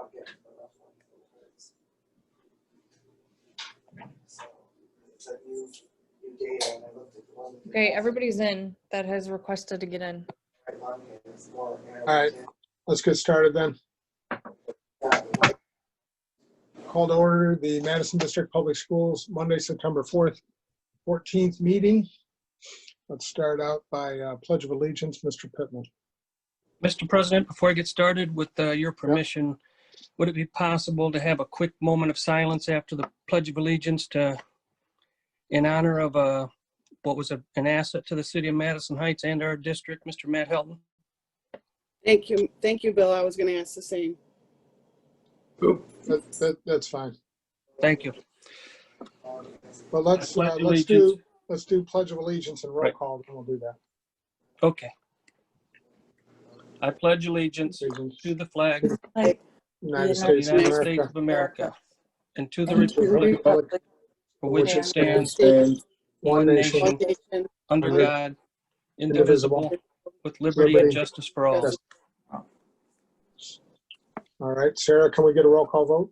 without getting the rough one. So it's a new data, and I looked at the one. Okay, everybody's in that has requested to get in. All right, let's get started then. Call to order the Madison District Public Schools Monday, September 14th meeting. Let's start out by Pledge of Allegiance, Mr. Pittman. Mr. President, before I get started, with your permission, would it be possible to have a quick moment of silence after the Pledge of Allegiance in honor of what was an asset to the city of Madison Heights and our district, Mr. Matt Helton? Thank you, Bill. I was going to ask the same. That's fine. Thank you. But let's do Pledge of Allegiance and roll call, and we'll do that. Okay. I pledge allegiance to the flag of the United United States States of America and to the and to the republic republic for which it stands, one nation, under God, indivisible, with liberty and justice for all. All right, Sarah, can we get a roll call vote?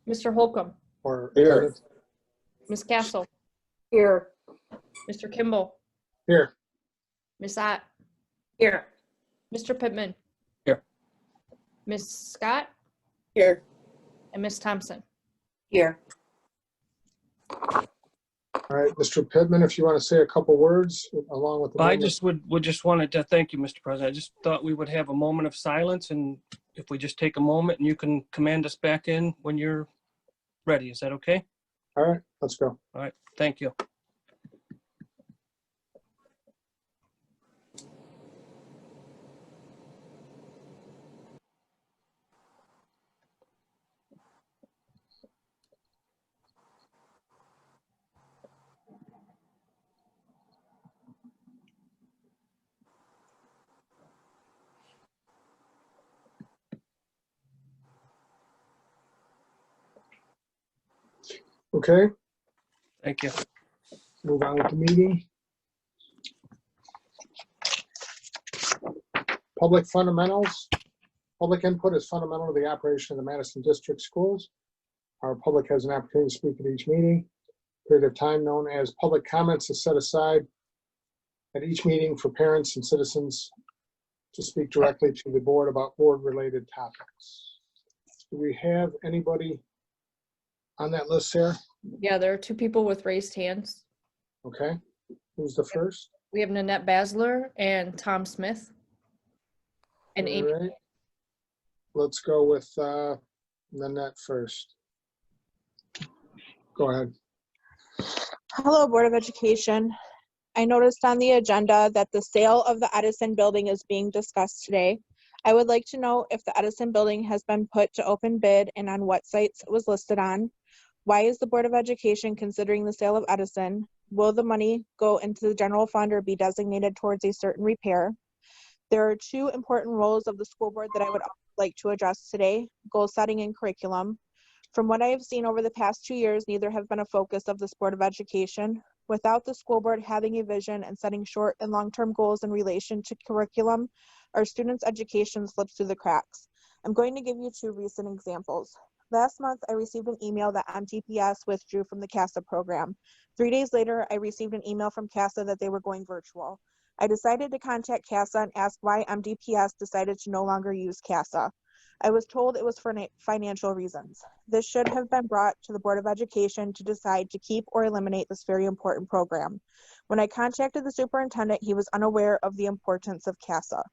Mr. Holcomb. Or Here. Ms. Castle. Here. Mr. Kimball. Here. Ms. Ott. Here. Mr. Pittman. Here. Ms. Scott. Here. And Ms. Thompson. Here. All right, Mr. Pittman, if you want to say a couple words along with the I just would just wanted to thank you, Mr. President. I just thought we would have a moment of silence, and if we just take a moment and you can command us back in when you're ready. Is that okay? All right, let's go. All right, thank you. Okay, Thank you. move on with the meeting. Public fundamentals. Public input is fundamental to the operation of the Madison District Schools. Our public has an opportunity to speak at each meeting. Period of time known as public comments is set aside at each meeting for parents and citizens to speak directly to the board about board-related topics. Do we have anybody on that list, Sarah? Yeah, there are two people with raised hands. Okay, who's the first? We have Nanette Basler and Tom Smith. And Amy. All right. Let's go with Nanette first. Go ahead. Hello, Board of Education. I noticed on the agenda that the sale of the Edison building is being discussed today. I would like to know if the Edison building has been put to open bid and on what sites it was listed on. Why is the Board of Education considering the sale of Edison? Will the money go into the general fund or be designated towards a certain repair? There are two important roles of the school board that I would like to address today: goal setting and curriculum. From what I have seen over the past 2 years, neither have been a focus of this Board of Education. Without the school board having a vision and setting short and long-term goals in relation to curriculum, our students' education slips through the cracks. I'm going to give you two recent examples. Last month, I received an email that MDPS withdrew from the CASA program. 3 days later, I received an email from CASA that they were going virtual. I decided to contact CASA and ask why MDPS decided to no longer use CASA. I was told it was for financial reasons. This should have been brought to the Board of Education to decide to keep or eliminate this very important program. When I contacted the superintendent, he was unaware of the importance of CASA.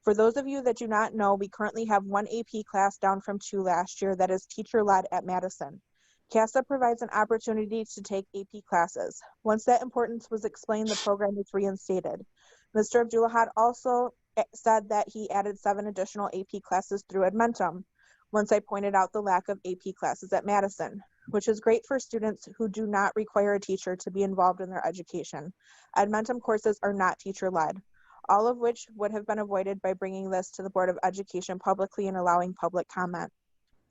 For those of you that do not know, we currently have one AP class down from 2 last year that is teacher-led at Madison. CASA provides an opportunity to take AP classes. Once that importance was explained, the program was reinstated. Mr. Abdullahat also said that he added 7 additional AP classes through Edmentum, once I pointed out the lack of AP classes at Madison, which is great for students who do not require a teacher to be involved in their education. Edmentum courses are not teacher-led, all of which would have been avoided by bringing this to the Board of Education publicly and allowing public comment.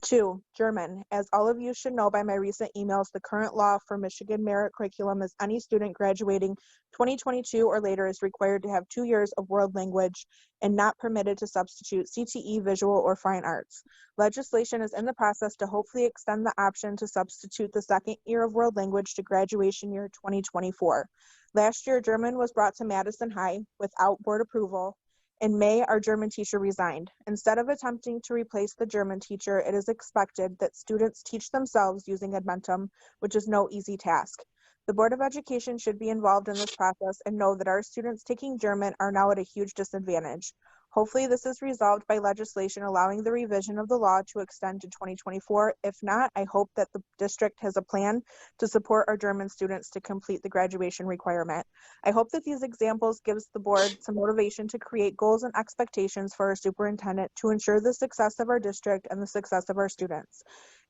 2, German. As all of you should know by my recent emails, the current law for Michigan merit curriculum is any student graduating 2022 or later is required to have 2 years of world language and not permitted to substitute CTE, visual, or fine arts. Legislation is in the process to hopefully extend the option to substitute the second year of world language to graduation year 2024. Last year, German was brought to Madison High without board approval. In May, our German teacher resigned. Instead of attempting to replace the German teacher, it is expected that students teach themselves using Edmentum, which is no easy task. The Board of Education should be involved in this process and know that our students taking German are now at a huge disadvantage. Hopefully, this is resolved by legislation allowing the revision of the law to extend to 2024. If not, I hope that the district has a plan to support our German students to complete the graduation requirement. I hope that these examples gives the board some motivation to create goals and expectations for our superintendent to ensure the success of our district and the success of our students.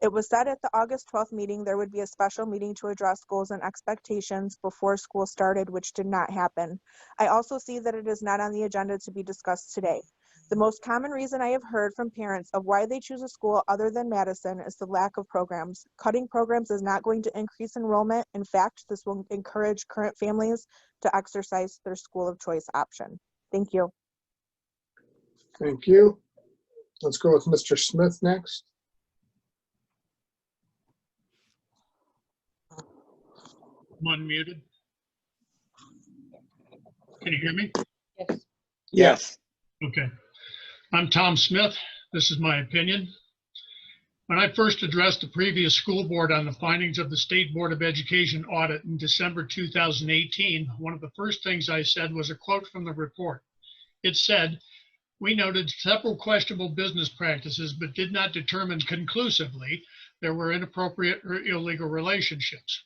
It was said at the August 12th meeting there would be a special meeting to address goals and expectations before school started, which did not happen. I also see that it is not on the agenda to be discussed today. The most common reason I have heard from parents of why they choose a school other than Madison is the lack of programs. Cutting programs is not going to increase enrollment. In fact, this will encourage current families to exercise their school of choice option. Thank you. Thank you. Let's go with Mr. Smith next. I'm unmuted. Can you hear me? Yes. Yes. Okay. I'm Tom Smith. This is my opinion. When I first addressed the previous school board on the findings of the State Board of Education audit in December 2018, one of the first things I said was a quote from the report. It said, "We noted several questionable business practices, but did not determine conclusively there were inappropriate or illegal relationships."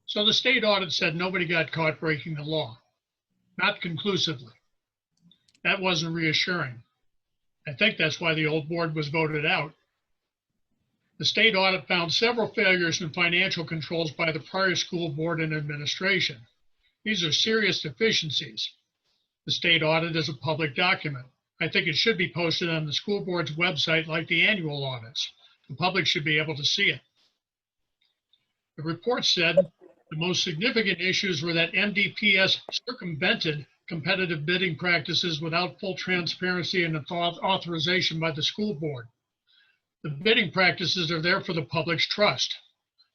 So the state audit said nobody got caught breaking the law. Not conclusively. That wasn't reassuring. I think that's why the old board was voted out. The state audit found several failures in financial controls by the prior school board and administration. These are serious deficiencies. The state audit is a public document. I think it should be posted on the school board's website like the annual audits. The public should be able to see it. The report said the most significant issues were that MDPS circumvented competitive bidding practices without full transparency and authorization by the school board. The bidding practices are there for the public's trust.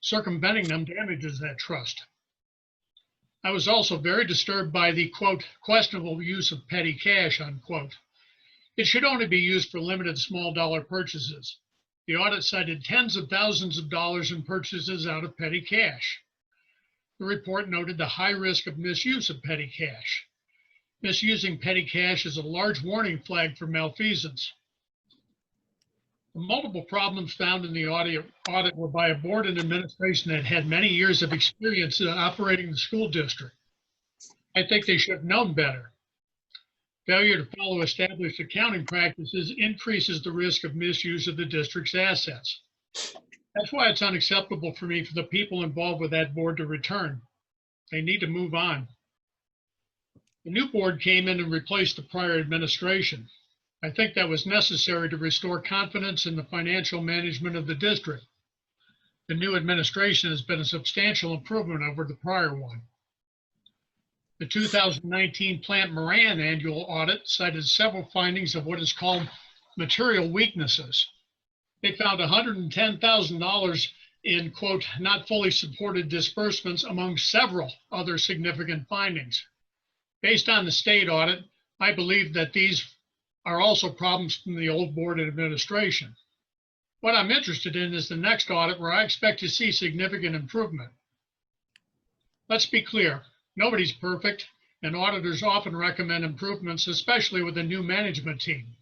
Circumventing them damages that trust. I was also very disturbed by the, quote, questionable use of petty cash, unquote. It should only be used for limited small dollar purchases. The audit cited tens of thousands of dollars in purchases out of petty cash. The report noted the high risk of misuse of petty cash. Misusing petty cash is a large warning flag for malfeasance. The multiple problems found in the audit were by a board and administration that had many years of experience in operating the school district. I think they should have known better. Failure to follow established accounting practices increases the risk of misuse of the district's assets. That's why it's unacceptable for me for the people involved with that board to return. They need to move on. The new board came in and replaced the prior administration. I think that was necessary to restore confidence in the financial management of the district. The new administration has been a substantial improvement over the prior one. The 2019 Plant Moran annual audit cited several findings of what is called material weaknesses. They found $110,000 in, quote, not fully supported disbursements among several other significant findings. Based on the state audit, I believe that these are also problems from the old board and administration. What I'm interested in is the next audit where I expect to see significant improvement. Let's be clear, nobody's perfect, and auditors often recommend improvements, especially with a new management team.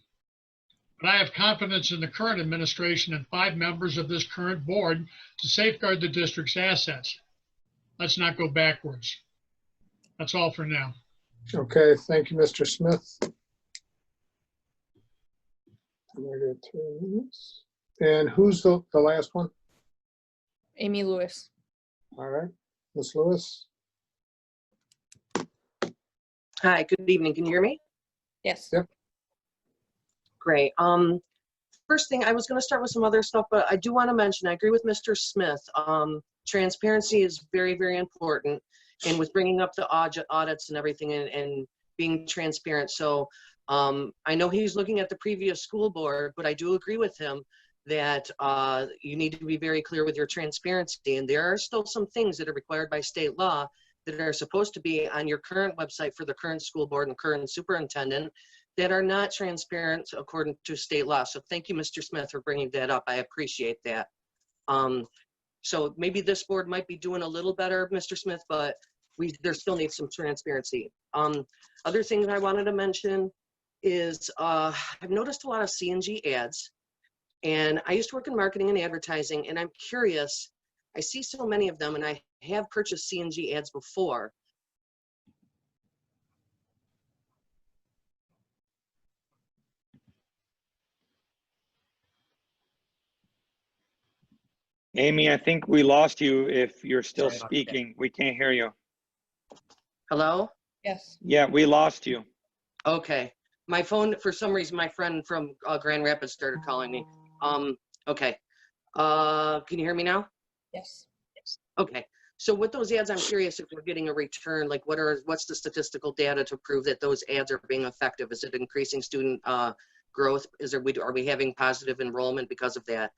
But I have confidence in the current administration and 5 members of this current board to safeguard the district's assets. Let's not go backwards. That's all for now. Okay, thank you, Mr. Smith. I got 2 minutes. And who's the last one? Amy Lewis. All right, Ms. Lewis. Hi, good evening. Can you hear me? Yes. Yep. Great. first thing, I was going to start with some other stuff, but I do want to mention, I agree with Mr. Smith. Transparency is very, very important. And with bringing up the audits and everything and being transparent. So I know he's looking at the previous school board, but I do agree with him that you need to be very clear with your transparency. And there are still some things that are required by state law that are supposed to be on your current website for the current school board and current superintendent that are not transparent according to state law. So thank you, Mr. Smith, for bringing that up. I appreciate that. So maybe this board might be doing a little better, Mr. Smith, but there still needs some transparency. Other things I wanted to mention is I've noticed a lot of CNG ads, and I used to work in marketing and advertising, and I'm curious, I see so many of them, and I have purchased CNG ads before. Amy, I think we lost you if you're still Sorry about speaking. We can't hear you. Hello? Yes. Yeah, we lost you. Okay. My phone, for some reason, my friend from Grand Rapids started calling me. Okay. Can you hear me now? Yes. Okay. So with those ads, I'm curious if we're getting a return, like what's the statistical data to prove that those ads are being effective? Is it increasing student growth? Are we having positive enrollment because of that?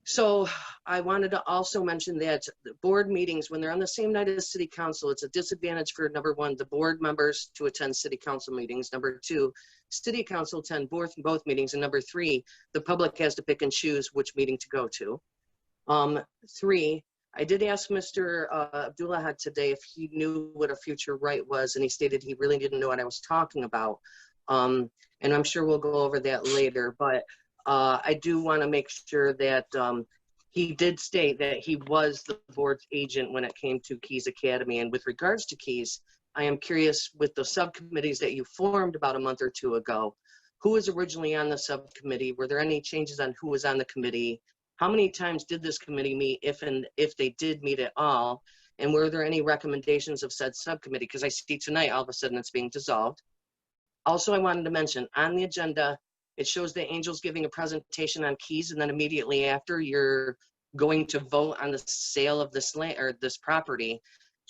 So I wanted to also mention that the board meetings, when they're on the same night as city council, it's a disadvantage for, number one, the board members to attend city council meetings. Number two, city council attend both meetings. And number three, the public has to pick and choose which meeting to go to. Three, I did ask Mr. Abdullah today if he knew what a future right was, and he stated he really didn't know what I was talking about. And I'm sure we'll go over that later, but I do want to make sure that he did state that he was the board's agent when it came to Keys Academy. And with regards to Keys, I am curious, with the subcommittees that you formed about a month or two ago, who was originally on the subcommittee? Were there any changes on who was on the committee? How many times did this committee meet, if they did meet at all? And were there any recommendations of said subcommittee? Because I see tonight, all of a sudden it's being dissolved. Also, I wanted to mention on the agenda, it shows the Angels giving a presentation on Keys, and then immediately after you're going to vote on the sale of this land or this property.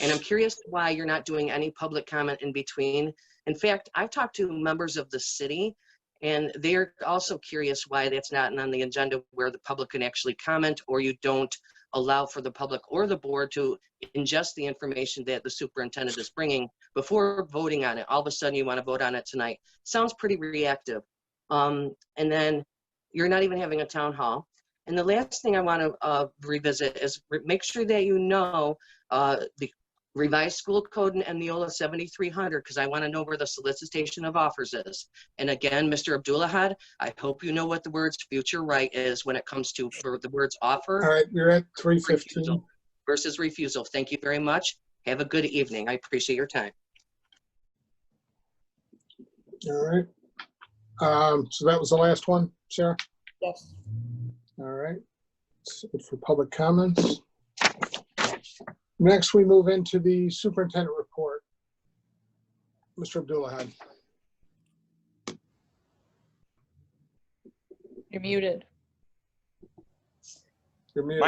And I'm curious why you're not doing any public comment in between. In fact, I've talked to members of the city, and they're also curious why that's not on the agenda where the public can actually comment, or you don't allow for the public or the board to ingest the information that the superintendent is bringing before voting on it. All of a sudden you want to vote on it tonight. Sounds pretty reactive. And then you're not even having a town hall. And the last thing I want to revisit is make sure that you know the revised school code and Neola 7300, because I want to know where the solicitation of offers is. And again, Mr. Abdullah, I hope you know what the words future right is when it comes to for the words offer. All right, you're at 3:15. Versus refusal. Thank you very much. Have a good evening. I appreciate your time. All right. So that was the last one, Sarah? Yes. All right. That's it for public comments. Next, we move into the superintendent report. Mr. Abdullah. You're muted. You're muted.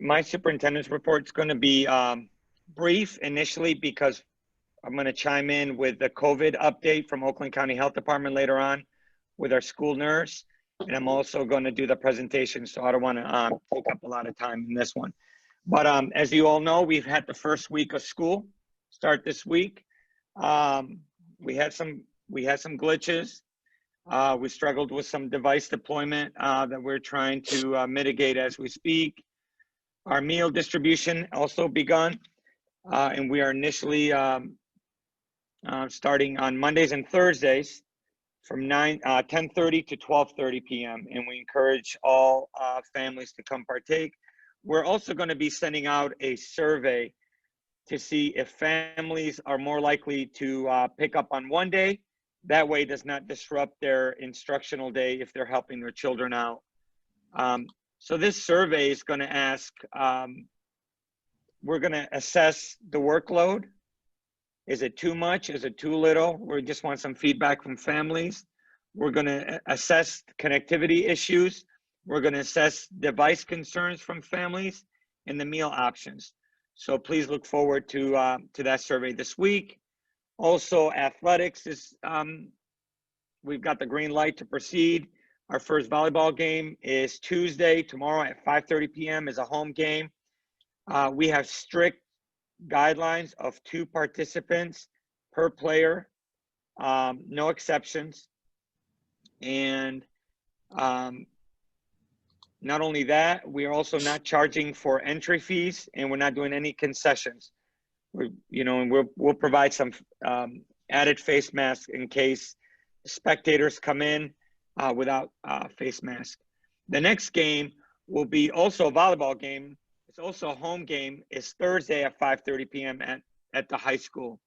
My superintendent's report is going to be brief initially because I'm going to chime in with the COVID update from Oakland County Health Department later on with our school nurse. And I'm also going to do the presentation, so I don't want to take up a lot of time in this one. But as you all know, we've had the first week of school start this week. We had some glitches. We struggled with some device deployment that we're trying to mitigate as we speak. Our meal distribution also begun, and we are initially starting on Mondays and Thursdays from 10:30 to 12:30 p.m. And we encourage all families to come partake. We're also going to be sending out a survey to see if families are more likely to pick up on one day. That way it does not disrupt their instructional day if they're helping their children out. So this survey is going to ask, we're going to assess the workload. Is it too much? Is it too little? We just want some feedback from families. We're going to assess connectivity issues. We're going to assess device concerns from families and the meal options. So please look forward to that survey this week. Also, athletics is, we've got the green light to proceed. Our first volleyball game is Tuesday. Tomorrow at 5:30 p.m. is a home game. We have strict guidelines of 2 participants per player, no exceptions. And not only that, we are also not charging for entry fees, and we're not doing any concessions. We'll provide some added face masks in case spectators come in without face mask. The next game will be also a volleyball game. It's also a home game. It's Thursday at 5:30 p.m. at the high school.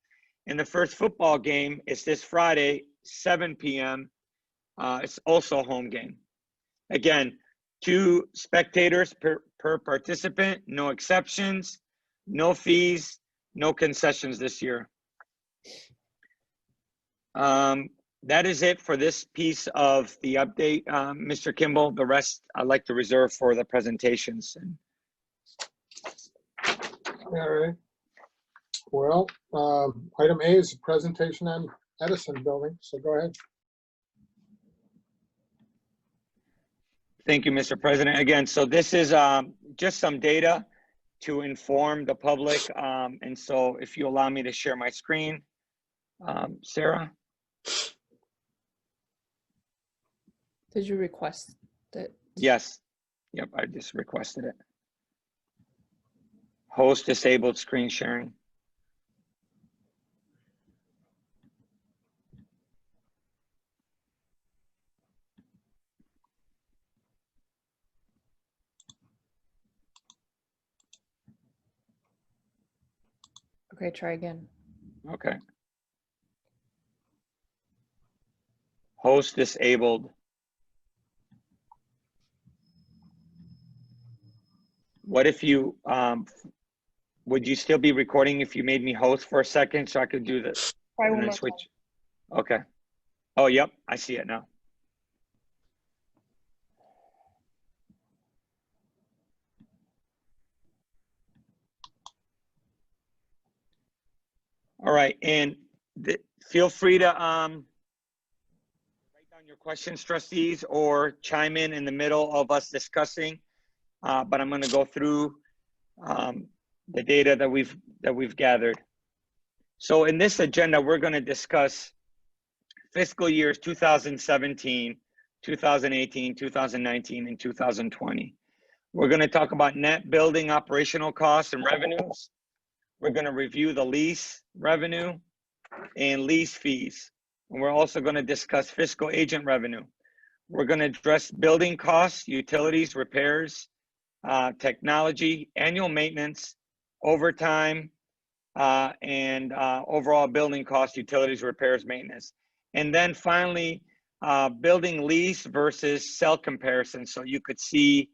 And the first football game is this Friday, 7 p.m. It's also a home game. Again, 2 spectators per participant, no exceptions, no fees, no concessions this year. That is it for this piece of the update, Mr. Kimball. The rest I'd like to reserve for the presentations. All right. Well, item A is a presentation on Edison Building, so go ahead. Thank you, Mr. President. Again, so this is just some data to inform the public. And so if you allow me to share my screen, Sarah. Did you request it? Yes. Yep, I just requested it. Host disabled screen sharing. Okay, try again. Okay. Host disabled. What if you, would you still be recording if you made me host for a second so I could do this? Try And one then more switch. Okay. Oh, yep, I see it now. All right, and feel free to write down your questions, trustees, or chime in the middle of us discussing. But I'm going to go through the data that we've gathered. So in this agenda, we're going to discuss fiscal years 2017, 2018, 2019, and 2020. We're going to talk about net building operational costs and revenues. We're going to review the lease revenue and lease fees. And we're also going to discuss fiscal agent revenue. We're going to address building costs, utilities, repairs, technology, annual maintenance, overtime, and overall building costs, utilities, repairs, maintenance. And then finally, building lease versus sell comparison. So you could see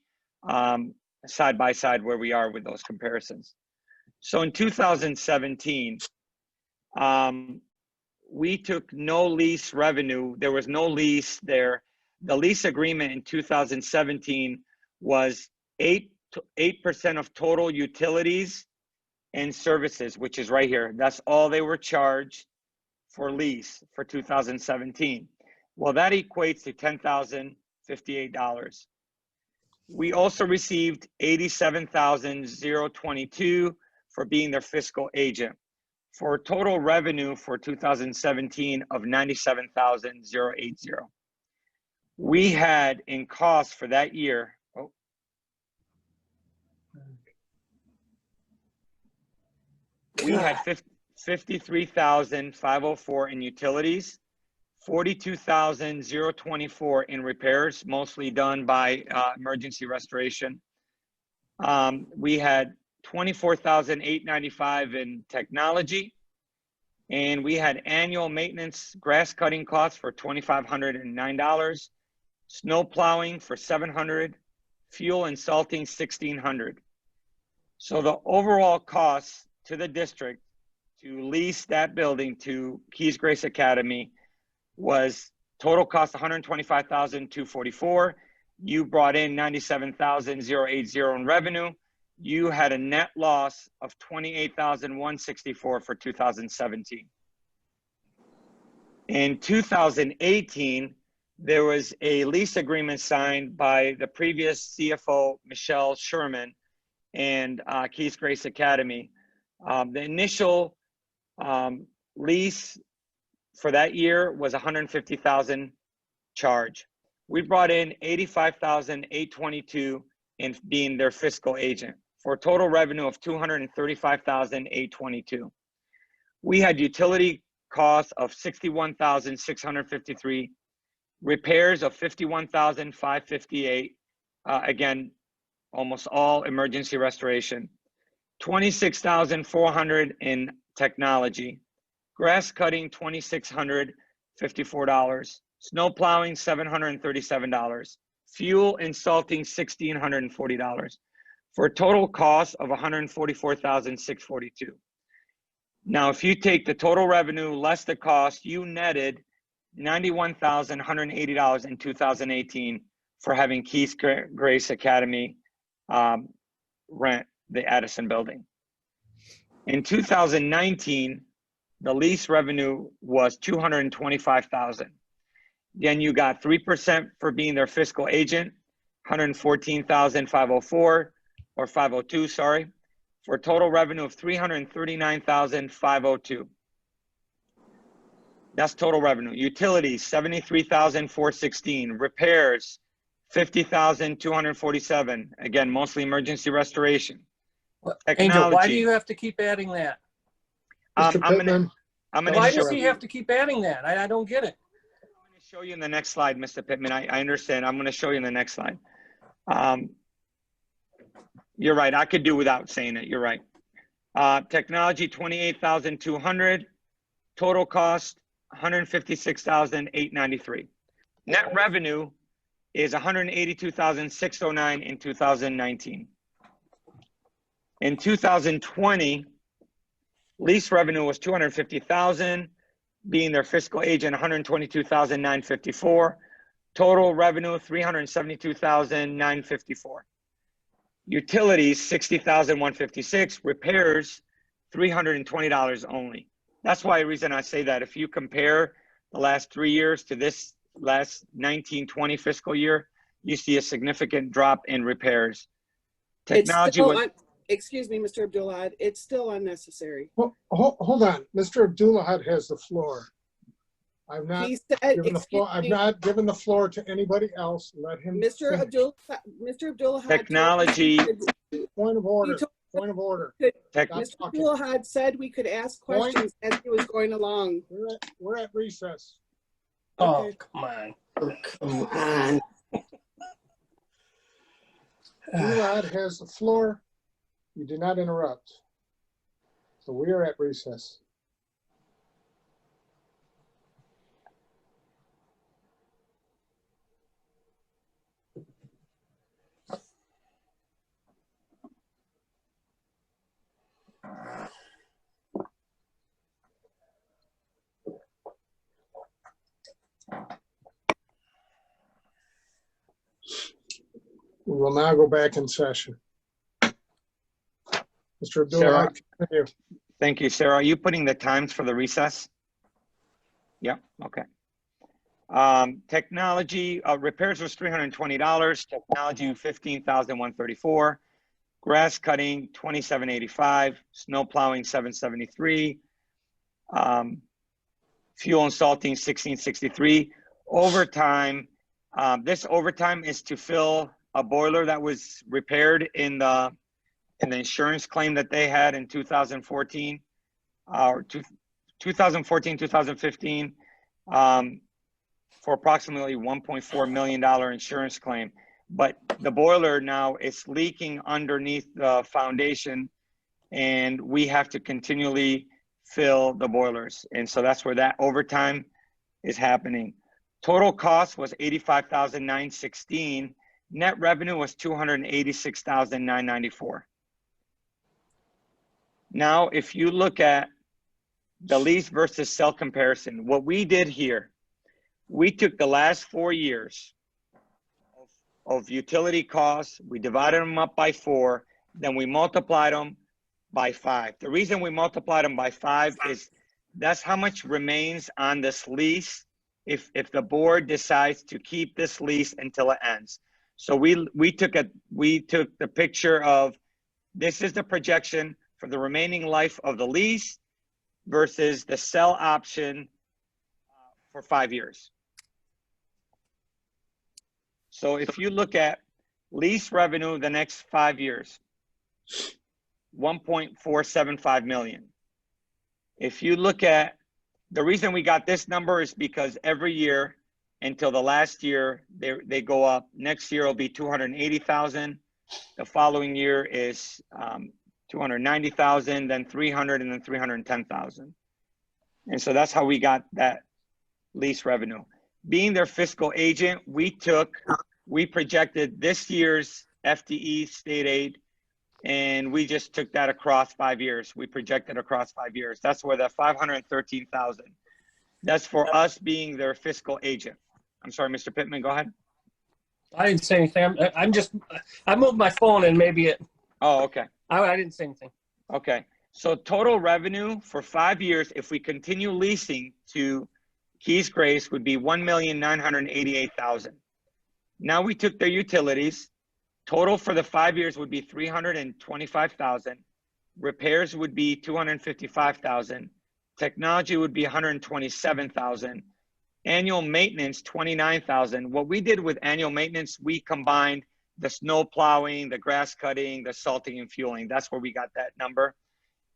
side by side where we are with those comparisons. So in 2017, we took no lease revenue. There was no lease there. The lease agreement in 2017 was 8% of total utilities and services, which is right here. That's all they were charged for lease for 2017. Well, that equates to $10,058. We also received $87,022 for being their fiscal agent, for a total revenue for 2017 of $97,080. We had in costs for that year, we had $53,504 in utilities, $42,024 in repairs, mostly done by emergency restoration. We had $24,895 in technology, and we had annual maintenance grass cutting costs for $2,509, snow plowing for $700, fuel and salting $1,600. So the overall cost to the district to lease that building to Keys Grace Academy was Total cost $125,244. You brought in $97,080 in revenue. You had a net loss of $28,164 for 2017. In 2018, there was a lease agreement signed by the previous CFO, Michelle Sherman, and Keys Grace Academy. The initial lease for that year was $150,000 charge. We brought in $85,822 in being their fiscal agent for a total revenue of $235,822. We had utility costs of $61,653, repairs of $51,558. Again, almost all emergency restoration. $26,400 in technology. Grass cutting, $2,654. Snow plowing, $737. Fuel and salting, $1,640. For a total cost of $144,642. Now, if you take the total revenue less the cost, you netted $91,180 in 2018 for having Keys Grace Academy rent the Addison building. In 2019, the lease revenue was $225,000. Then you got 3% for being their fiscal agent, $114,504 or 502, sorry, for a total revenue of $339,502. That's total revenue. Utilities, $73,416. Repairs, $50,247. Again, mostly emergency restoration. Angel, why do you have to keep adding that? Mr. Pittman. Why does he have to keep adding that? I don't get it. I'm going to show you in the next slide, Mr. Pittman. I understand. I'm going to show you in the next slide. You're right. I could do without saying it. You're right. Technology, $28,200. Total cost, $156,893. Net revenue is $182,609 in 2019. In 2020, lease revenue was $250,000, being their fiscal agent, $122,954. Total revenue, $372,954. Utilities, $60,156. Repairs, $320 only. That's why the reason I say that. If you compare the last 3 years to this last 19-20 fiscal year, you see a significant drop in repairs. Technology was. Excuse me, Mr. Abdullah, it's still unnecessary. Well, hold on. Mr. Abdullah has the floor. I've not given the floor. I've not given the floor to anybody else. Let him. Mr. Abdullah. Technology. Point of order. Point of order. Mr. Abdullah had said we could ask questions as he was going along. We're at recess. Oh, Okay. come on. Oh, come on. Abdullah has the floor. You do not interrupt. So we are at recess. We will now go back in session. Mr. Abdullah, continue. Thank you, Sarah. Are you putting the times for the recess? Yeah, okay. Technology, repairs was $320. Technology, $15,134. Grass cutting, $27.85. Snow plowing, $773. Fuel and salting, $16.63. Overtime, this overtime is to fill a boiler that was repaired in the insurance claim that they had in 2014, or 2014, 2015, for approximately $1.4 million insurance claim. But the boiler now is leaking underneath the foundation, and we have to continually fill the boilers. And so that's where that overtime is happening. Total cost was $85,916. Net revenue was $286,994. Now, if you look at the lease versus sell comparison, what we did here, We took the last 4 years of utility costs, we divided them up by 4, then we multiplied them by 5. The reason we multiplied them by 5 is that's how much remains on this lease if the board decides to keep this lease until it ends. So we took the picture of, this is the projection for the remaining life of the lease versus the sell option for 5 years. So if you look at lease revenue the next 5 years, 1.475 million. If you look at, the reason we got this number is because every year until the last year, they go up. Next year will be 280,000. The following year is 290,000, then 300, and then 310,000. And so that's how we got that lease revenue. Being their fiscal agent, we projected this year's FTE state aid, and we just took that across 5 years. We projected across 5 years. That's where the 513,000. That's for us being their fiscal agent. I'm sorry, Mr. Pittman, go ahead. I didn't say anything. I moved my phone and maybe it. Oh, okay. I didn't say anything. Okay. So total revenue for 5 years, if we continue leasing to Keys Grace, would be 1,988,000. Now we took their utilities. Total for the 5 years would be 325,000. Repairs would be 255,000. Technology would be 127,000. Annual maintenance, 29,000. What we did with annual maintenance, we combined the snow plowing, the grass cutting, the salting and fueling. That's where we got that number.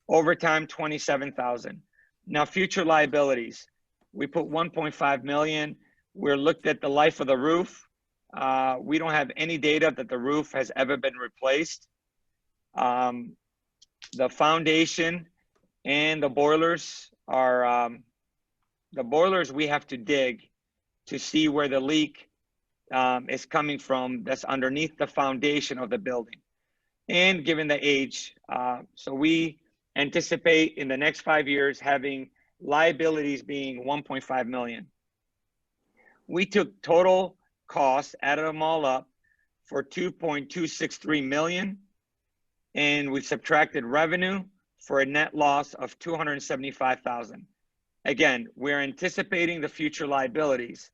Overtime, 27,000. Now future liabilities, we put 1.5 million. We're looked at the life of the roof. We don't have any data that the roof has ever been replaced. The foundation and the boilers are, the boilers we have to dig to see where the leak is coming from that's underneath the foundation of the building. And given the age, so we anticipate in the next 5 years having liabilities being 1.5 million. We took total costs, added them all up for 2.263 million, and we subtracted revenue for a net loss of 275,000. Again, we're anticipating the future liabilities.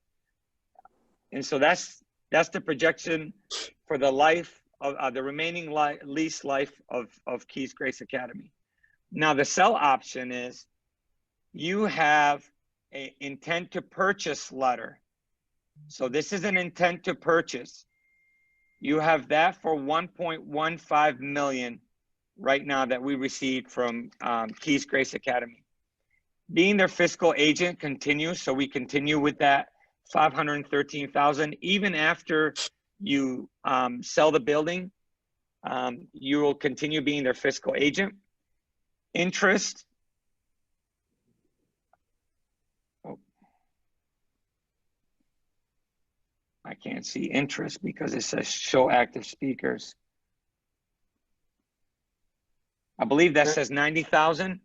And so that's the projection for the life of the remaining lease life of Keys Grace Academy. Now the sell option is you have an intent to purchase letter. So this is an intent to purchase. You have that for 1.15 million right now that we received from Keys Grace Academy. Being their fiscal agent continues, so we continue with that 513,000. Even after you sell the building, you will continue being their fiscal agent. Interest. Oh. I can't see interest because it says show active speakers. I believe that says 90,000.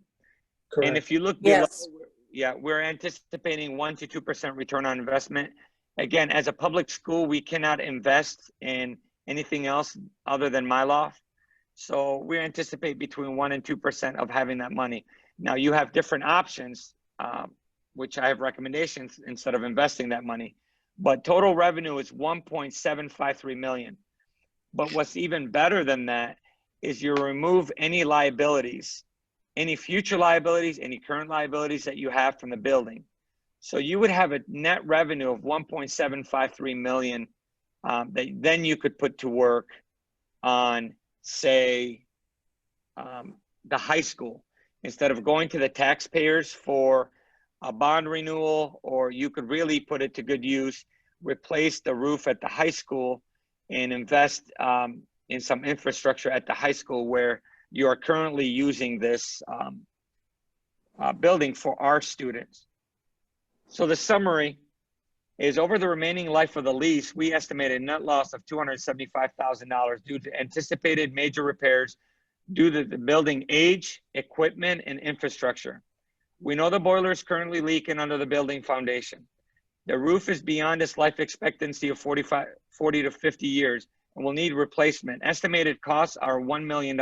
Correct. And if you look below, Yes. yeah, we're anticipating 1 to 2% return on investment. Again, as a public school, we cannot invest in anything else other than MyLoft. So we anticipate between 1 and 2% of having that money. Now you have different options, which I have recommendations instead of investing that money. But total revenue is 1.753 million. But what's even better than that is you remove any liabilities, any future liabilities, any current liabilities that you have from the building. So you would have a net revenue of 1.753 million that then you could put to work on, say, the high school. Instead of going to the taxpayers for a bond renewal, or you could really put it to good use, replace the roof at the high school and invest in some infrastructure at the high school where you are currently using this building for our students. So the summary is, over the remaining life of the lease, we estimate a net loss of $275,000 due to anticipated major repairs due to the building age, equipment, and infrastructure. We know the boiler is currently leaking under the building foundation. The roof is beyond its life expectancy of 40 to 50 years and will need replacement. Estimated costs are $1 million.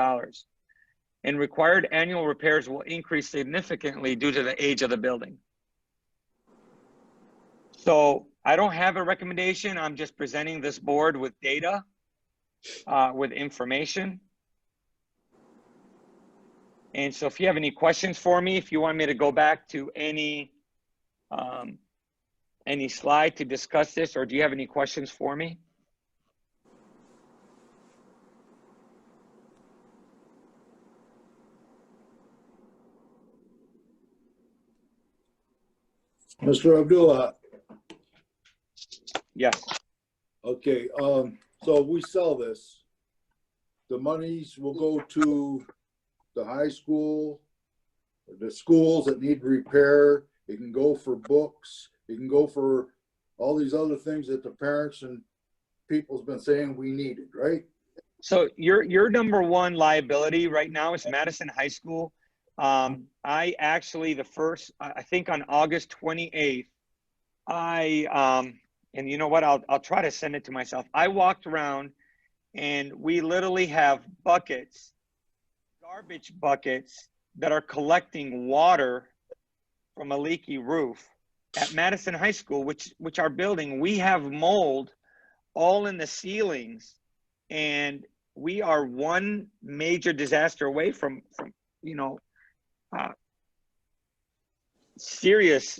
And required annual repairs will increase significantly due to the age of the building. So I don't have a recommendation. I'm just presenting this board with data, with information. And so if you have any questions for me, if you want me to go back to any slide to discuss this, or do you have any questions for me? Mr. Abdullah, Yes. okay, so if we sell this, the monies will go to the high school, the schools that need repair. It can go for books. It can go for all these other things that the parents and people's been saying we needed, right? So your number one liability right now is Madison High School. I actually, I think on August 28th, and you know what, I'll try to send it to myself. I walked around and we literally have buckets, garbage buckets that are collecting water from a leaky roof at Madison High School, which our building, we have mold all in the ceilings, and we are one major disaster away from you know, serious.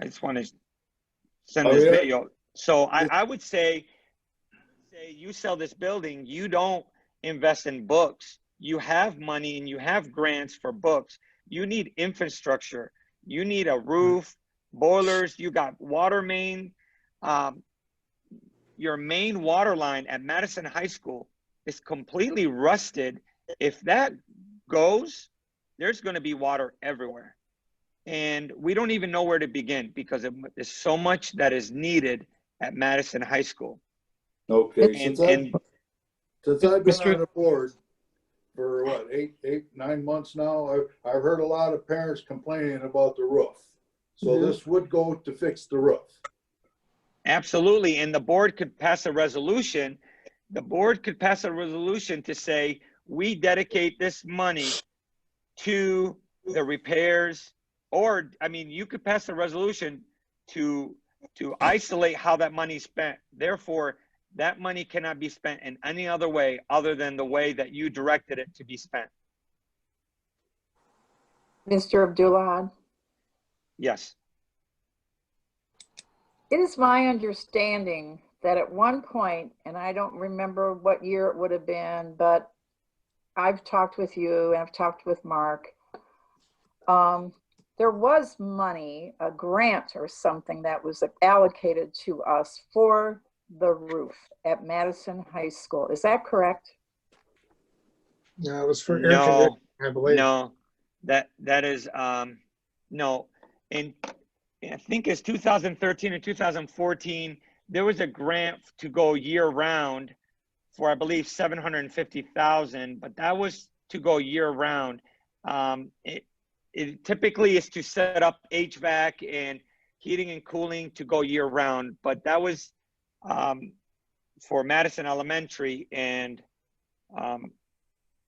I just want to send this video. So I would say you sell this building, you don't invest in books. You have money and you have grants for books. You need infrastructure. You need a roof, boilers, you got water main. Your main water line at Madison High School is completely rusted. If that goes, there's going to be water everywhere. And we don't even know where to begin because there's so much that is needed at Madison High School. Okay, And, since I've been on the board for what, 9 months now, I've heard a lot of parents complaining about the roof. So this would go to fix the roof. Absolutely, and the board could pass a resolution. The board could pass a resolution to say, we dedicate this money to the repairs, or, I mean, you could pass a resolution to isolate how that money's spent. Therefore, that money cannot be spent in any other way other than the way that you directed it to be spent. Mr. Abdullah, Yes. it is my understanding that at one point, and I don't remember what year it would have been, but I've talked with you and I've talked with Mark. There was money, a grant or something that was allocated to us for the roof at Madison High School. Is that correct? No, it was for air No, conditioning, I believe. no, that is, no. And I think it's 2013 and 2014, there was a grant to go year round for, I believe, 750,000, but that was to go year round. It typically is to set up HVAC and heating and cooling to go year round, but that was for Madison Elementary and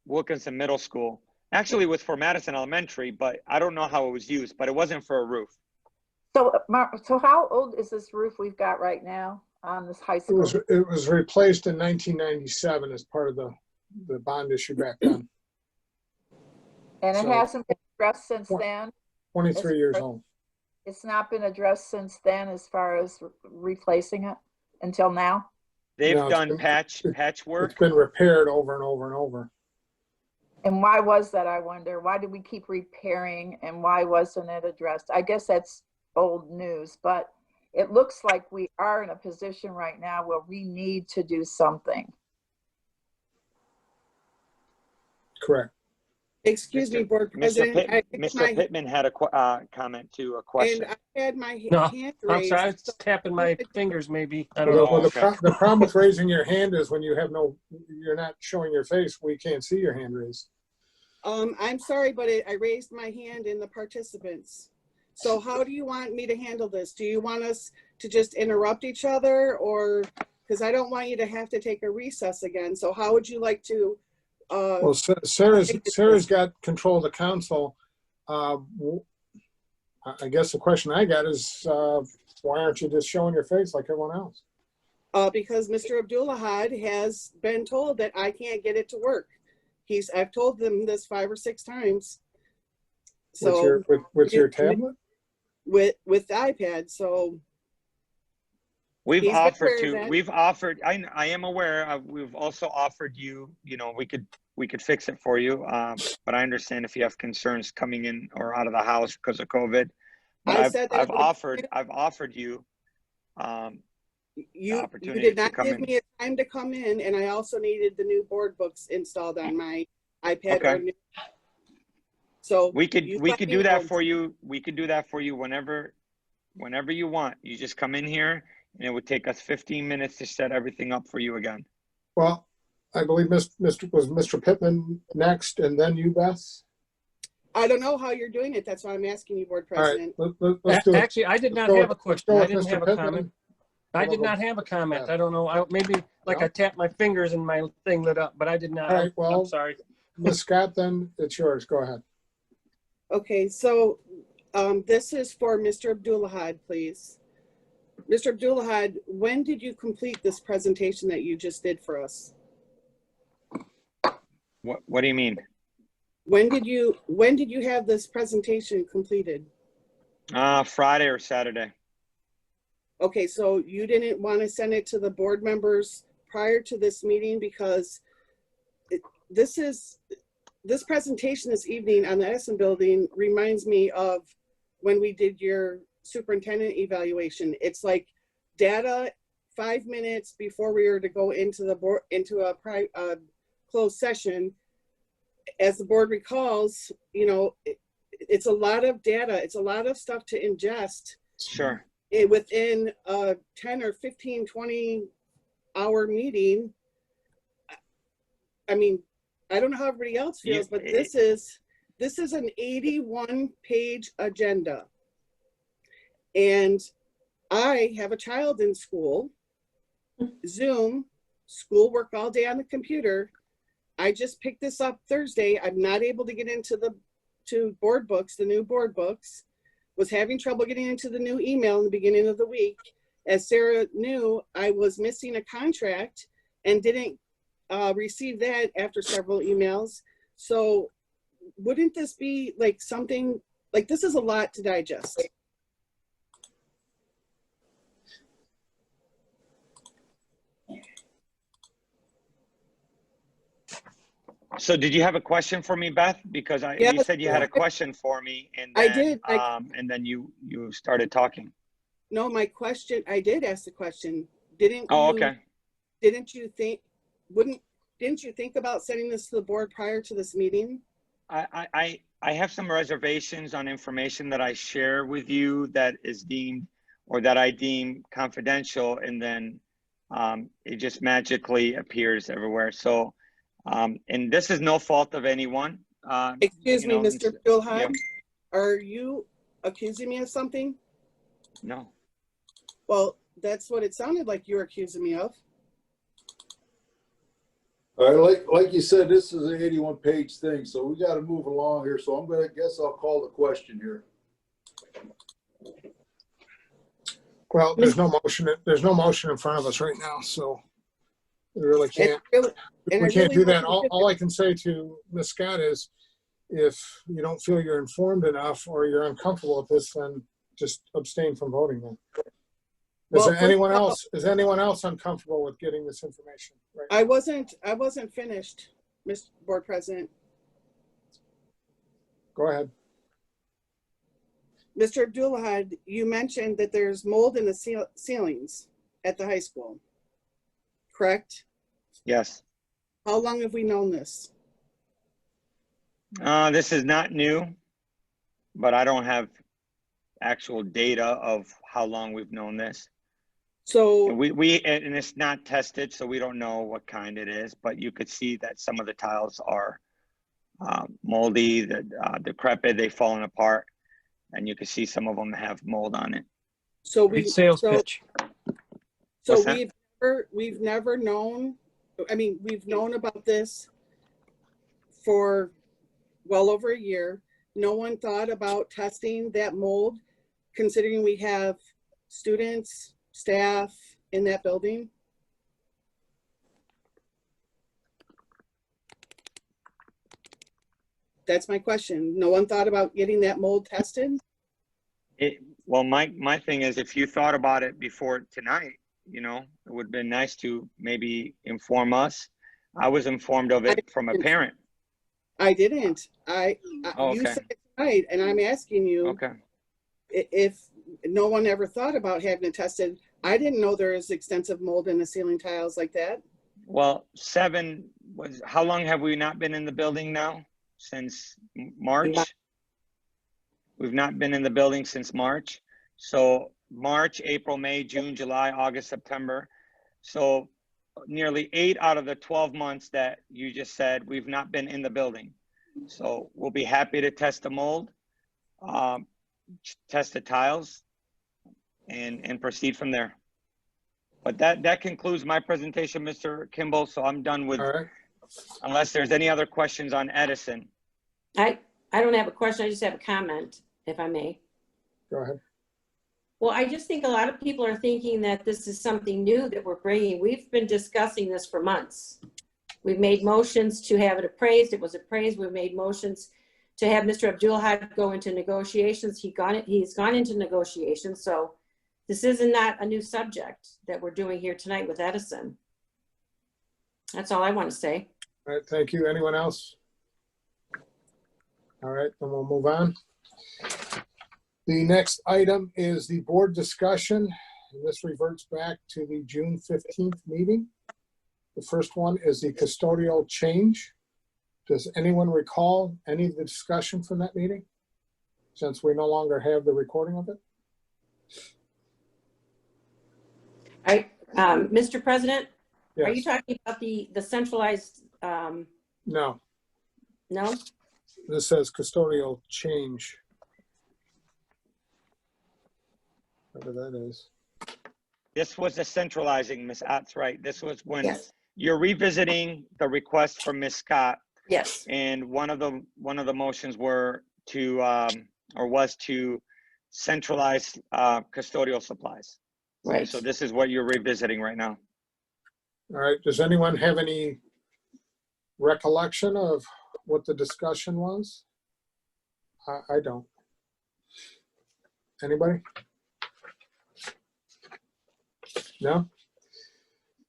Wilkinson Middle School. Actually, it was for Madison Elementary, but I don't know how it was used, but it wasn't for a roof. So, Mark, so how old is this roof we've got right now on this high school? It was replaced in 1997 as part of the bond issue back then. And it So- hasn't been addressed since then? 23 years old. It's not been addressed since then as far as replacing it until now? They've No, it's done been- patchwork. It's been repaired over and over and over. And why was that, I wonder? Why did we keep repairing and why wasn't it addressed? I guess that's old news, but it looks like we are in a position right now where we need to do something. Correct. Excuse me, Board President. Mr. Pittman had a comment to a question. And I had my No, hand I'm raised. sorry, I was tapping my fingers maybe. I don't know. Well, okay. the problem with raising your hand is when you're not showing your face, we can't see your hand raised. I'm sorry, but I raised my hand in the participants. So how do you want me to handle this? Do you want us to just interrupt each other, or, because I don't want you to have to take a recess again. So how would you like to? Well, Sarah's got control of the council. I guess the question I got is, why aren't you just showing your face like everyone else? Because Mr. Abdulahad has been told that I can't get it to work. I've told them this 5 or 6 times. So with your tablet? With the iPad. So We've he's offered aware to, that- we've offered, I am aware, we've also offered you, you know, we could fix it for you. But I understand if you have concerns coming in or out of the house because of COVID. But I've offered you, you opportunity did to not come give in. me a time to come in, and I also needed the new board books installed on my iPad. Okay. So we could let me do that know. for you. We could do that for you whenever you want. You just come in here, and it would take us 15 minutes to set everything up for you again. Well, I believe Mr. Pittman next, and then you, Beth. I don't know how you're doing it. That's why I'm asking you, Board President. All right, let's do it. Actually, I did not have a question. I didn't have a Pittman. comment. I did not have a comment. Yeah. I don't know. Maybe like No? I tapped my fingers and my thing lit up, but I did not. All right, well, I'm sorry. Ms. Scott, then it's yours. Go ahead. Okay, so this is for Mr. Abdulahad, please. Mr. Abdulahad, when did you complete this presentation that you just did for us? What do you mean? When did you have this presentation completed? Friday or Saturday. Okay, so you didn't want to send it to the board members prior to this meeting because this presentation this evening on the Edison building reminds me of when we did your superintendent evaluation. It's like data 5 minutes before we were to go into the board, into a closed session. As the board recalls, you know, it's a lot of data. It's a lot of stuff to ingest. Sure. Within a 10 or 15, 20 hour meeting. I mean, I don't know how everybody else feels, but this is an 81-page agenda. And I have a child in school, Zoom, schoolwork all day on the computer. I just picked this up Thursday. I'm not able to get into the board books, the new board books. Was having trouble getting into the new email in the beginning of the week. As Sarah knew, I was missing a contract and didn't receive that after several emails. So wouldn't this be like something, like this is a lot to digest. So did you have a question for me, Beth? Because you said you had a question for me, and then, I did. And then you started talking. No, my question, I did ask the question. Didn't okay. Didn't you think about sending this to the board prior to this meeting? I have some reservations on information that I share with you that is deemed, or that I deem confidential, and then it just magically appears everywhere. So, and this is no fault of anyone. Excuse me, Mr. Abdulahad, yeah. Are you accusing me of something? No. Well, that's what it sounded like you were accusing me of. All right, like you said, this is an 81-page thing, so we got to move along here. So I'll call the question here. Well, there's no motion. There's no motion in front of us right now, so we really can't. We can't do that. All I can say to Ms. Scott is, if you don't feel you're informed enough or you're uncomfortable with this, then just abstain from voting. Then. Is anyone else uncomfortable with getting this information? Right? I wasn't finished, Mr. Board President. Go ahead. Mr. Abdulahad, you mentioned that there's mold in the ceilings at the high school, correct? Yes. How long have we known this? This is not new, but I don't have actual data of how long we've known this. So and and it's not tested, so we don't know what kind it is, but you could see that some of the tiles are moldy, decrepit, they've fallen apart. and you can see some of them have mold on it. So Great sales pitch. So What's that? we've never known, I mean, we've known about this for well over a year. No one thought about testing that mold, considering we have students, staff in that building. That's my question. No one thought about getting that mold tested? Well, my thing is, if you thought about it before tonight, you know, it would have been nice to maybe inform us. I was informed of it from a parent. I didn't. Oh, You okay. said it right, and I'm asking you Okay. if no one ever thought about having it tested. I didn't know there was extensive mold in the ceiling tiles like that. Well, how long have we not been in the building now? Since March? We've not been in the building since March. So March, April, May, June, July, August, September. So nearly 8 out of the 12 months that you just said, we've not been in the building. So we'll be happy to test the mold, test the tiles, and proceed from there. But that concludes my presentation, Mr. Kimball. So I'm done with, All right. unless there's any other questions on Edison. I don't have a question. I just have a comment, if I may. Go ahead. Well, I just think a lot of people are thinking that this is something new that we're bringing. We've been discussing this for months. We've made motions to have it appraised. It was appraised. We've made motions to have Mr. Abdul-Had go into negotiations. He's gone into negotiations. So this is not a new subject that we're doing here tonight with Edison. That's all I want to say. All right, thank you. Anyone else? All right, then we'll move on. The next item is the board discussion. And this reverts back to the June 15th meeting. The first one is the custodial change. Does anyone recall any of the discussion from that meeting? Since we no longer have the recording of it? Mr. President, are you Yes. talking about the centralized, No, no? this says custodial change. Whatever that is. This was the centralizing, Ms. Ott's right. This was when Yes. you're revisiting the request from Ms. Scott. Yes. And one of the motions were to, was to centralize custodial supplies. Right. So this is what you're revisiting right now. All right, does anyone have any recollection of what the discussion was? I don't. Anybody? No?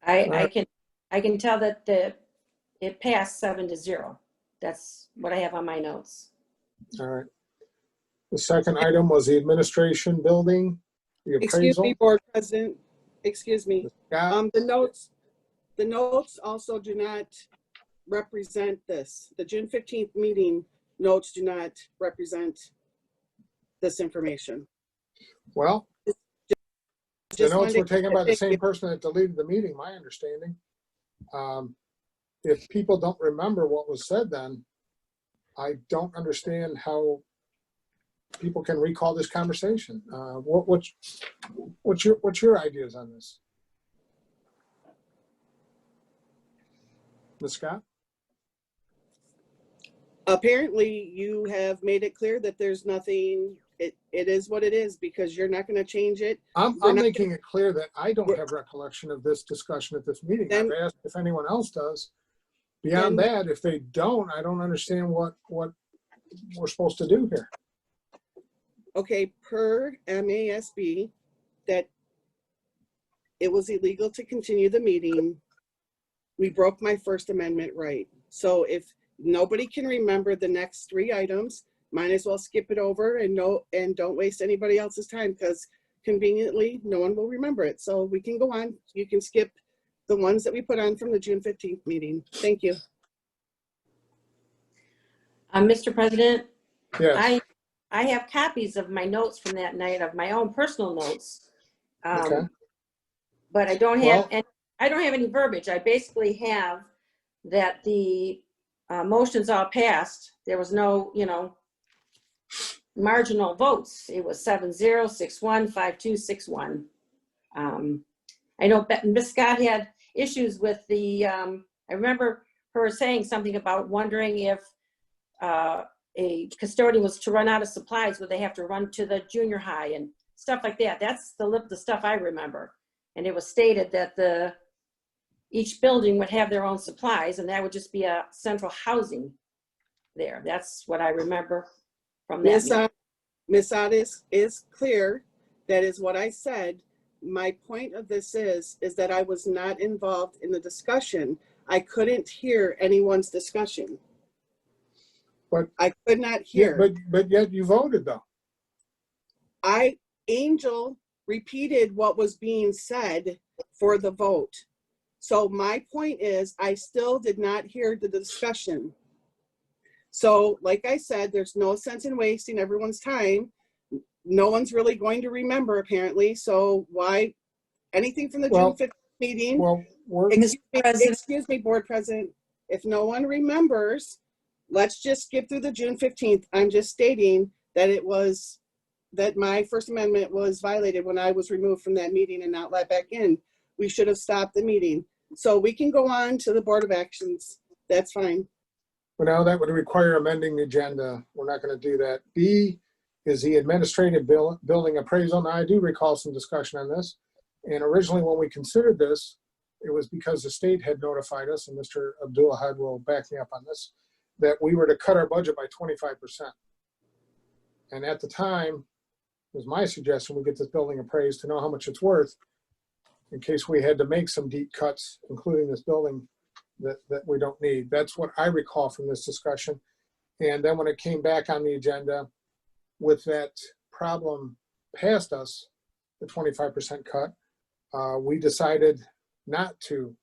I can tell that it passed 7-0. That's what I have on my notes. All right. The second item was the administration building, the Excuse appraisal. me, Board President. Excuse me. Yeah, The notes also do not represent this. The June 15th meeting notes do not represent this information. well, the Just notes were wanted to taken by the thank same you. person that deleted the meeting, my understanding. If people don't remember what was said then, I don't understand how people can recall this conversation. What's your ideas on this? Ms. Scott? Apparently, you have made it clear that there's nothing, it is what it is, because you're not gonna change it. I'm We're not making it clear that I don't have recollection of this discussion at this meeting. I've Then- asked if anyone else does. Beyond Then- that, if they don't, I don't understand what we're supposed to do here. Okay, per MASB, that it was illegal to continue the meeting. We broke my First Amendment right. So if nobody can remember the next 3 items, might as well skip it over and don't waste anybody else's time, because conveniently, no one will remember it. So we can go on. You can skip the ones that we put on from the June 15th meeting. Thank you. Mr. President, Yes, I have copies of my notes from that night, of my own personal notes. okay. But I don't have, Well- I don't have any verbiage. I basically have that the motions all passed. There was no, marginal votes. It was 7-0, 6-1, 5-2, 6-1. I know Ms. Scott had issues with the, I remember her saying something about wondering if a custodian was to run out of supplies, would they have to run to the junior high and stuff like that. That's the stuff I remember. And it was stated that each building would have their own supplies, and that would just be a central housing there. That's what I remember from that. Ms. Otis is clear. That is what I said. My point of this is that I was not involved in the discussion. I couldn't hear anyone's discussion. But I could not hear. But yet you voted though. Angel repeated what was being said for the vote. So my point is, I still did not hear the discussion. So like I said, there's no sense in wasting everyone's time. No one's really going to remember apparently. So why anything from the June 5th meeting? Well, excuse me, board president. If no one remembers, let's just skip through the June 15th. I'm just stating that that my First Amendment was violated when I was removed from that meeting and not let back in. We should have stopped the meeting. So we can go on to the Board of Actions. That's fine. But now that would require amending the agenda. We're not going to do that. B is the administrative building appraisal. Now I do recall some discussion on this. And originally when we considered this, it was because the state had notified us, and Mr. Abdulahad will back me up on this, that we were to cut our budget by 25%. And at the time, it was my suggestion we get this building appraised to know how much it's worth in case we had to make some deep cuts, including this building that we don't need. That's what I recall from this discussion. And then when it came back on the agenda with that problem past us, the 25% cut, we decided not to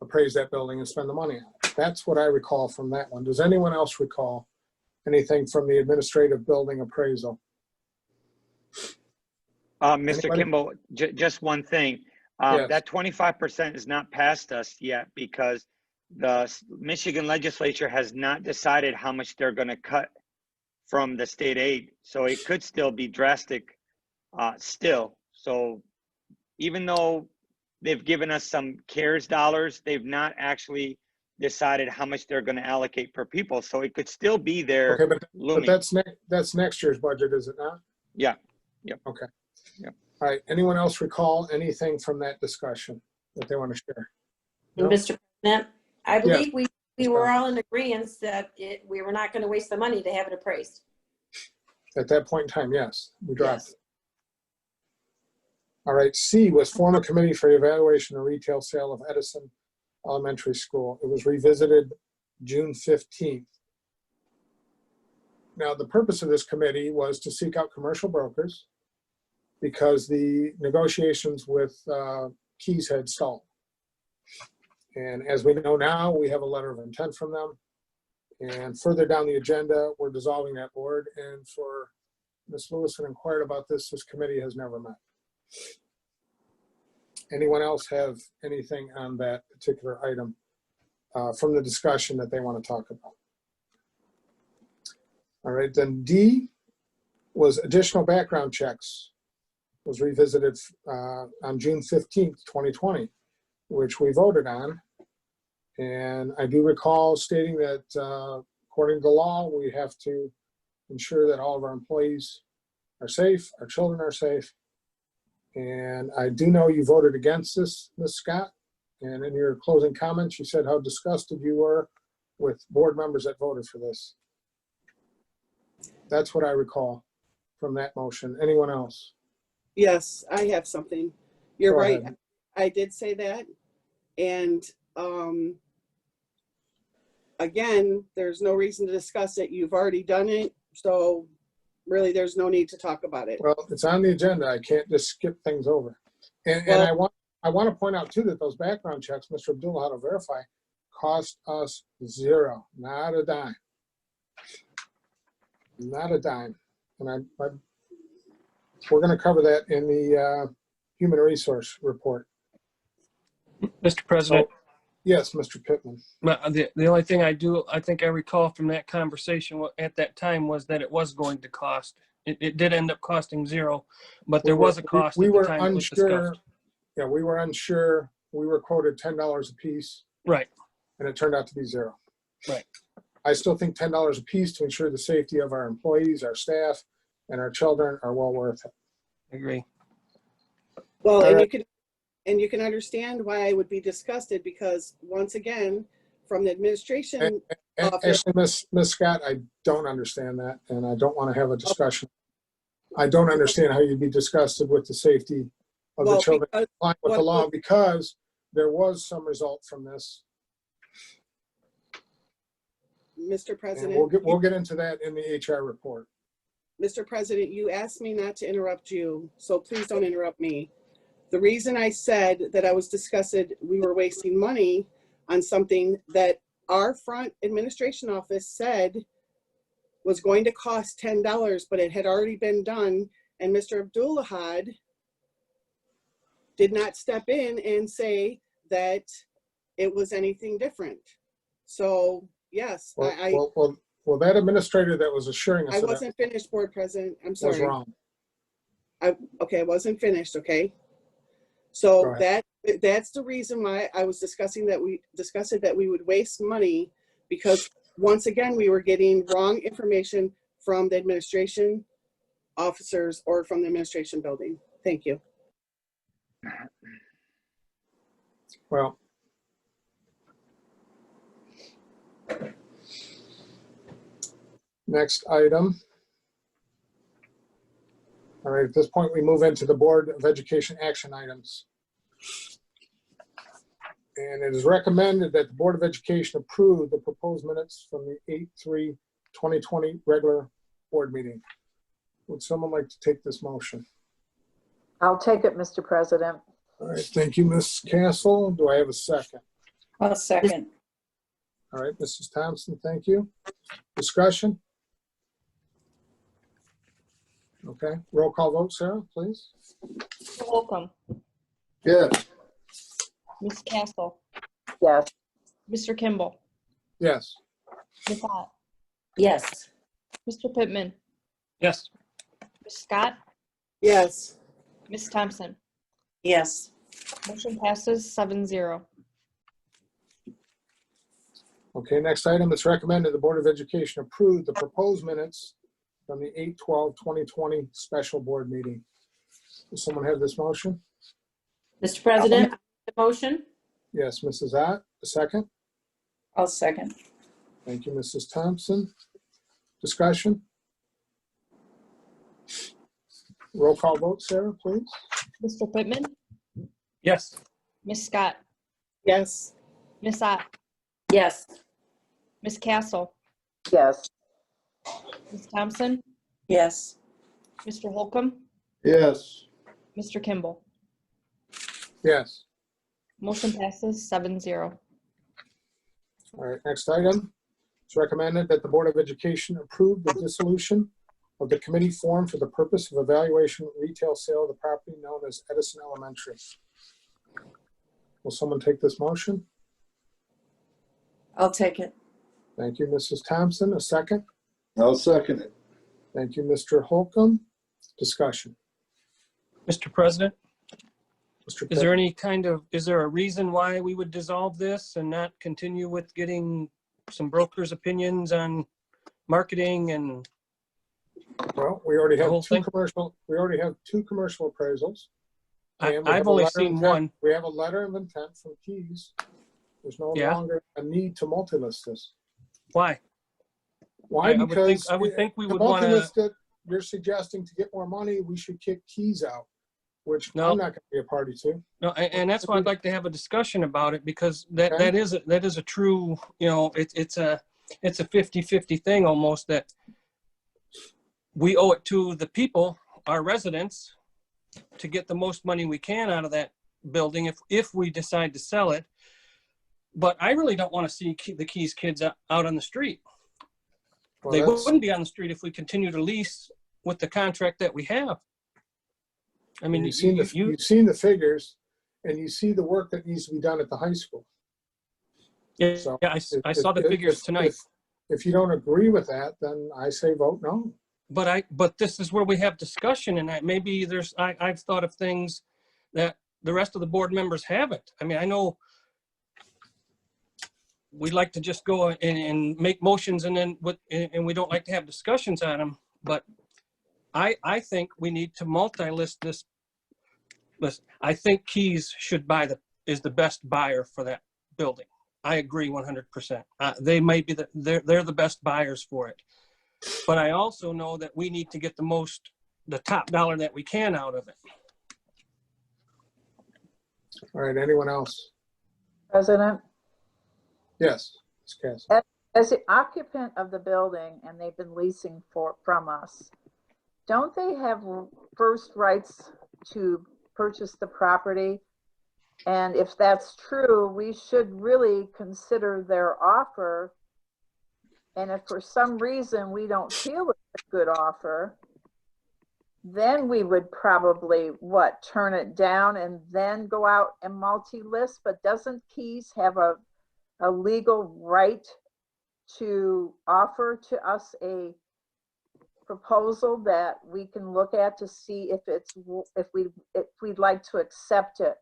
appraise that building and spend the money on it. That's what I recall from that one. Does anyone else recall anything from the administrative building appraisal? Mr. Anybody? Kimball, just one thing. Yes. That 25% is not past us yet because the Michigan legislature has not decided how much they're going to cut from the state aid. So it could still be drastic still. So even though they've given us some CARES dollars, they've not actually decided how much they're going to allocate per people. So it could still be there. Okay, but that's next year's budget, is it not? Yeah. Yep. Okay. Yep. All right. Anyone else recall anything from that discussion that they want to share? No? Mr. President, I believe we were all in agreement that we were not going to waste the money to have it appraised. At that point in time, yes, we dropped it. All right, C was form a committee for evaluation of retail sale of Edison Elementary School. It was revisited June 15th. Now, the purpose of this committee was to seek out commercial brokers because the negotiations with Keys had stalled. And as we know now, we have a letter of intent from them. And further down the agenda, we're dissolving that board. And for Ms. Lewison inquired about this committee has never met. Anyone else have anything on that particular item from the discussion that they want to talk about? All right, then D was additional background checks. Was revisited on June 15th, 2020, which we voted on. And I do recall stating that according to law, we have to ensure that all of our employees are safe, our children are safe. And I do know you voted against this, Ms. Scott. And in your closing comments, you said how disgusted you were with board members that voted for this. That's what I recall from that motion. Anyone else? Yes, I have something. You're Go right. ahead. I did say that. And again, there's no reason to discuss it. You've already done it. So really, there's no need to talk about it. Well, it's on the agenda. I can't just skip things over. And I want to point out too that those background checks, Mr. Abdullah had to verify, cost us zero, not a dime. Not a dime. And we're going to cover that in the human resource report. Mr. President, Yes, Mr. Pittman. But the only thing I think I recall from that conversation at that time was that it was going to cost. It did end up costing zero, but there was a cost We at the were time it was unsure. discussed. Yeah, we were unsure. We were quoted $10 a piece, Right. and it turned out to be zero. Right. I still think $10 a piece to ensure the safety of our employees, our staff, and our children are well worth it. Agree. Well, All and right. you can understand why I would be disgusted, because once again, from the administration office. Actually, Ms. Scott, I don't understand that, and I don't want to have a discussion. I don't understand how you'd be disgusted with the safety of the children complying with the law, because there was some result from this. Mr. President. And we'll get into that in the HR report. Mr. President, you asked me not to interrupt you, so please don't interrupt me. The reason I said that I was disgusted, we were wasting money on something that our front administration office said was going to cost $10, but it had already been done, and Mr. Abdullahad did not step in and say that it was anything different. So yes, Well, that administrator that was assuring us I that wasn't finished, Board President. I'm was sorry. wrong. Okay, I wasn't finished. Okay. So that's the reason why I was discussing that we would waste money, because once again, we were getting wrong information from the administration officers or from the administration building. Thank you. Well, next item. All right, at this point, we move into the Board of Education action items. And it is recommended that the Board of Education approve the proposed minutes from the 8/3/2020 regular board meeting. Would someone like to take this motion? I'll take it, Mr. President. All right, thank you, Ms. Castle. Do I have a second? I'll second. All right, Mrs. Thompson, thank you. Discussion? Okay, roll call vote, Sarah, please. Mr. Holcomb, Yes. Ms. Castle, Yes. Mr. Kimball, Yes. Ms. Ott, Yes. Mr. Pittman, Yes. Ms. Scott, Yes. Ms. Thompson. Yes. Motion passes 7-0. Okay, next item, it's recommended the Board of Education approve the proposed minutes from the 8/12/2020 special board meeting. Does someone have this motion? Mr. President, the motion? Yes, Mrs. Ott, a second. I'll second. Thank you, Mrs. Thompson. Discussion? Roll call vote, Sarah, please. Mr. Pittman, Yes. Ms. Scott, Yes. Ms. Ott, Yes. Ms. Castle, Yes. Ms. Thompson, Yes. Mr. Holcomb, Yes. Mr. Kimball. Yes. Motion passes 7-0. All right, next item. It's recommended that the Board of Education approve the dissolution of the committee formed for the purpose of evaluation retail sale of the property known as Edison Elementary. Will someone take this motion? I'll take it. Thank you, Mrs. Thompson. A second. I'll second it. Thank you, Mr. Holcomb. Discussion. Mr. President, Mr. is there any is there a reason why we would dissolve this and not continue with getting some brokers' opinions on marketing and Well, we already the have whole two thing? commercial. We already have two commercial appraisals. And we I've have a only letter of seen intent- one. We have a letter of intent from Keys. There's no Yeah. longer a need to multi-list this. Why? Why? I Because would think we the would want to. multi-list that you're suggesting to get more money, we should kick Keys out, which No. I'm not going to be a party to. No, and that's why I'd like to have a discussion about it, because that Okay. that is a true, it's a 50-50 thing almost, that we owe it to the people, our residents, to get the most money we can out of that building if we decide to sell it. But I really don't want to see the Keys kids out on the street. Well, They that's- wouldn't be on the street if we continue to lease with the contract that we have. I mean, you've seen the figures, and you see the work that needs to be done at the high school. Yeah, So yeah, I saw the figures tonight. If you don't agree with that, then I say vote no. But this is where we have discussion, and maybe I've thought of things that the rest of the board members haven't. I mean, I know we like to just go and make motions and we don't like to have discussions on them, but I think we need to multi-list this list. I think Keys is the best buyer for that building. I agree 100%. They may be they're the best buyers for it. But I also know that we need to get the top dollar that we can out of it. All right, anyone else? President, Yes, Ms. Cassie. as the occupant of the building, and they've been leasing from us, don't they have first rights to purchase the property? And if that's true, we should really consider their offer. And if for some reason we don't feel it's a good offer, then we would probably, turn it down and then go out and multi-list? But doesn't Keys have a legal right to offer to us a proposal that we can look at to see if we'd like to accept it?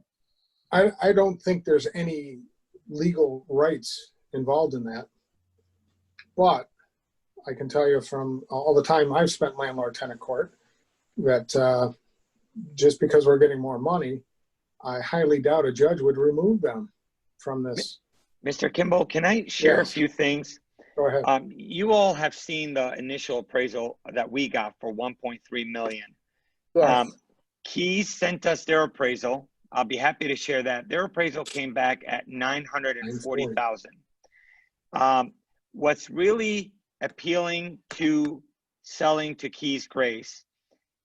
I don't think there's any legal rights involved in that. But I can tell you from all the time I've spent landlord-tenant court that just because we're getting more money, I highly doubt a judge would remove them from this. Mr. Kimball, can I share Yes. a few things? Go ahead. You all have seen the initial appraisal that we got for 1.3 million. Yes. Keys sent us their appraisal. I'll be happy to share that. Their appraisal came back at 940,000. What's really appealing to selling to Keys Grace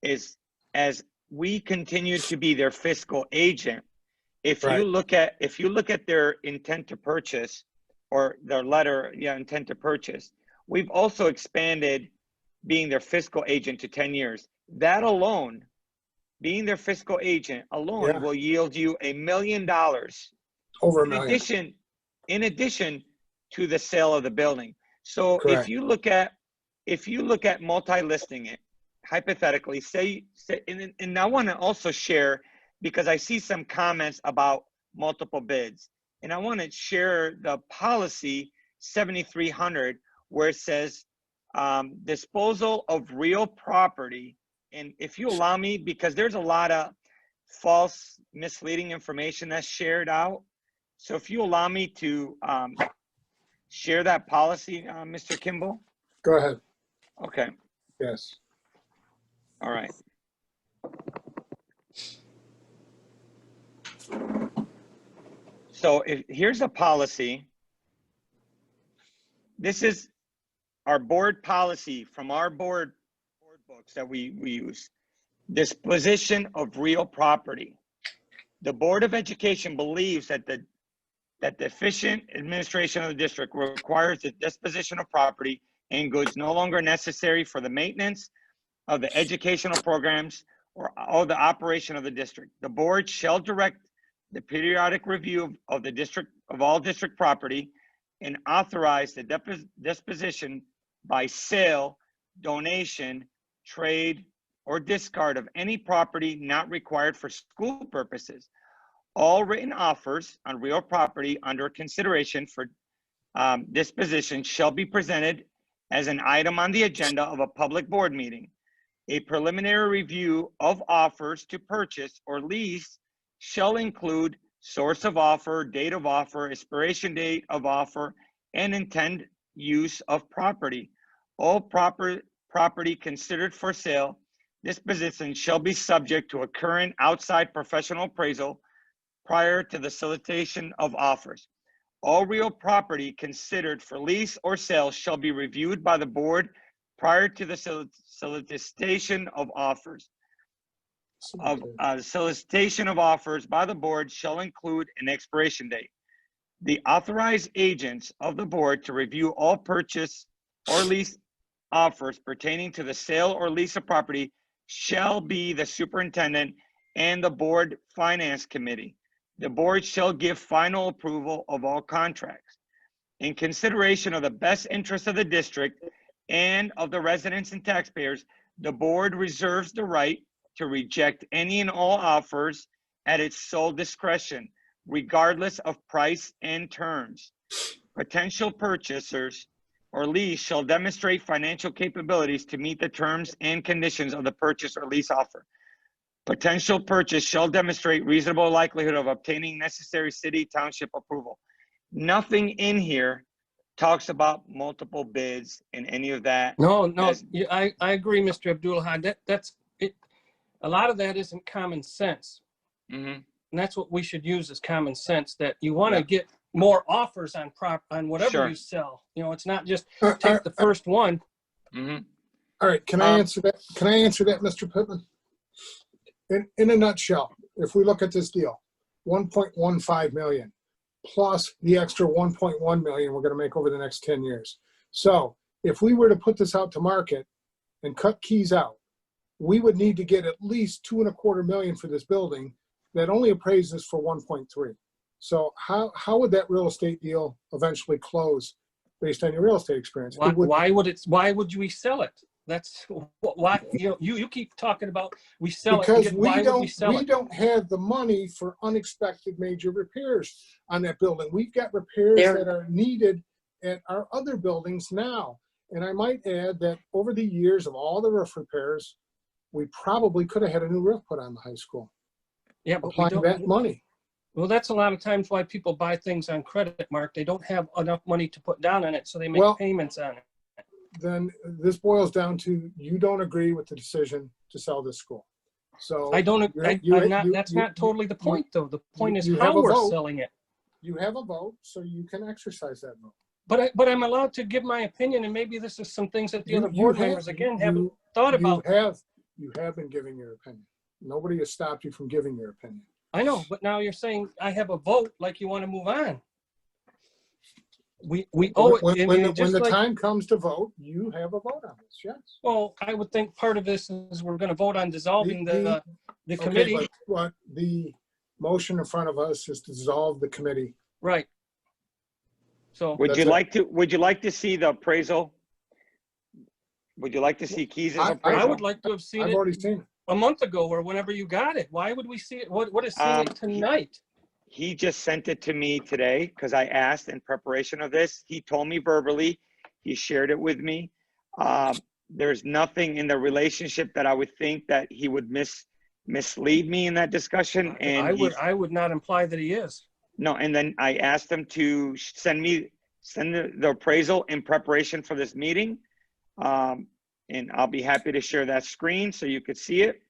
is, as we continue to be their fiscal agent, if Right. you look at their intent to purchase, or their letter, intent to purchase, we've also expanded being their fiscal agent to 10 years. That alone, being their fiscal agent alone, will yield you $1 million. Over $1 million. In addition to the sale of the building. So Correct. if you look at multi-listing it, hypothetically, and I want to also share, because I see some comments about multiple bids, and I want to share the policy 7300, where it says disposal of real property. And if you allow me, because there's a lot of false, misleading information that's shared out. So if you allow me to share that policy, Mr. Kimball. Go ahead. Okay. Yes. All right. So here's a policy. This is our board policy from our board books that we use. Disposition of real property. The Board of Education believes that the efficient administration of the district requires the disposition of property and goods no longer necessary for the maintenance of the educational programs or the operation of the district. The board shall direct the periodic review of the district, of all district property, and authorize the disposition by sale, donation, trade, or discard of any property not required for school purposes. All written offers on real property under consideration for disposition shall be presented as an item on the agenda of a public board meeting. A preliminary review of offers to purchase or lease shall include source of offer, date of offer, expiration date of offer, and intended use of property. All property considered for sale, disposition shall be subject to a current outside professional appraisal prior to the solicitation of offers. All real property considered for lease or sale shall be reviewed by the board prior to the solicitation of offers. Solicitation of offers by the board shall include an expiration date. The authorized agents of the board to review all purchase or lease offers pertaining to the sale or lease of property shall be the superintendent and the board finance committee. The board shall give final approval of all contracts. in consideration of the best interest of the district and of the residents and taxpayers, the board reserves the right to reject any and all offers at its sole discretion, regardless of price and terms. Potential purchasers or lease shall demonstrate financial capabilities to meet the terms and conditions of the purchase or lease offer. Potential purchase shall demonstrate reasonable likelihood of obtaining necessary city township approval. Nothing in here talks about multiple bids and any of that. No, no, As- I agree, Mr. Abdullah. That's it. A lot of that isn't common sense. Mhm. And that's what we should use as common sense, that you want to Yeah. get more offers on whatever Sure. you sell. You know, it's not just All take the first one. Mhm. right, can I answer that? Can I answer that, Mr. Pittman? In a nutshell, if we look at this deal, 1.15 million plus the extra 1.1 million we're going to make over the next 10 years. So if we were to put this out to market and cut keys out, we would need to get at least 2.25 million for this building that only appraises for 1.3. So how would that real estate deal eventually close based on your real estate experience? Why, It would- why would we sell it? That's why, you keep talking about we sell it. Because Why would we sell we it? don't have the money for unexpected major repairs on that building. We've got repairs There- that are needed at our other buildings now. And I might add that over the years of all the roof repairs, we probably could have had a new roof put on the high school. Yeah, but we Applying that don't. money. Well, that's a lot of times why people buy things on credit, Mark. They don't have enough money to put down on it, so they make Well- payments on it. Then this boils down to you don't agree with the decision to sell this school. So I don't, I'm not, that's you- not totally the point, though. The point is you have how a we're vote. selling it. You have a vote, so you can exercise that vote. But I'm allowed to give my opinion, and maybe this is some things that the You- other you board have- members, again, you- haven't thought about. You have been giving your opinion. Nobody has stopped you from giving your opinion. I know, but now you're saying I have a vote like you want to move on. We owe it. I mean, When just the like- time comes to vote, you have a vote on this, yes. Well, I would think part of this is we're going to vote on dissolving the Okay, committee. but what the motion in front of us is to dissolve the committee. Right. So Would That's you it. like to see the appraisal? Would you like to see Keys' I appraisal? I would like to have seen I've it already seen it. a month ago or whenever you got it. Why would we see it? What is seeing it tonight? He just sent it to me today because I asked in preparation of this. He told me verbally. He shared it with me. There's nothing in the relationship that I would think that he would mislead me in that discussion. And I would not imply that he is. no. And then I asked him to send the appraisal in preparation for this meeting. And I'll be happy to share that screen so you could see it.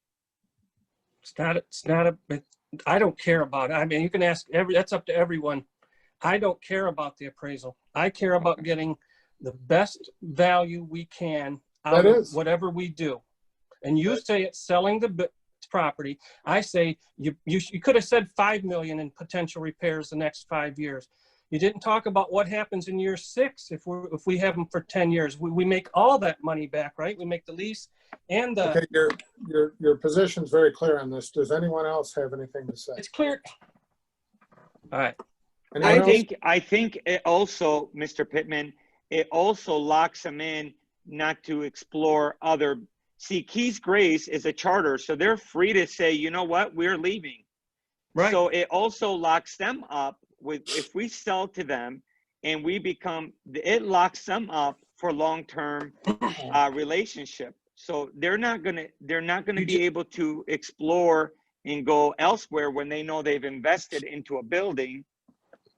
I don't care about it. I mean, you can ask that's up to everyone. I don't care about the appraisal. I care about getting the best value we can out That of is. whatever we do. And you say it's selling the property. I say you could have said 5 million in potential repairs the next 5 years. You didn't talk about what happens in year 6 if we have them for 10 years. We make all that money back, right? We make the lease and the. Okay, your position's very clear on this. Does anyone else have anything to say? It's clear. All right. Anyone else? I think it also, Mr. Pittman, it also locks them in not to explore other. See, Keys Grace is a charter, so they're free to say, you know what, we're leaving. Right. So it also locks them up with, if we sell to them and we become, it locks them up for long-term relationship. So they're not gonna be able to explore and go elsewhere when they know they've invested into a building.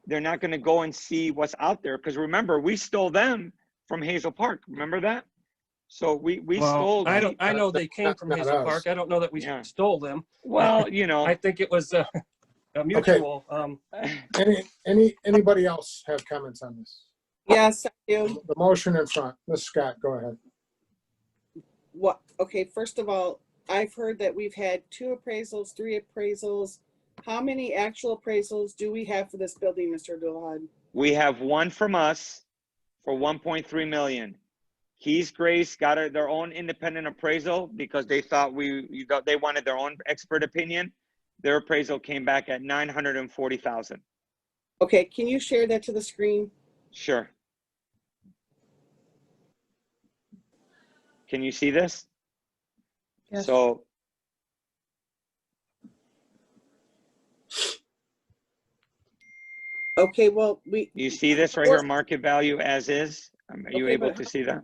They're not gonna go and see what's out there. Because remember, we stole them from Hazel Park. Remember that? So we stole. I know they came from not Hazel us. Park. I don't know that we stole them. Well, you know. I think it was a mutual. Anybody else have comments on this? Yes, I do. The motion in front. Ms. Scott, go ahead. What? Okay, first of all, I've heard that we've had 2 appraisals, 3 appraisals. How many actual appraisals do we have for this building, Mr. Abdullah? We have one from us for 1.3 million. Keys Grace got their own independent appraisal because they thought they wanted their own expert opinion. Their appraisal came back at 940,000. Okay, can you share that to the screen? Sure. Can you see this? Yes. So Okay, well, you see this right here, market value as is? Are you Okay, able but to see that?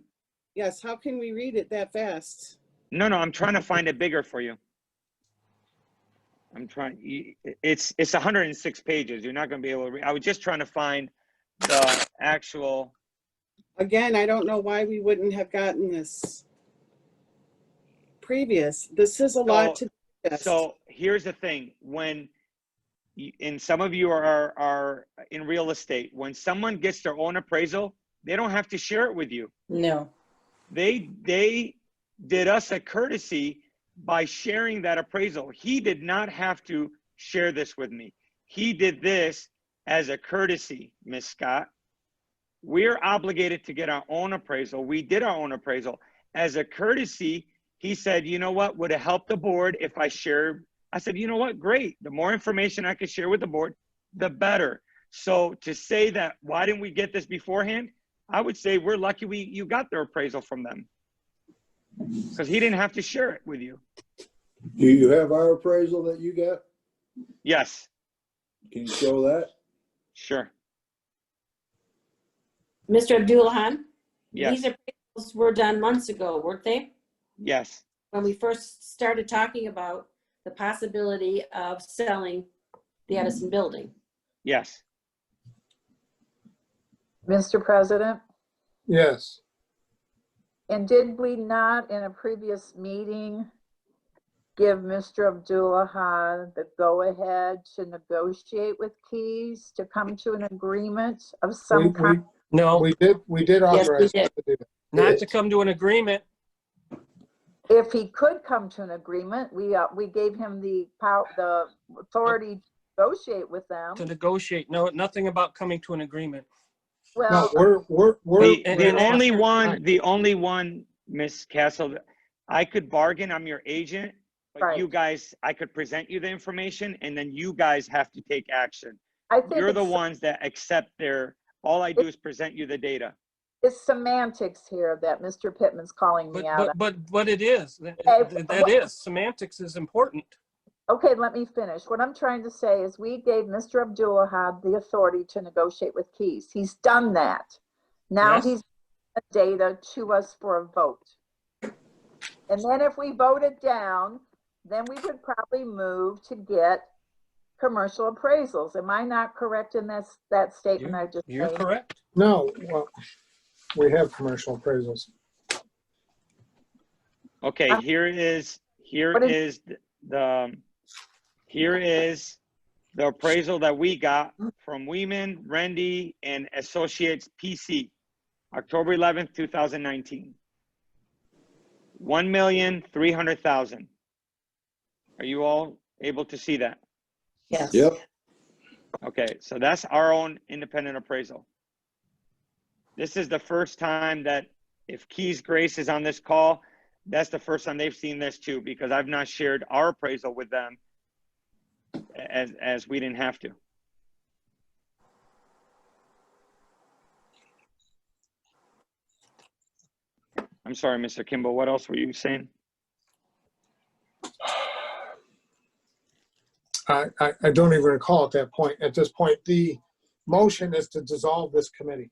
yes, how can we read it that fast? No, I'm trying to find it bigger for you. It's 106 pages. You're not going to be able to read. I was just trying to find the actual. Again, I don't know why we wouldn't have gotten this previous. This is a lot to digest. So here's the thing. And some of you are in real estate, when someone gets their own appraisal, they don't have to share it with you. No. They did us a courtesy by sharing that appraisal. He did not have to share this with me. He did this as a courtesy, Ms. Scott. We're obligated to get our own appraisal. We did our own appraisal. As a courtesy, he said, you know what, would it help the board if I shared? I said, you know what, great. The more information I could share with the board, the better. So to say that, why didn't we get this beforehand? I would say we're lucky you got their appraisal from them, because he didn't have to share it with you. Do you have our appraisal that you got? Yes. Can you show that? Sure. Mr. Abdullahan? Yes. These appraisals were done months ago, weren't they? Yes. When we first started talking about the possibility of selling the Edison building. Yes. Mr. President, Yes. and did we not in a previous meeting give Mr. Abdullahan the go-ahead to negotiate with Keys to come to an agreement of some kind? No, We did authorize him to do that. not to come to an agreement. If he could come to an agreement, we gave him the power, the authority to negotiate with them. To negotiate. No, nothing about coming to an agreement. Well, No, the only one, Miss Castle, I could bargain. I'm your agent, but Right. you guys, I could present you the information, and then you guys have to take action. I think You're the it's- ones that accept all I do is present you the data. It's semantics here that Mr. Pittman's calling me out. But it is. Okay, That is. Semantics is important. Okay, let me finish. What I'm trying to say is we gave Mr. Abdullahan the authority to negotiate with Keys. He's done that. Now Yes. he's data to us for a vote. And then if we vote it down, then we would probably move to get commercial appraisals. Am I not correct in that statement I just made? You're correct. No, well, we have commercial appraisals. Okay, here is the appraisal that we got from Weeman, Rendy, and Associates PC, October 11th, 2019. 1,300,000. Are you all able to see that? Yes. Yep. Okay, so that's our own independent appraisal. This is the first time that if Keys Grace is on this call, that's the first time they've seen this too, because I've not shared our appraisal with them as we didn't have to. I'm sorry, Mr. Kimball, what else were you saying? I don't even recall at that point. At this point, the motion is to dissolve this committee.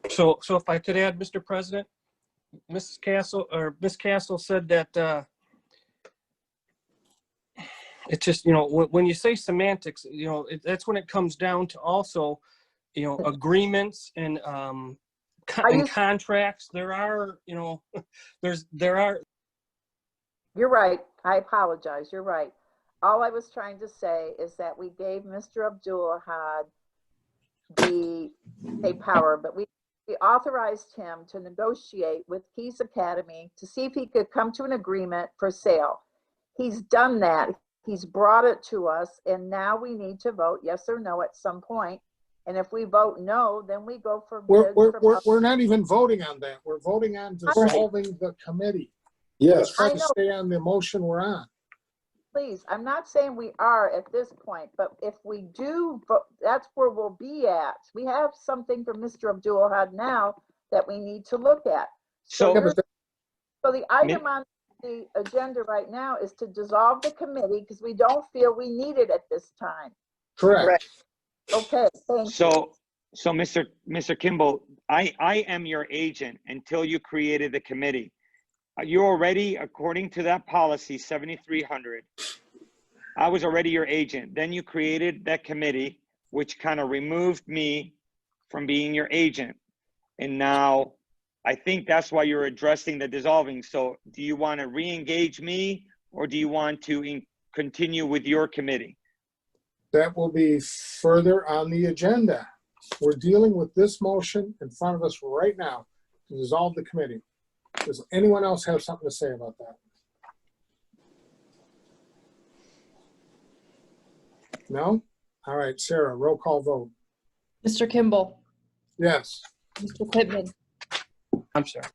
So if I could add, Mr. President, Miss Castle said that it's just, when you say semantics, that's when it comes down to also, agreements and contracts. There are. You're right. I apologize. You're right. All I was trying to say is that we gave Mr. Abdullahan the power, but we authorized him to negotiate with Keys Academy to see if he could come to an agreement for sale. He's done that. He's brought it to us, and now we need to vote yes or no at some point. And if we vote no, then we go for bids. We're not even voting on that. We're voting on dissolving the committee. Yes. Let's try to stay on the motion we're on. please, I'm not saying we are at this point, but if we do, that's where we'll be at. We have something from Mr. Abdul-Ahad now that we need to look at. So, So the item on the agenda right now is to dissolve the committee because we don't feel we need it at this time. Correct. Okay, thank you. so Mr. Kimball, I am your agent until you created the committee. You're already, according to that policy 7300, I was already your agent. Then you created that committee, which kind of removed me from being your agent. And now I think that's why you're addressing the dissolving. So do you want to re-engage me, or do you want to continue with your committee? That will be further on the agenda. We're dealing with this motion in front of us right now to dissolve the committee. Does anyone else have something to say about that? No? All right, Sarah, roll call vote. Mr. Kimball, Yes. Mr. Pittman, I'm sorry.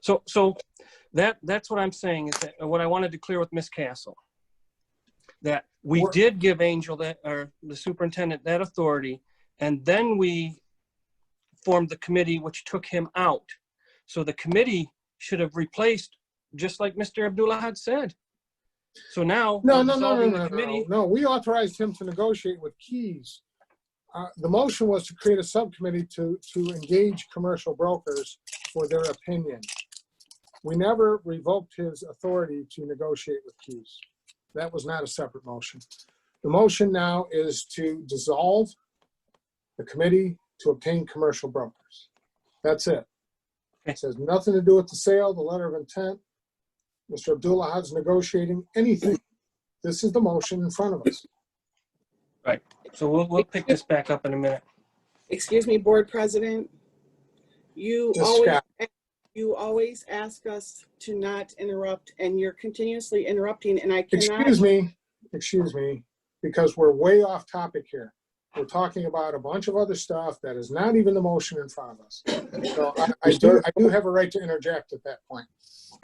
So that's what I'm saying is that what I wanted to clear with Ms. Castle, that we did give Angel that, or the superintendent, that authority, and then we formed the committee which took him out. So the committee should have replaced, just like Mr. Abdul-Ahad said. So now No, we authorized him to negotiate with Keys. The motion was to create a subcommittee to engage commercial brokers for their opinion. We never revoked his authority to negotiate with Keys. That was not a separate motion. The motion now is to dissolve the committee to obtain commercial brokers. That's it. It has nothing to do with the sale, the letter of intent. Mr. Abdul-Ahad's negotiating anything. This is the motion in front of us. Right. So we'll pick this back up in a minute. Excuse me, Board President. You always ask us to not interrupt, and you're continuously interrupting, and I cannot. Excuse me, because we're way off topic here. We're talking about a bunch of other stuff that is not even the motion in front of us. So I do have a right to interject at that point.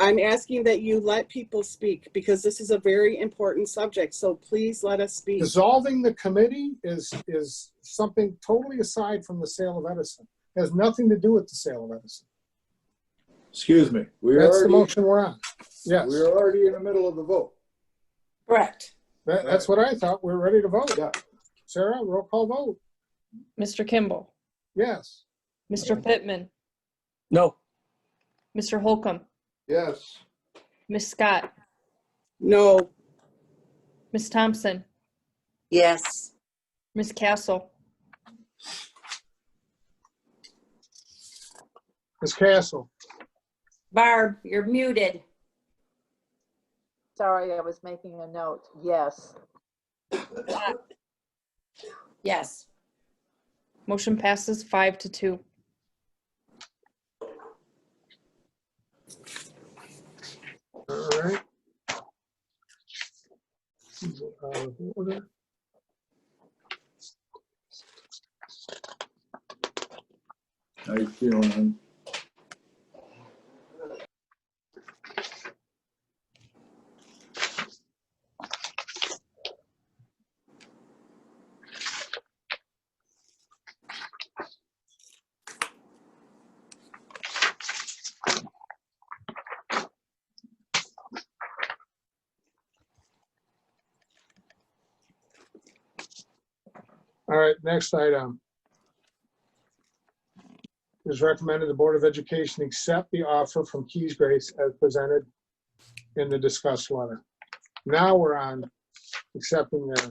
I'm asking that you let people speak because this is a very important subject. So please let us speak. Dissolving the committee is something totally aside from the sale of Edison. It has nothing to do with the sale of Edison. Excuse me. That's the motion we're on. Yes. We're already in the middle of the vote. Correct. That's what I thought. We're ready to vote. Yeah. Sarah, roll call vote. Mr. Kimball, Yes. Mr. Pittman, No. Mr. Holcomb, Yes. Ms. Scott, No. Ms. Thompson, Yes. Ms. Castle, Ms. Castle. Barb, you're muted. Sorry, I was making a note. Yes. Yes. motion passes 5-2. All right. Order. How you feeling? All right, next item. It is recommended the Board of Education accept the offer from Keys Grace as presented in the discussed letter. Now we're on accepting their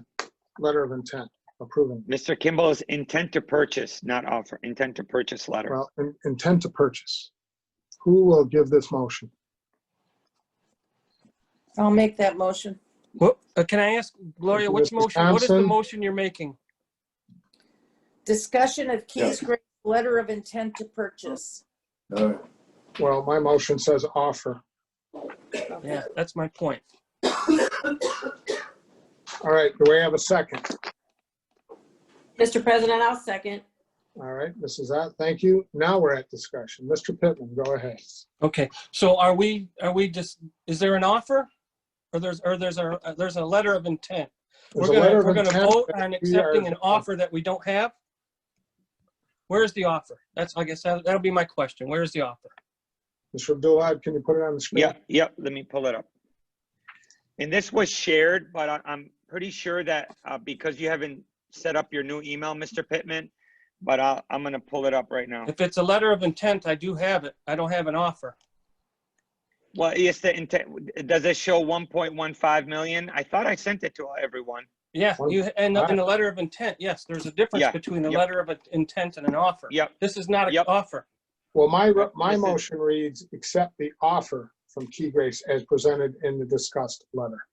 letter of intent, approving. Mr. Kimball's intent to purchase, not offer, intent to purchase letter. Well, intent to purchase. Who will give this motion? I'll make that motion. What, can I ask, Gloria, which Mr. motion, what is the Thompson? motion you're making? Discussion of Keys Grace letter of intent to purchase. All right. Well, my motion says offer. Yeah, that's my point. All right, do we have a second? Mr. President, I'll second. All right, Mrs. Ott, thank you. Now we're at discussion. Mr. Pittman, go ahead. Okay, so are we just, is there an offer? or there's a letter of intent. There's a letter of We're gonna intent vote that on we accepting are- an offer that we don't have? Where's the offer? That's, I guess that'll be my question. Where's the offer? Mr. Abdullah, can you put it on the screen? Yep, let me pull it up. And this was shared, but I'm pretty sure that because you haven't set up your new email, Mr. Pittman, but I'm gonna pull it up right now. If it's a letter of intent, I do have it. I don't have an offer. Well, yes, the intent, does it show 1.15 million? I thought I sent it to everyone. Yeah, and the letter of intent, yes, there's a difference Yeah, between a yep. letter of intent and an offer. Yep. This is not an Yep. offer. Well, my this is- motion reads, accept the offer from Key Grace as presented in the discussed letter.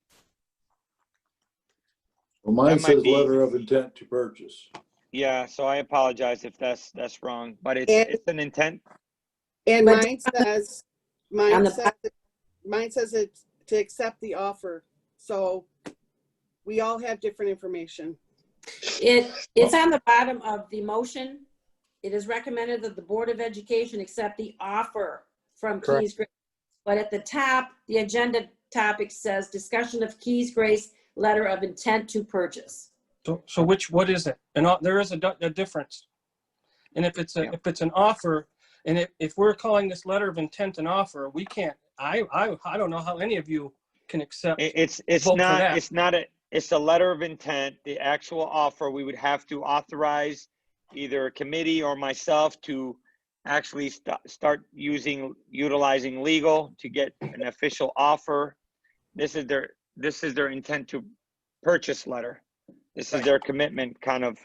Well, mine That might says be- letter of intent to purchase. Yeah, so I apologize if that's wrong, but And- it's an intent. And But mine the- says it's to accept the offer. So we all have different information. It's on the bottom of the motion. It is recommended that the Board of Education accept the offer from Correct. Keys Grace. But at the top, the agenda topic says discussion of Keys Grace letter of intent to purchase. So what is it? And there is a difference. And if it's an offer, and if we're calling this letter of intent an offer, we can't, I don't know how any of you can accept. It's vote for that. it's a letter of intent. The actual offer, we would have to authorize either a committee or myself to actually start utilizing legal to get an official offer. This is their intent to purchase letter. This is their commitment, kind of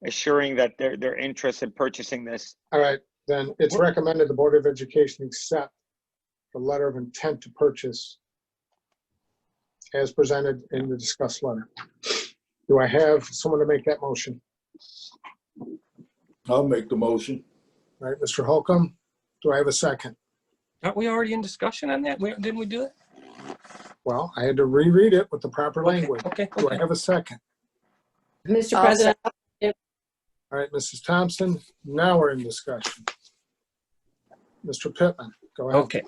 assuring that their interest in purchasing this. All right, then it's recommended the Board of Education accept the letter of intent to purchase as presented in the discussed letter. Do I have someone to make that motion? I'll make the motion. All right, Mr. Holcomb, do I have a second? Aren't we already in discussion on that? Didn't we do it? Well, I had to reread it with the proper language. Okay. Do I have a second? Mr. I'll President, All right, Mrs. Thompson, now we're in discussion. Mr. Pittman, go ahead. Okay.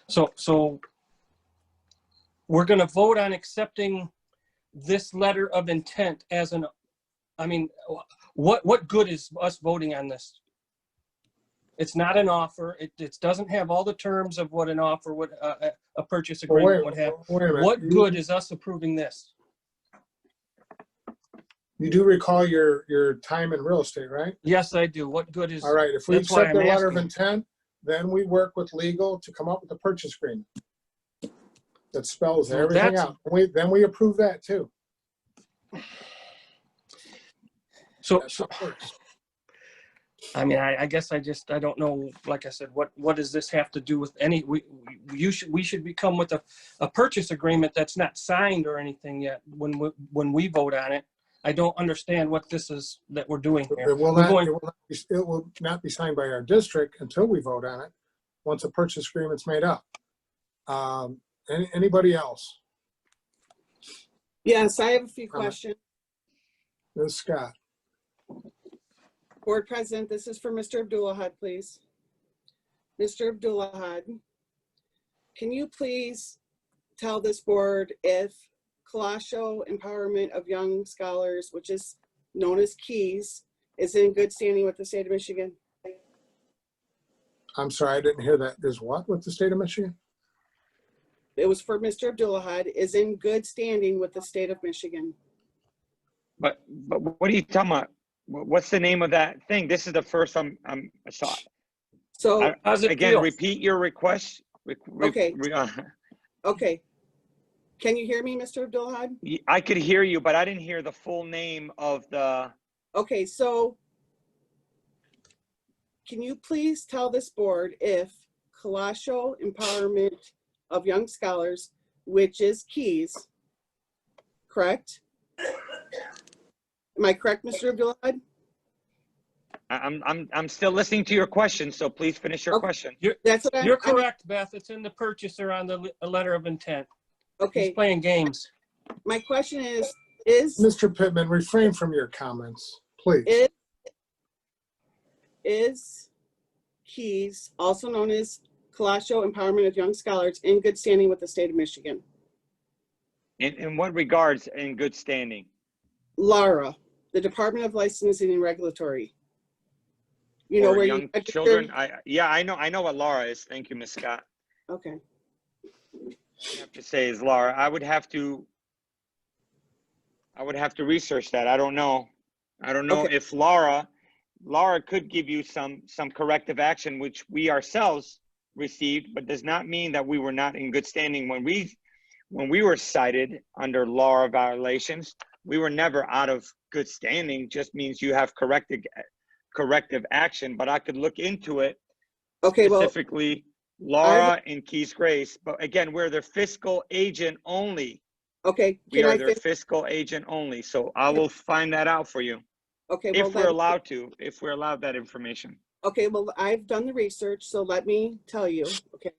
So we're going to vote on accepting this letter of intent as an, I mean, what good is us voting on this? It's not an offer. It doesn't have all the terms of what an offer would, a purchase agreement would have. Wait a minute. What good is us approving this? You do recall your time in real estate, right? Yes, I do. What good is? All right, if we That's why accept the I'm letter of asking. intent, then we work with legal to come up with a purchase agreement that spells Well, everything that's- out. Then we approve that too. So, That's how it works. I mean, I guess I don't know, like I said, what does this have to do with any, we should come with a purchase agreement that's not signed or anything yet when we vote on it. I don't understand what this is that we're doing here. It will We're not, going- it will not be signed by our district until we vote on it, once a purchase agreement's made up. Anybody else? Yes, I have a few questions. Ms. Scott? Board President, this is for Mr. Abdulahad, please. Mr. Abdulahad, can you please tell this board if Colasho Empowerment of Young Scholars, which is known as KEYS, is in good standing with the state of Michigan? I'm sorry, I didn't hear that. Is what with the state of Michigan? It was for Mr. Abdulahad, is in good standing with the state of Michigan. But what are you talking about? What's the name of that thing? This is the first I saw it. So, How's it Again, feel? repeat your request. Okay. Okay. Can you hear me, Mr. Abdulahad? I could hear you, but I didn't hear the full name of the. Okay, so can you please tell this board if Colasho Empowerment of Young Scholars, which is KEYS, correct? Am I correct, Mr. Abdulahad? I'm still listening to your question, so please finish your question. That's what You're correct, Beth. It's in the purchaser on the letter of intent. Okay. He's playing games. My question is Mr. Pittman, refrain from your comments, please. Is KEYS, also known as Colasho Empowerment of Young Scholars, in good standing with the state of Michigan? In what regards in good standing? Lara, the Department of Licensing and Regulatory. You know For where young you register? children? I know what Laura is. Thank you, Ms. Scott. Okay. I have to say is Laura. I would have to research that. I don't know. I don't know Okay. if Laura could give you some corrective action, which we ourselves received, but does not mean that we were not in good standing when we were cited under Laura violations. We were never out of good standing. Just means you have corrective action. But I could look into it. Okay. Specifically, Laura and Keys Grace. But again, we're their fiscal agent only. Okay. We are their fiscal agent only. So I will find that out for you. Okay. If we're allowed to, if we're allowed that information. Okay. Well, I've done the research, so let me tell you. Okay.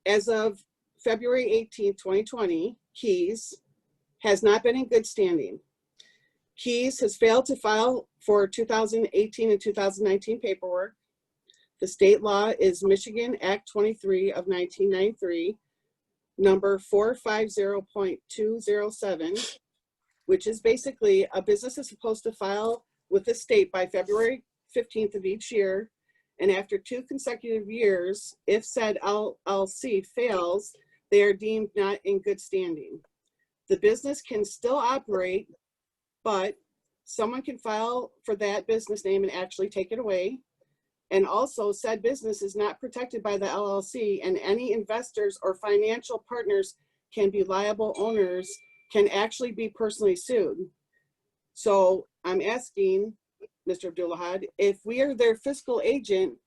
As of February 18th, 2020, Keys has not been in good standing. Keys has failed to file for 2018 and 2019 paperwork. The state law is Michigan Act 23 of 1993, number 450.207, which is basically a business is supposed to file with the state by February 15th of each year. And after 2 consecutive years, if said LLC fails, they are deemed not in good standing. The business can still operate, but someone can file for that business name and actually take it away. And also, said business is not protected by the LLC, and any investors or financial partners can be liable owners, can actually be personally sued. So I'm asking Mr. Abdulahad, if we are their fiscal agent,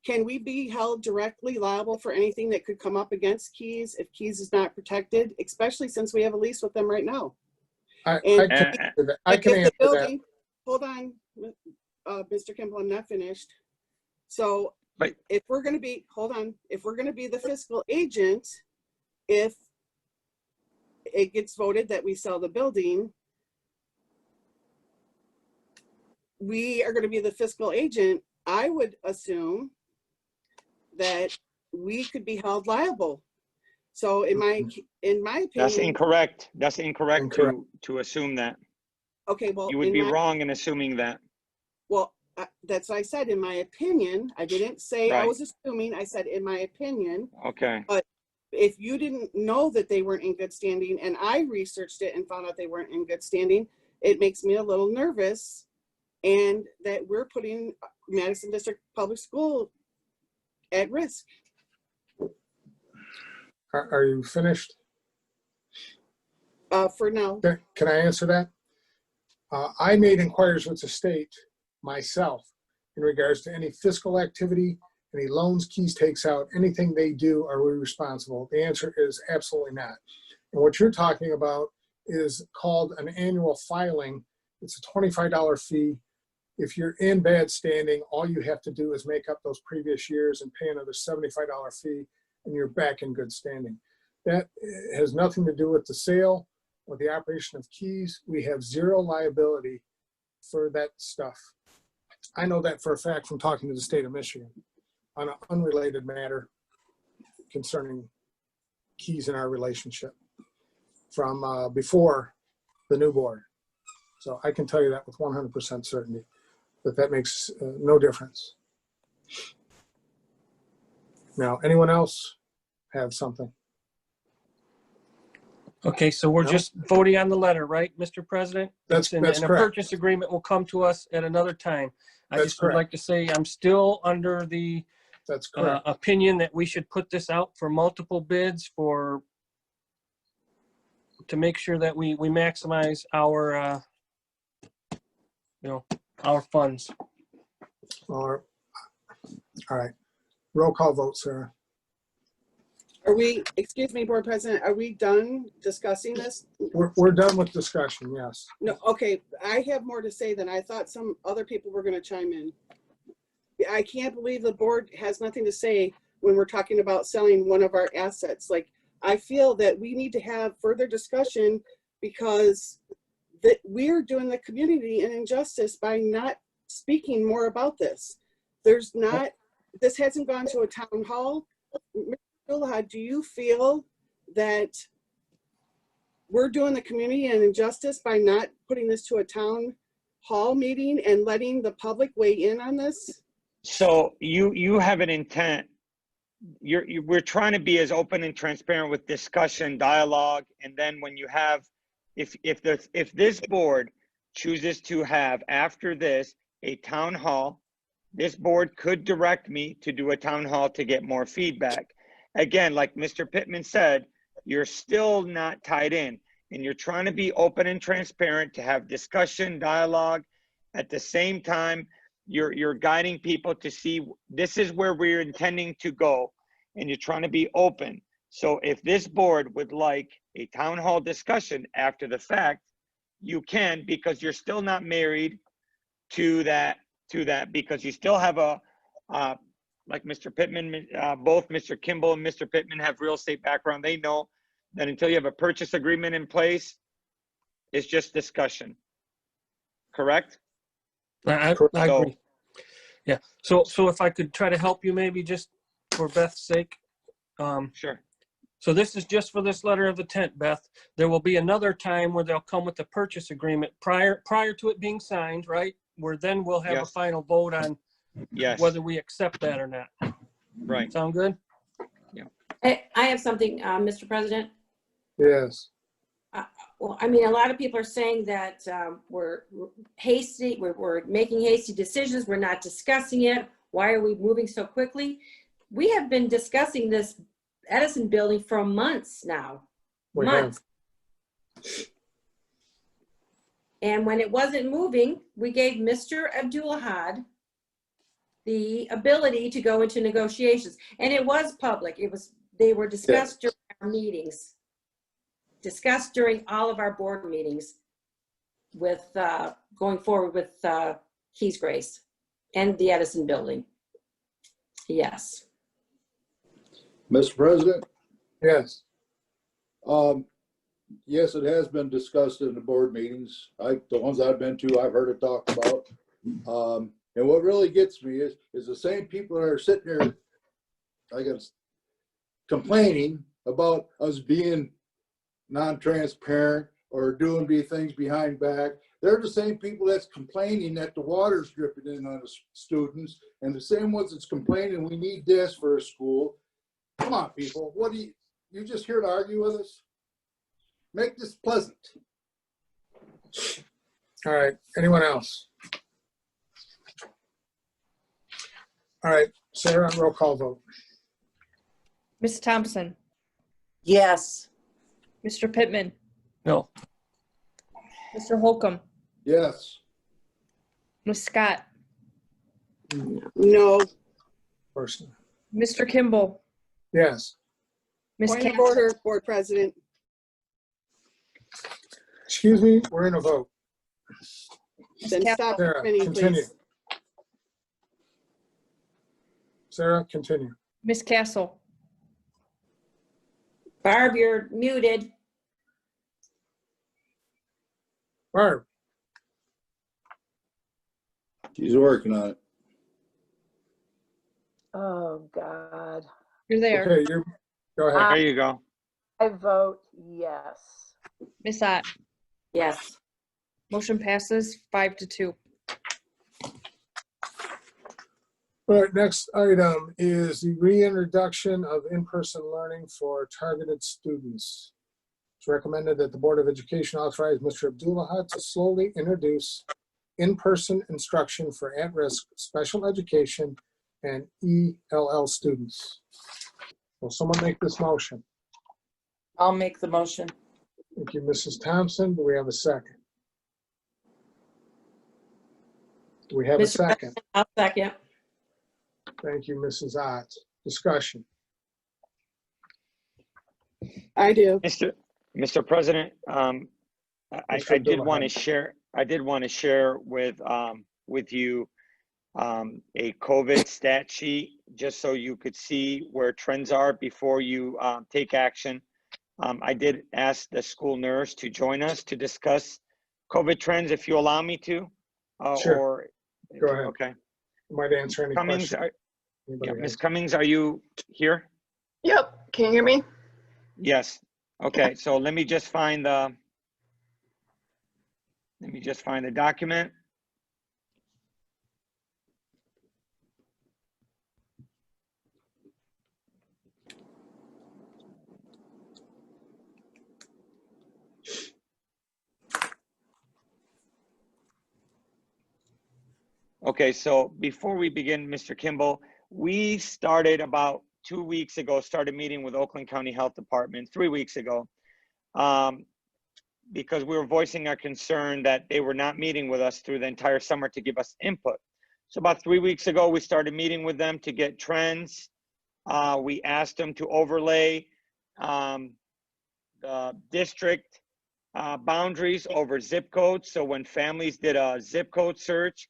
can we be held directly liable for anything that could come up against Keys if Keys is not protected, especially since we have a lease with them right now? I can answer that. Hold on, Mr. Kimball, I'm not finished. So if we're going to be, if we're going to be the fiscal agent, if it gets voted that we sell the building, we are going to be the fiscal agent. I would assume that we could be held liable. So in my opinion, that's incorrect. That's incorrect. To assume that. Okay, well, you would be wrong in assuming that. Well, that's what I said. In my opinion, I didn't say I was assuming. I said in my opinion. Okay. But if you didn't know that they weren't in good standing, and I researched it and found out they weren't in good standing, it makes me a little nervous, and that we're putting Madison District Public School at risk. Are you finished? For now. Can I answer that? I made inquiries with the state myself in regards to any fiscal activity, any loans Keys takes out, anything they do, are we responsible? The answer is absolutely not. And what you're talking about is called an annual filing. It's a $25 fee. If you're in bad standing, all you have to do is make up those previous years and pay another $75 fee, and you're back in good standing. That has nothing to do with the sale or the operation of Keys. We have zero liability for that stuff. I know that for a fact from talking to the state of Michigan on an unrelated matter concerning Keys and our relationship from before the new board. So I can tell you that with 100% certainty, that makes no difference. Now, anyone else have something? Okay, so we're just voting on the letter, right, Mr. President? That's correct. A purchase agreement will come to us at another time. I just would like to say I'm still under the opinion that we should put this out for multiple bids to make sure that we maximize our our funds. All right. Roll call vote, Sarah. Are we, excuse me, Board President, are we done discussing this? We're done with discussion, yes. No, okay, I have more to say than I thought some other people were gonna chime in. I can't believe the board has nothing to say when we're talking about selling one of our assets. Like, I feel that we need to have further discussion because that we're doing the community an injustice by not speaking more about this. This hasn't gone to a town hall. Do you feel that we're doing the community an injustice by not putting this to a town hall meeting and letting the public weigh in on this? So you have an intent. We're trying to be as open and transparent with discussion, dialogue, and then when you have, if this board chooses to have after this a town hall, this board could direct me to do a town hall to get more feedback. Again, like Mr. Pittman said, you're still not tied in, and you're trying to be open and transparent to have discussion, dialogue. At the same time, you're guiding people to see this is where we're intending to go, and you're trying to be open. So if this board would like a town hall discussion after the fact, you can, because you're still not married to that, because you still have a, like Mr. Pittman, both Mr. Kimball and Mr. Pittman have real estate background. They know that until you have a purchase agreement in place, it's just discussion. Correct? I So- agree. Yeah. So if I could try to help you, maybe just for Beth's sake. Sure. So this is just for this letter of intent, Beth. There will be another time where they'll come with the purchase agreement prior to it being signed, right? Where then we'll have a Yes. final vote on Yes. whether we accept that or not. Right. Sound good? I have something, Mr. President. Yes. Well, I mean, a lot of people are saying that we're hasty, we're making hasty decisions, we're not discussing it. Why are we moving so quickly? We have been discussing this Edison building for months now. We Months. And when it wasn't moving, we gave Mr. Abdulahad the ability to go into negotiations. And it was public. They were discussed during our meetings. Discussed during all of our board meetings with going forward with Keys Grace and the Edison building. Yes. Mr. President, Yes. yes, it has been discussed in the board meetings. The ones I've been to, I've heard it talked about. And what really gets me is the same people that are sitting there, I guess, complaining about us being non-transparent or doing things behind back. They're the same people that's complaining that the water's dripping in on the students, and the same ones that's complaining we need this for a school. Come on, people. What do you just here to argue with us? Make this pleasant. All right. Anyone else? All right. Sarah, roll call vote. Ms. Thompson, Yes. Mr. Pittman, No. Mr. Holcomb, Yes. Ms. Scott, No. Person. Mr. Kimball, Yes. Ms. Point of Cass, order, Board President. Excuse me, we're in a vote. Then stop Sarah, spinning, continue. please. Sarah, continue. Ms. Castle, Barb, you're muted. Barb, She's working on it. Oh, God. you're there. okay, go ahead. There you go. I vote yes. Ms. Ott, Yes. motion passes 5-2. All right, next item is the reintroduction of in-person learning for targeted students. It's recommended that the Board of Education authorize Mr. Abdulahad to slowly introduce in-person instruction for at-risk special education and ELL students. Will someone make this motion? I'll make the motion. Thank you, Mrs. Thompson. Do we have a second? Do we have a Mr. second? I'll second. Thank you, Mrs. Ott. Discussion. I do. Mr. President, I Mr. did want to Abdulahad. share. I did want to share with you a COVID stat sheet, just so you could see where trends are before you take action. I did ask the school nurse to join us to discuss COVID trends, if you allow me to. Sure. Or Go ahead. okay. Might answer any Cummings, questions. yeah, Anybody Ms. has? Cummings, are you here? Yep, can you hear me? Yes. Okay, so let me just find the document. Okay, so before we begin, Mr. Kimball, we started about 2 weeks ago, started meeting with Oakland County Health Department 3 weeks ago, because we were voicing our concern that they were not meeting with us through the entire summer to give us input. So about 3 weeks ago, we started meeting with them to get trends. We asked them to overlay the district boundaries over zip codes. So when families did a zip code search,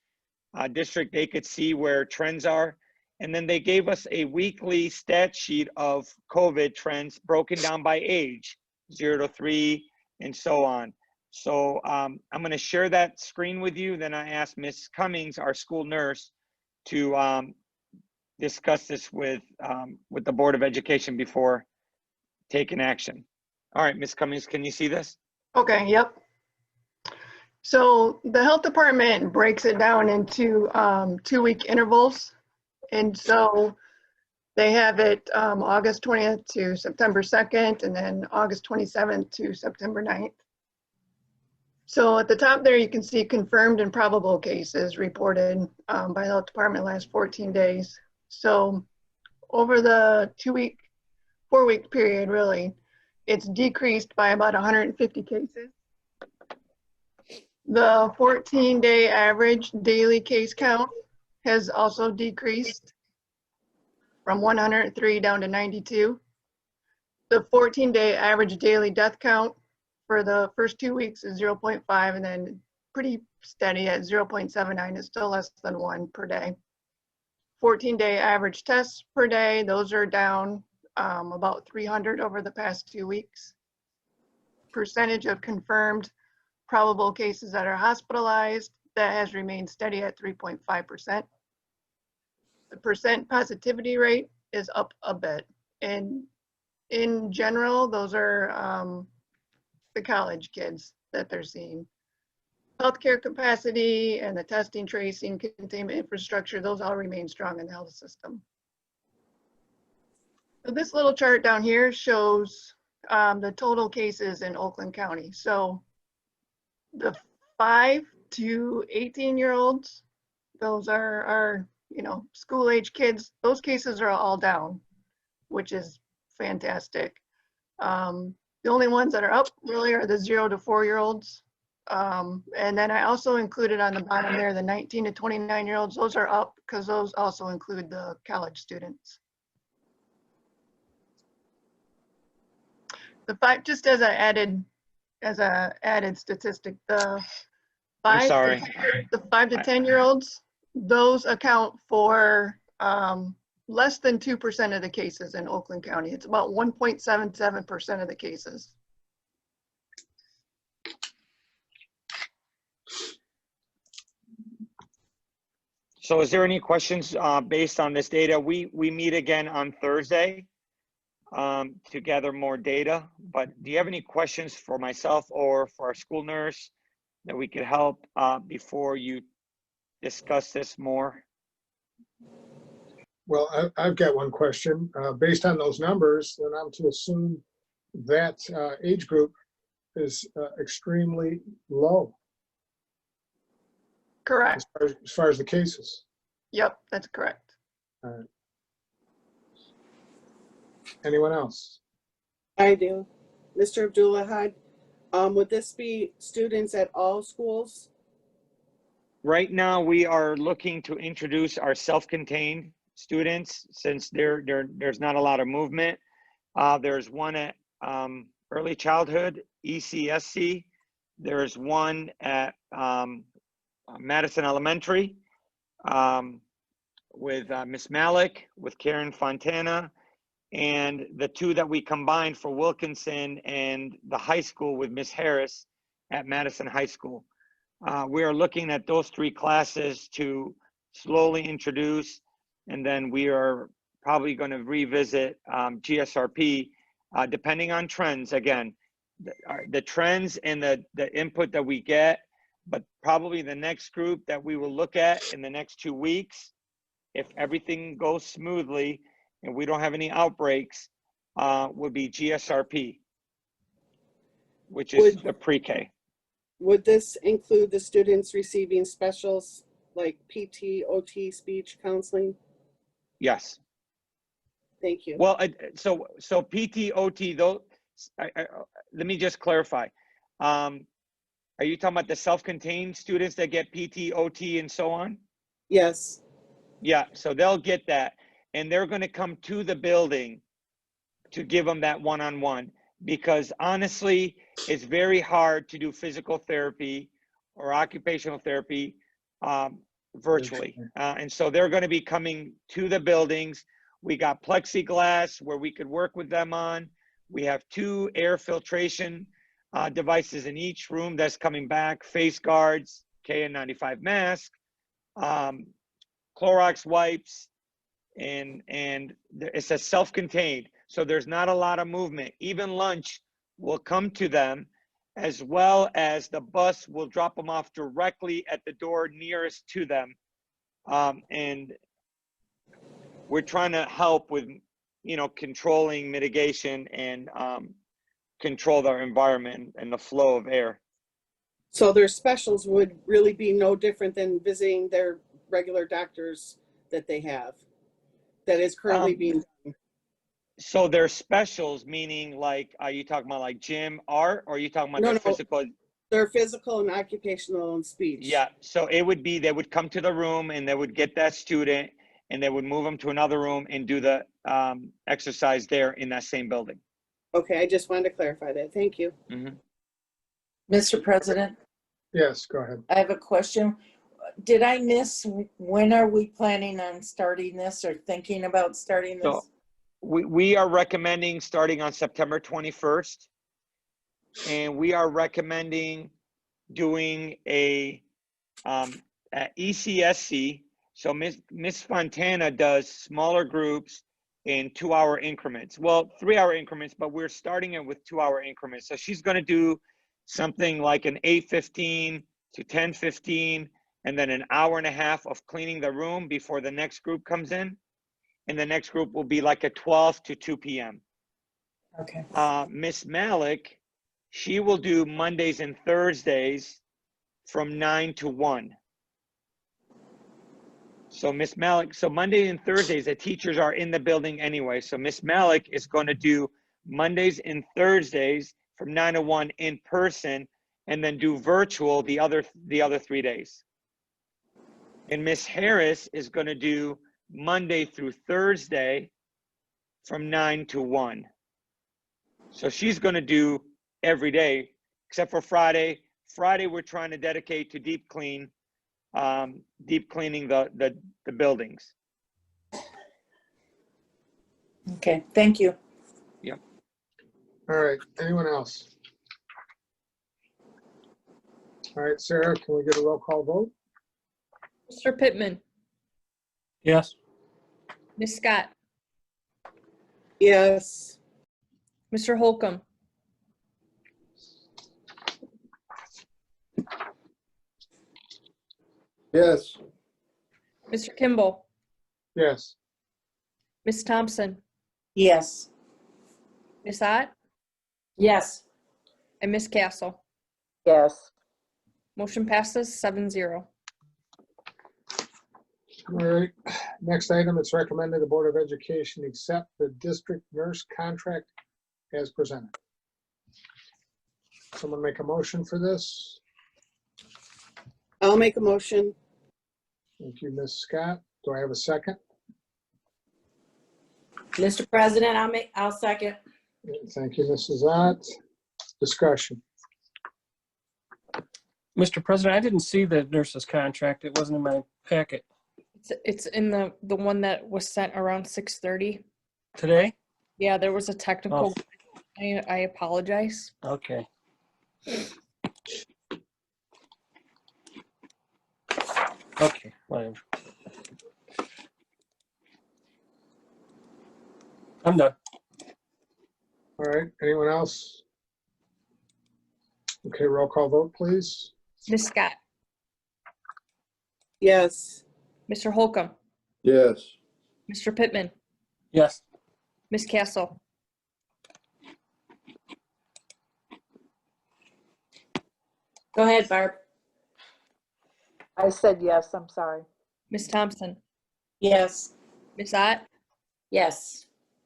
district, they could see where trends are. And then they gave us a weekly stat sheet of COVID trends broken down by age, 0 to 3, and so on. So I'm going to share that screen with you. Then I asked Ms. Cummings, our school nurse, to discuss this with the Board of Education before taking action. All right, Ms. Cummings, can you see this? Okay, yep. So the health department breaks it down into 2-week intervals. And so they have it August 20th to September 2nd, and then August 27th to September 9th. So at the top there, you can see confirmed and probable cases reported by the health department last 14 days. So over the 4-week period, really, it's decreased by about 150 cases. The 14-day average daily case count has also decreased from 103 down to 92. The 14-day average daily death count for the first 2 weeks is 0.5, and then pretty steady at 0.79. It's still less than 1 per day. 14-day average tests per day, those are down about 300 over the past 2 weeks. Percentage of confirmed probable cases that are hospitalized, that has remained steady at 3.5%. The percent positivity rate is up a bit. And in general, those are the college kids that they're seeing. Healthcare capacity and the testing, tracing, containment infrastructure, those all remain strong in the health system. So this little chart down here shows the total cases in Oakland County. So the 5 to 18-year-olds, those are our, school age kids. Those cases are all down, which is fantastic. The only ones that are up really are the 0 to 4-year-olds. And then I also included on the bottom there, the 19 to 29-year-olds, those are up because those also include the college students. The 5, just as a added statistic, the 5 to 10-year-olds, those account for less than 2% of the cases in Oakland County. It's about 1.77% of the cases. So is there any questions based on this data? We meet again on Thursday to gather more data, but do you have any questions for myself or for our school nurse that we could help before you discuss this more? Well, I've got one question. Based on those numbers, then I'm to assume that age group is extremely low. Correct. As far as the cases. Yep, that's correct. All right. Anyone else? I do. Mr. Abdullah, would this be students at all schools? Right now, we are looking to introduce our self-contained students since there's not a lot of movement. There's one at early childhood, ECSC. There's one at Madison Elementary with Miss Malik, with Karen Fontana, and the 2 that we combined for Wilkinson and the high school with Miss Harris at Madison High School. We are looking at those 3 classes to slowly introduce, and then we are probably going to revisit GSRP depending on trends, again, the trends and the input that we get, but probably the next group that we will look at in the next 2 weeks, if everything goes smoothly and we don't have any outbreaks, would be GSRP, which is the pre-K. Would this include the students receiving specials like PT, OT, speech, counseling? Yes. Thank you. Well, so PT, OT, though, let me just clarify. Are you talking about the self-contained students that get PT, OT, and so on? Yes. Yeah, so they'll get that. And they're going to come to the building to give them that one-on-one, because honestly, it's very hard to do physical therapy or occupational therapy virtually. And so they're going to be coming to the buildings. We got plexiglass where we could work with them on. We have 2 air filtration devices in each room that's coming back, face guards, KN95 mask, Clorox wipes, and it's a self-contained. So there's not a lot of movement. Even lunch will come to them, as well as the bus will drop them off directly at the door nearest to them. And we're trying to help with, controlling mitigation and control their environment and the flow of air. So their specials would really be no different than visiting their regular doctors that they have, that is currently being done. So their specials, meaning like, are you talking about like gym, art, or are you talking about their physical? Their physical and occupational and speech. Yeah, so it would be, they would come to the room and they would get that student and they would move them to another room and do the exercise there in that same building. Okay, I just wanted to clarify that. Thank you. Mr. President, Yes, go ahead. I have a question. Did I miss, when are we planning on starting this or thinking about starting this? So we are recommending starting on September 21st. And we are recommending doing a ECSC. So Miss Fontana does smaller groups in 2-hour increments. Well, 3-hour increments, but we're starting it with 2-hour increments. So she's going to do something like an 8:15 to 10:15, and then an hour and a half of cleaning the room before the next group comes in. And the next group will be like a 12 to 2 p.m. Okay. Miss Malik, she will do Mondays and Thursdays from 9 to 1. So Miss Malik, so Monday and Thursdays, the teachers are in the building anyway. So Miss Malik is going to do Mondays and Thursdays from 9 to 1 in person, and then do virtual the other 3 days. And Miss Harris is going to do Monday through Thursday from 9 to 1. So she's going to do every day except for Friday. Friday we're trying to dedicate to deep cleaning the buildings. Okay, thank you. Yep. All right, anyone else? All right, Sarah, can we get a roll call vote? Mr. Pittman, Yes. Ms. Scott, Yes. Mr. Holcomb, Yes. Mr. Kimball, Yes. Ms. Thompson, Yes. Ms. Ott, Yes. and Ms. Castle. Yes. Motion passes 7-0. All right, next item, it's recommended the Board of Education accept the district nurse contract as presented. Someone make a motion for this? I'll make a motion. Thank you, Ms. Scott. Do I have a second? Mr. President, I'll second. Thank you, Mrs. Ott. Discussion. Mr. President, I didn't see the nurse's contract. It wasn't in my packet. It's in the one that was sent around 6:30. Today? Yeah, there was a technical. Oh. I apologize. Okay. Okay, whatever. I'm done. All right, anyone else? Okay, roll call vote, please. Ms. Scott, Yes. Mr. Holcomb, Yes. Mr. Pittman, Yes. Ms. Castle, Go ahead, Barb. I said yes, I'm sorry. Ms. Thompson, Yes. Ms. Ott, Yes.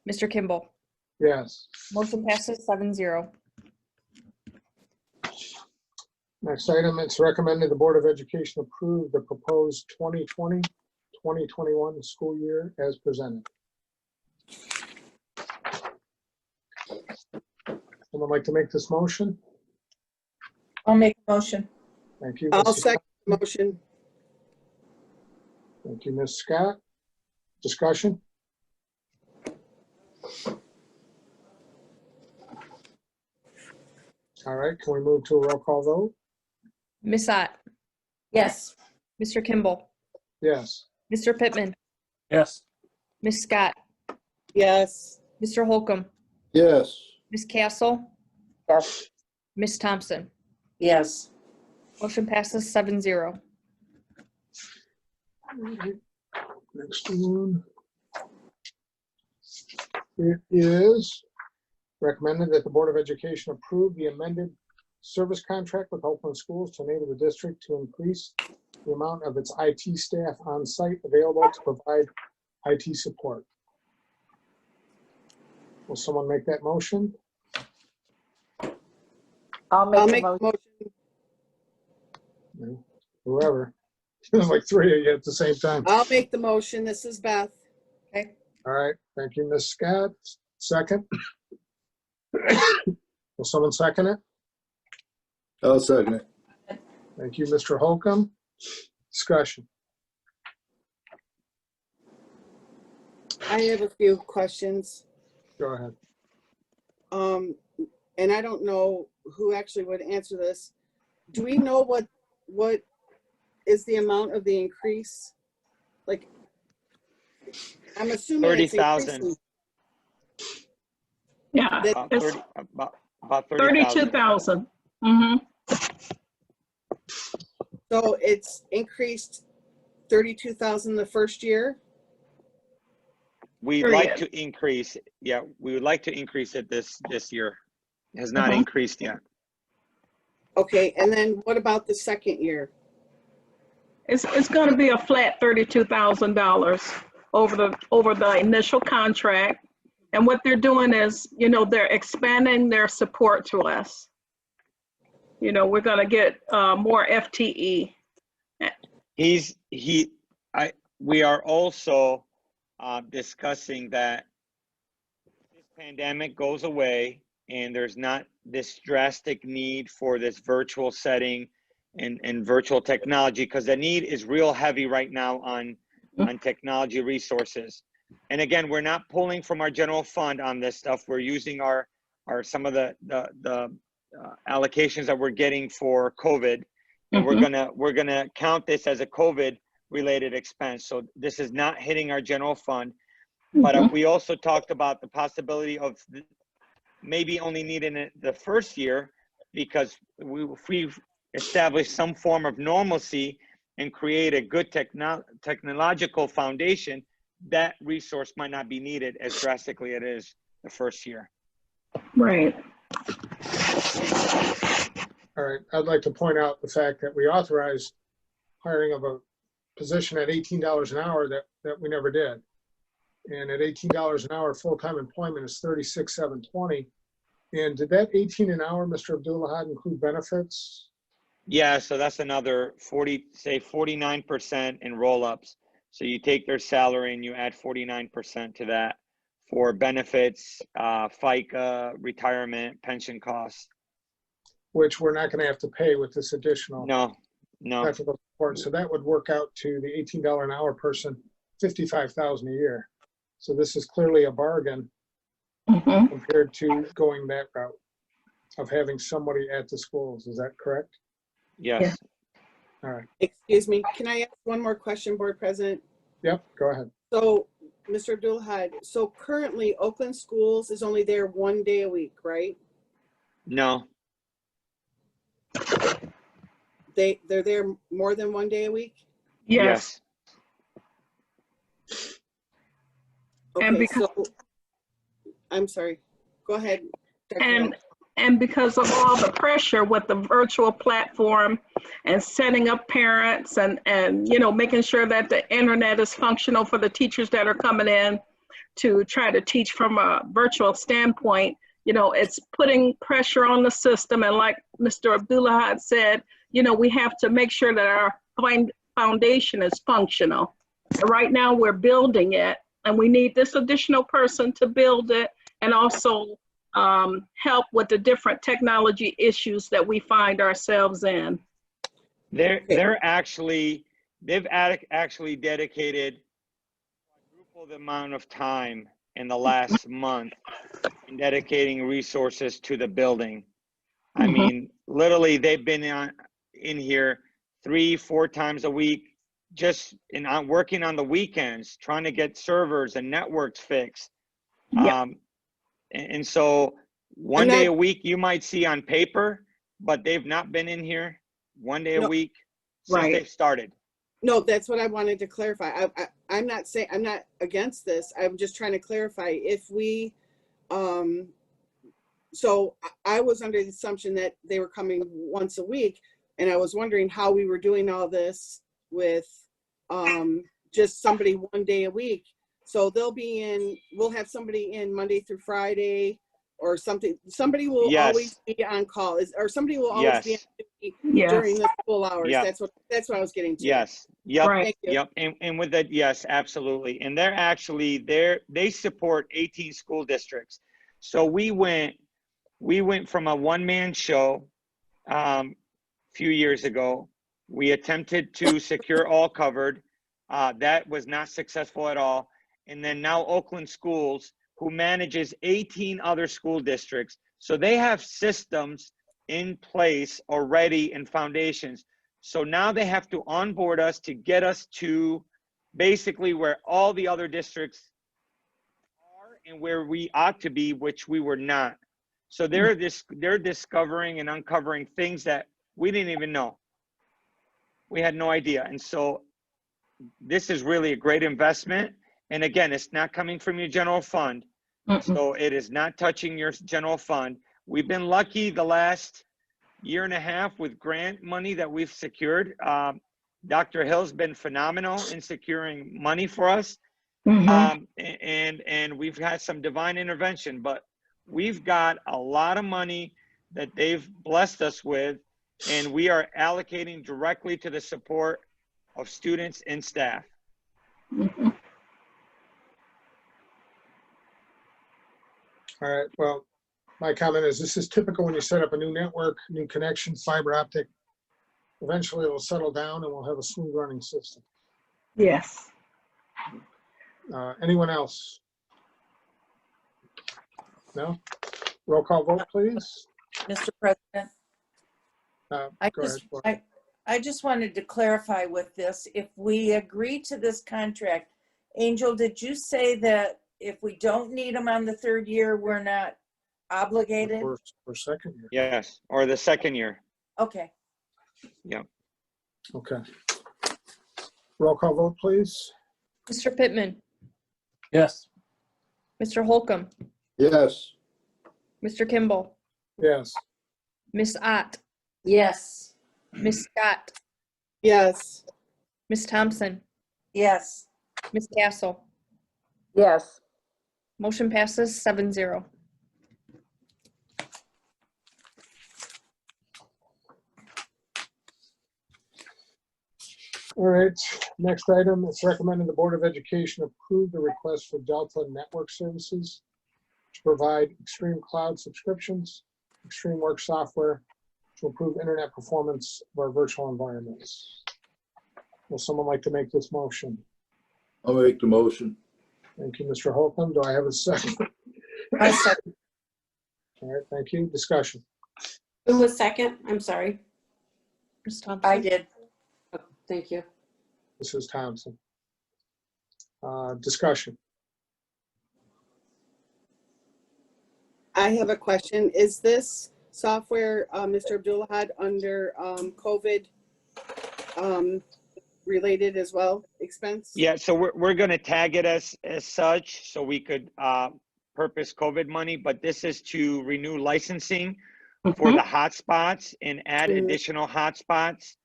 Mr. Kimball. Yes. Motion passes 7-0. Next item, it's recommended the Board of Education approve the proposed 2020-2021 school year as presented. Someone like to make this motion? I'll make a motion. Thank you. I'll Mrs. second the motion. Thank you, Ms. Scott. Discussion? All right, can we move to a roll call vote? Ms. Ott, Yes. Mr. Kimball, Yes. Mr. Pittman, Yes. Ms. Scott, Yes. Mr. Holcomb, Yes. Ms. Castle, Yes. Ms. Thompson. Yes. Motion passes 7-0. Next one. It is recommended that the Board of Education approve the amended service contract with Oakland Schools to enable the district to increase the amount of its IT staff on site available to provide IT support. Will someone make that motion? I'll make I'll a make a motion. motion. Whoever. There's like three of you at the same time. I'll make the motion. This is Beth. Okay. All right, thank you, Ms. Scott. Second. Will someone second it? I'll second it. Thank you, Mr. Holcomb. Discussion. I have a few questions. Go ahead. And I don't know who actually would answer this. Do we know what is the amount of the increase? Like, I'm assuming 30,000. Yeah, That- About it's 30, about 30,000. 32,000. Mm-hmm. So it's increased 32,000 the first year? We'd like to increase, yeah, we would like to increase it this year. It has not increased yet. Okay, and then what about the second year? It's going to be a flat $32,000 over the initial contract. And what they're doing is, they're expanding their support to us. We're going to get more FTE. We are also discussing that this pandemic goes away and there's not this drastic need for this virtual setting and virtual technology, because the need is real heavy right now on technology resources. And again, we're not pulling from our general fund on this stuff. We're using our some of the allocations that we're getting for COVID, and we're gonna count this as a COVID related expense. So this is not hitting our general fund. But we also talked about the possibility of maybe only needing it the first year, because if we've established some form of normalcy and create a good technological foundation, that resource might not be needed as drastically as it is the first year. Right. All right, I'd like to point out the fact that we authorized hiring of a position at $18 an hour that we never did. And at $18 an hour, full-time employment is $36,720. And did that 18 an hour, Mr. Abdullah, include benefits? Yeah, so that's another 49% in roll-ups. So you take their salary and you add 49% to that for benefits, FICA, retirement, pension costs. Which we're not going to have to pay with this additional No. technical support. So that would work out to the $18 an hour person, $55,000 a year. So this is clearly a bargain compared to going that route of having somebody at the schools. Is that correct? Yes. All right. Excuse me, can I ask one more question, Board President? Yep, go ahead. So Mr. Abdulhad, so currently Oakland Schools is only there 1 day a week, right? No, They're there more than 1 day a week? Yes. Okay, And because, so, I'm sorry, go ahead. Dr. and, Hill. and because of all the pressure with the virtual platform and setting up parents and, you know, making sure that the internet is functional for the teachers that are coming in to try to teach from a virtual standpoint, you know, it's putting pressure on the system. And like Mr. Abdullah said, you know, we have to make sure that our foundation is functional. And right now we're building it, and we need this additional person to build it and also help with the different technology issues that we find ourselves in. they've actually dedicated quadruple the amount of time in the last month in dedicating resources to the building. I mean, literally, they've been in here 3-4 times a week, just working on the weekends, trying to get servers and networks fixed. Yeah. And so 1 day a week you might see on paper, but they've not been in here 1 day a week since they've started. No, that's what I wanted to clarify. I'm not saying, I'm not against this. I'm just trying to clarify if we, so I was under the assumption that they were coming once a week, and I was wondering how we were doing all this with just somebody 1 day a week. So they'll be in, we'll have somebody in Monday through Friday or something. Somebody will always be on call, or somebody will always be on duty during the school hours. That's what I was getting to. Yes. Yep. Thank you. Yep. And with that, yes, absolutely. And they're actually they support 18 school districts. So we went from a one-man show few years ago. We attempted to secure all covered. That was not successful at all. And then now Oakland Schools, who manages 18 other school districts. So they have systems in place already and foundations. So now they have to onboard us to get us to basically where all the other districts are and where we ought to be, which we were not. So they're discovering and uncovering things that we didn't even know. We had no idea. And so this is really a great investment. And again, it's not coming from your general fund. So it is not touching your general fund. We've been lucky the last year and a half with grant money that we've secured. Dr. Hill's been phenomenal in securing money for us. And we've had some divine intervention, but we've got a lot of money that they've blessed us with, and we are allocating directly to the support of students and staff. All right, well, my comment is this is typical when you set up a new network, new connection, fiber optic. Eventually it will settle down and we'll have a smooth running system. Yes. Anyone else? No? Roll call vote, please. Mr. President, I just wanted to clarify with this. If we agree to this contract, Angel, did you say that if we don't need them on the third year, we're not obligated? For second year. Yes, or the second year. Okay. Yeah. Okay. Roll call vote, please. Mr. Pittman, Yes. Mr. Holcomb, Yes. Mr. Kimball, Yes. Miss Ott, Yes. Miss Scott, Yes. Miss Thompson, Yes. Miss Castle. Yes. Motion passes 7-0. All right, next item, it's recommended the Board of Education approve the request for Delta Network Services to provide Extreme Cloud subscriptions, Extreme Work software to improve internet performance of our virtual environments. Will someone like to make this motion? I'll make the motion. Thank you, Mr. Holcomb. Do I have a second? I second. All right, thank you. Discussion. Who was second? I'm sorry. Ms. Thompson. I did. Oh, thank you. Mrs. Thompson. Discussion. I have a question. Is this software, Mr. Abdullah, had under COVID related as well, expense? Yeah, so we're gonna tag it as such, so we could purpose COVID money, but this is to renew licensing for the hotspots and add additional hotspots.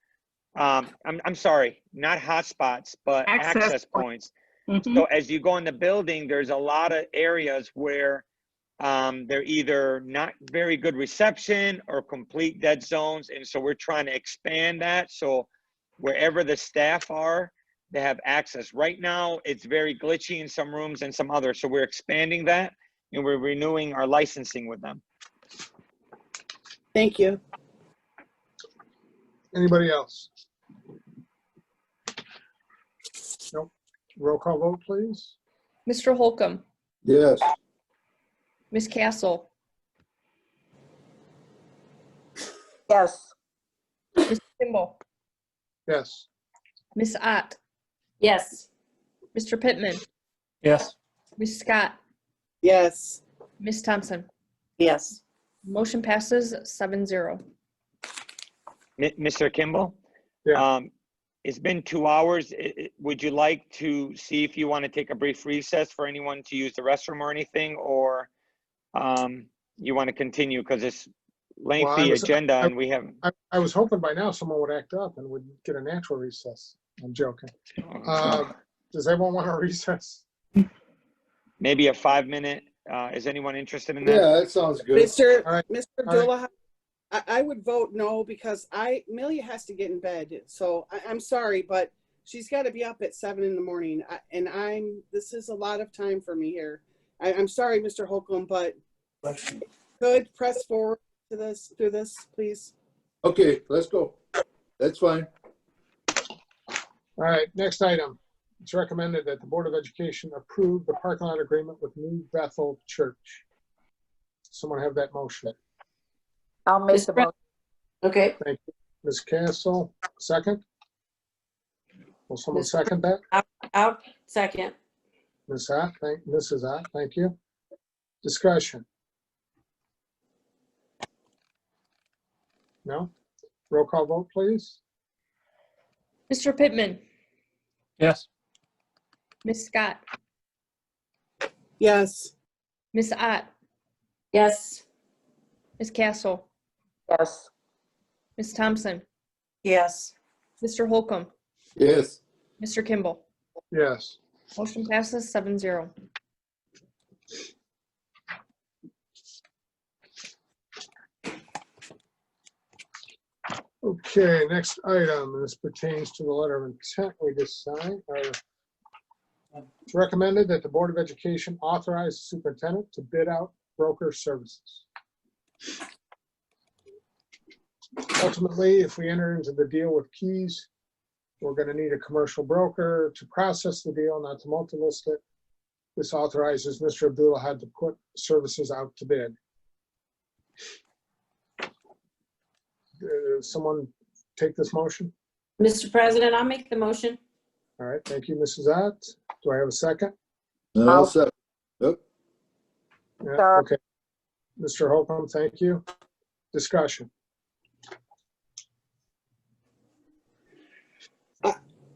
I'm sorry, not hotspots, but access points. So as you go in the building, there's a lot of areas where they're either not very good reception or complete dead zones. And so we're trying to expand that. So wherever the staff are, they have access. Right now, it's very glitchy in some rooms and some others. So we're expanding that and we're renewing our licensing with them. Thank you. Anybody else? Nope. Roll call vote, please. Mr. Holcomb, Yes. Ms. Castle, Yes. Mr. Kimball, Yes. Ms. Ott, Yes. Mr. Pittman, Yes. Ms. Scott, Yes. Ms. Thompson. Yes. Motion passes 7-0. Mr. Kimball? Yeah. It's been 2 hours. Would you like to see if you want to take a brief recess for anyone to use the restroom or anything, or you want to continue because it's lengthy agenda and we haven't. I was hoping by now someone would act up and would get a natural recess. I'm joking. Does everyone want a recess? Maybe a 5-minute. Is anyone interested in that? Yeah, that sounds good. Mr. All right. Mr. All right. Abdullah, I would vote no because Amelia has to get in bed. So I'm sorry, but she's got to be up at 7 in the morning. This is a lot of time for me here. I'm sorry, Mr. Holcomb, but could press forward to this, through this, please. Okay, let's go. That's fine. All right, next item. It's recommended that the Board of Education approve the parking lot agreement with New Bethel Church. Someone have that motion? I'll make the motion. Okay. Thank you. Ms. Castle, second? Will someone second that? Out, second. Ms. Ott, Mrs. Ott, thank you. Discussion? No? Roll call vote, please. Mr. Pittman, Yes. Ms. Scott, Yes. Ms. Ott, Yes. Ms. Castle, Yes. Ms. Thompson, Yes. Mr. Holcomb, Yes. Mr. Kimball. Yes. Motion passes 7-0. Okay, next item, and this pertains to the letter of intent we just signed. It's recommended that the Board of Education authorize the superintendent to bid out broker services. Ultimately, if we enter into the deal with Keys, we're going to need a commercial broker to process the deal, not to multi-list it. This authorizes Mr. Abdullah to put services out to bid. Someone take this motion? Mr. President, I'll make the motion. All right, thank you, Mrs. Ott. Do I have a second? And I'll second. Yep. Yeah, Sure. okay. Mr. Holcomb, thank you. Discussion.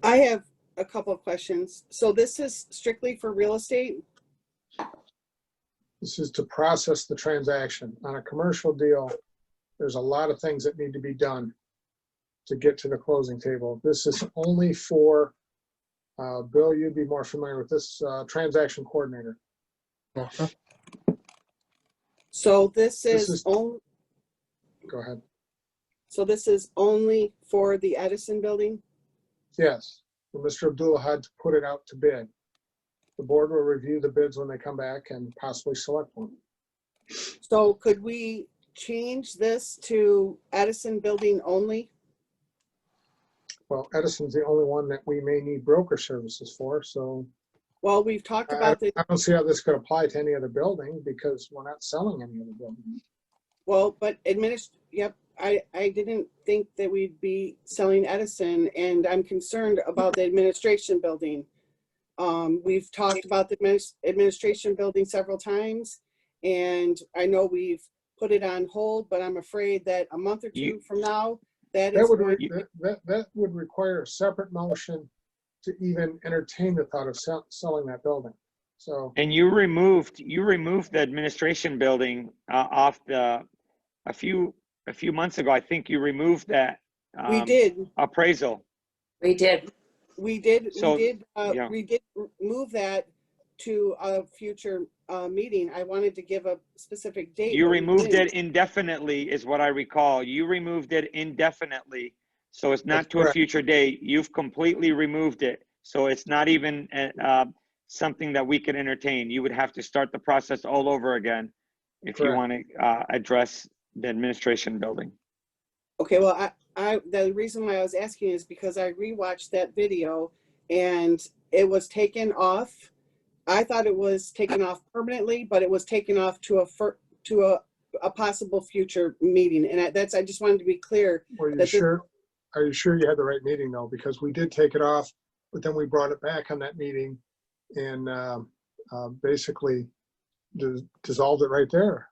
I have a couple of questions. So this is strictly for real estate? This is to process the transaction. On a commercial deal, there's a lot of things that need to be done to get to the closing table. This is only for, Bill, you'd be more familiar with this, transaction coordinator. So this This is is- only, Go ahead. so this is only for the Edison building? Yes, and Mr. Abdullah had to put it out to bid. The board will review the bids when they come back and possibly select one. So could we change this to Edison building only? Well, Edison's the only one that we may need broker services for, so Well, we've talked about the, I don't see how this could apply to any other building because we're not selling any other building. well, but yep, I didn't think that we'd be selling Edison, and I'm concerned about the administration building. We've talked about the administration building several times, And I know we've put it on hold, but I'm afraid that a month or two from now, that would require a separate motion to even entertain the thought of selling that building. So. And you removed the administration building off a few months ago. I think you removed that. We did. Appraisal. We did. We did Yeah. move that to a future meeting. I wanted to give a specific date. You but we removed didn't. it indefinitely, is what I recall. You removed it indefinitely, so it's not That's to correct. a future date. You've completely removed it, so it's not even something that we could entertain. You would have to start the process all over again if you Correct. want to address the administration building. Okay, well, the reason why I was asking is because I rewatched that video and it was taken off. I thought it was taken off permanently, but it was taken off to a possible future meeting. And I just wanted to be clear. Are you sure you had the right meeting though? Because we did take it off, but then we brought it back on that meeting and basically dissolved it right there.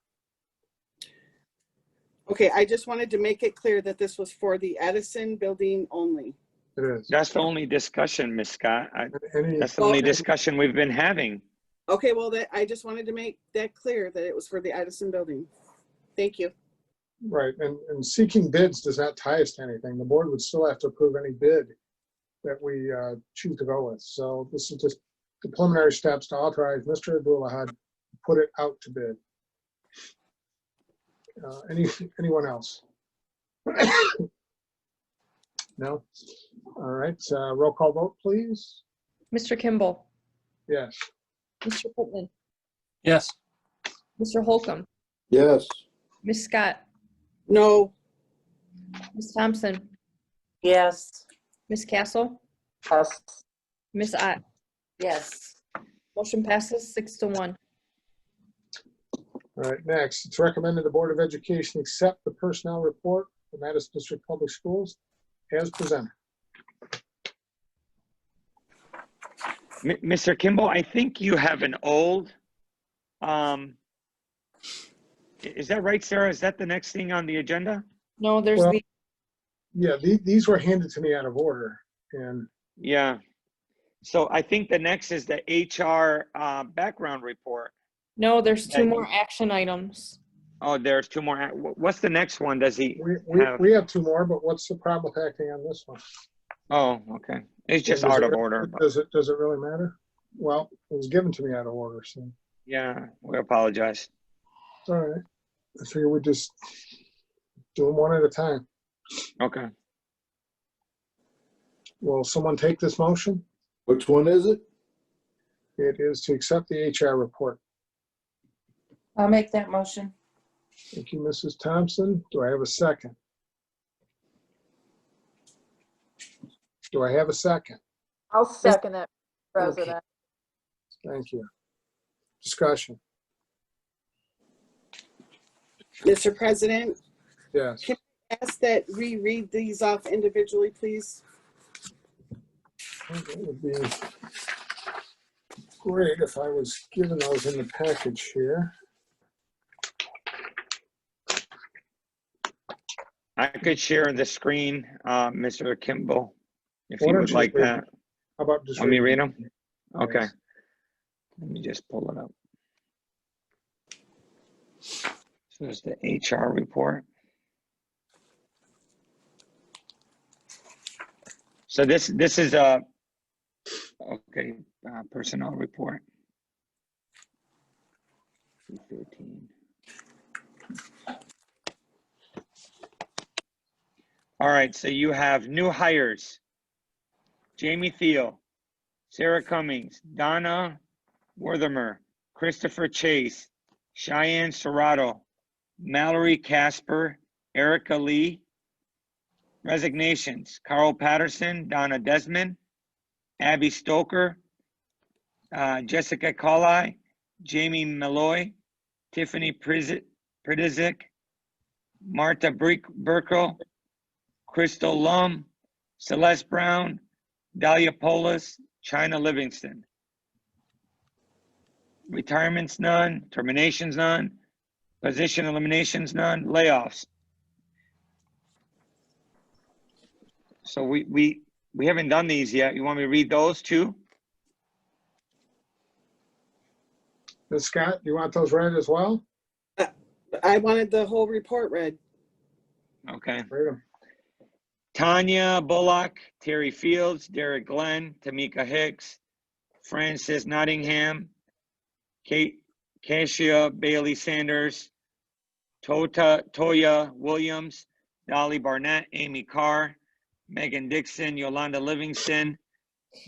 Okay, I just wanted to make it clear that this was for the Edison building only. It is. That's the only discussion, Ms. Scott. That's the Well, only discussion we've been having. Okay, well, I just wanted to make that clear that it was for the Edison building. Thank you. Right, and seeking bids does not tie us to anything. The board would still have to approve any bid that we choose to go with. So this is just the preliminary steps to authorize Mr. Abdulahad to put it out to bid. Anyone else? No? All right, roll call vote, please. Mr. Kimball, Yes. Mr. Pittman, Yes. Mr. Holcomb, Yes. Ms. Scott, No. Ms. Thompson, Yes. Ms. Castle, Yes. Ms. Ott. Yes. Motion passes 6-1. All right, next, it's recommended the Board of Education accept the personnel report for Madison District Public Schools as presented. Mr. Kimball, I think you have an old, is that right, Sarah? Is that the next thing on the agenda? No, there's Well, the, Yeah, these were handed to me out of order, and Yeah. So I think the next is the HR background report. no, there's two Yeah, more action items. Oh, there's two more. What's the next one? Does he have? we have two more, but what's the problem with acting on this one? Oh, okay. It's just Does out it of really- order. but- Does it really matter? Well, it was given to me out of order, so Yeah, we apologize. it's all right. I figure we just do them one at a time. Okay. Will someone take this motion? Which one is it? It is to accept the HR report. I'll make that motion. Thank you, Mrs. Thompson. Do I have a second? Do I have a second? I'll second it, President. Thank you. Discussion. Mr. President, Yes. can I ask that we read these off individually, please? That would be great if I was given those in the package here. I could share the screen, Mr. Kimball, if Why you don't would you like read that. How about just Let me read read them? Okay. Yes. Let me just pull it up. So it's the HR report. So this is a, okay, personnel report. 13. All right, so you have new hires. Jamie Thiel, Sarah Cummings, Donna Werthermer, Christopher Chase, Cheyenne Serrato, Mallory Casper, Erica Lee. Resignations, Carl Patterson, Donna Desmond, Abby Stoker, Jessica Colley, Jamie Malloy, Tiffany Pridizik, Marta Burkle, Crystal Lum, Celeste Brown, Dahlia Polis, China Livingston. Retirements, none. Terminations, none. Position eliminations, none. Layoffs. So we haven't done these yet. You want me to read those too? Ms. Scott, you want those read as well? I wanted the whole report read. Okay. Read them. Tanya Bullock, Terry Fields, Derek Glenn, Tamika Hicks, Francis Nottingham, Kashia Bailey Sanders, Toya Williams, Dolly Barnett, Amy Carr, Megan Dixon, Yolanda Livingston,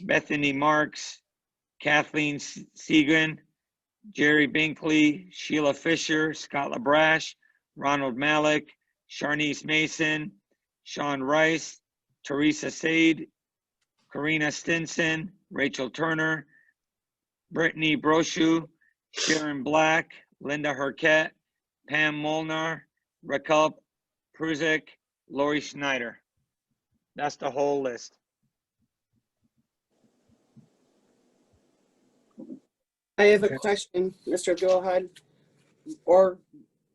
Bethany Marks, Kathleen Segan, Jerry Binkley, Sheila Fisher, Scott LaBrash, Ronald Malik, Sharnice Mason, Sean Rice, Teresa Sade, Karina Stinson, Rachel Turner, Brittany Brochu, Sharon Black, Linda Herquette, Pam Molnar, Raquel Pruzik, Lori Schneider. That's the whole list. I have a question, Mr. Abdulahad, or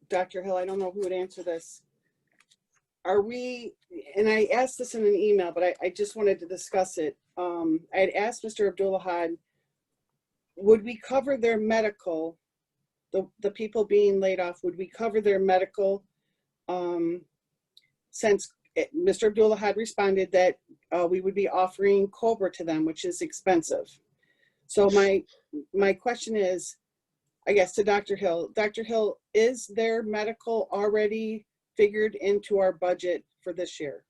Dr. Hill, I don't know who would answer this. Are we, and I asked this in an email, but I just wanted to discuss it. I had asked Mr. Abdulahad, would we cover their medical, the people being laid off, would we cover their medical? Since Mr. Abdulahad responded that we would be offering COBRA to them, which is expensive. So my question is, I guess, to Dr. Hill. Dr. Hill, is their medical already figured into our budget for this year?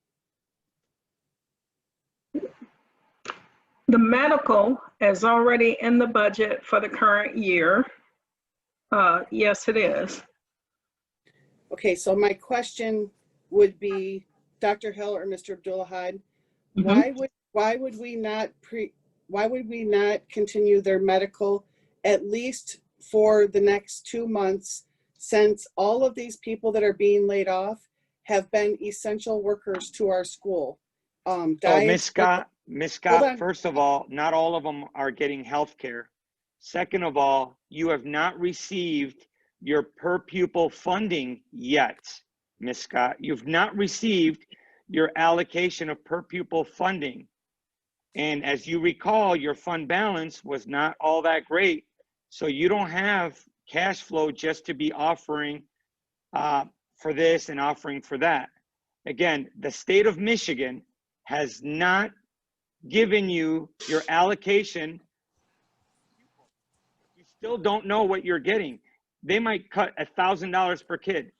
The medical is already in the budget for the current year. Yes, it is. Okay, so my question would be, Dr. Hill or Mr. Abdulahad, why would we not continue their medical at least for the next 2 months, since all of these people that are being laid off have been essential workers to our school? Miss Scott, first of all, not all of them are getting health care. Second of all, you have not received your per pupil funding yet, Miss Scott. You've not received your allocation of per pupil funding. And as you recall, your fund balance was not all that great. So you don't have cash flow just to be offering for this and offering for that. Again, the state of Michigan has not given you your allocation. You still don't know what you're getting. They might cut $1,000 per kid.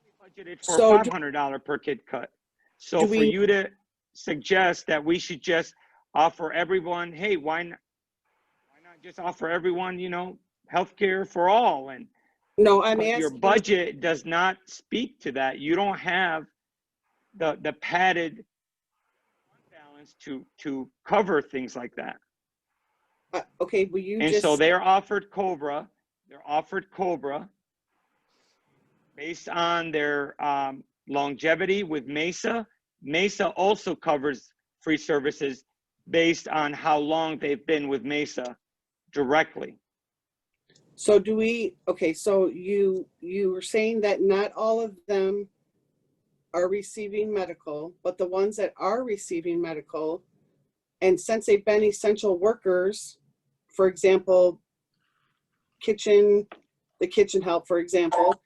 We budgeted for a $500 per kid cut. So for you to suggest that we should just offer everyone, hey, why not just offer everyone, you know, healthcare for all? And no, I'm asking, your budget does not speak to that. You don't have the padded balance to cover things like that. Okay, will you and so they're offered COBRA. They're offered COBRA based on their longevity with MESA. MESA also covers free services based on how long they've been with MESA directly. So do we, okay, so you were saying that not all of them are receiving medical, but the ones that are receiving medical, and since they've been essential workers, for example, the kitchen help, for example,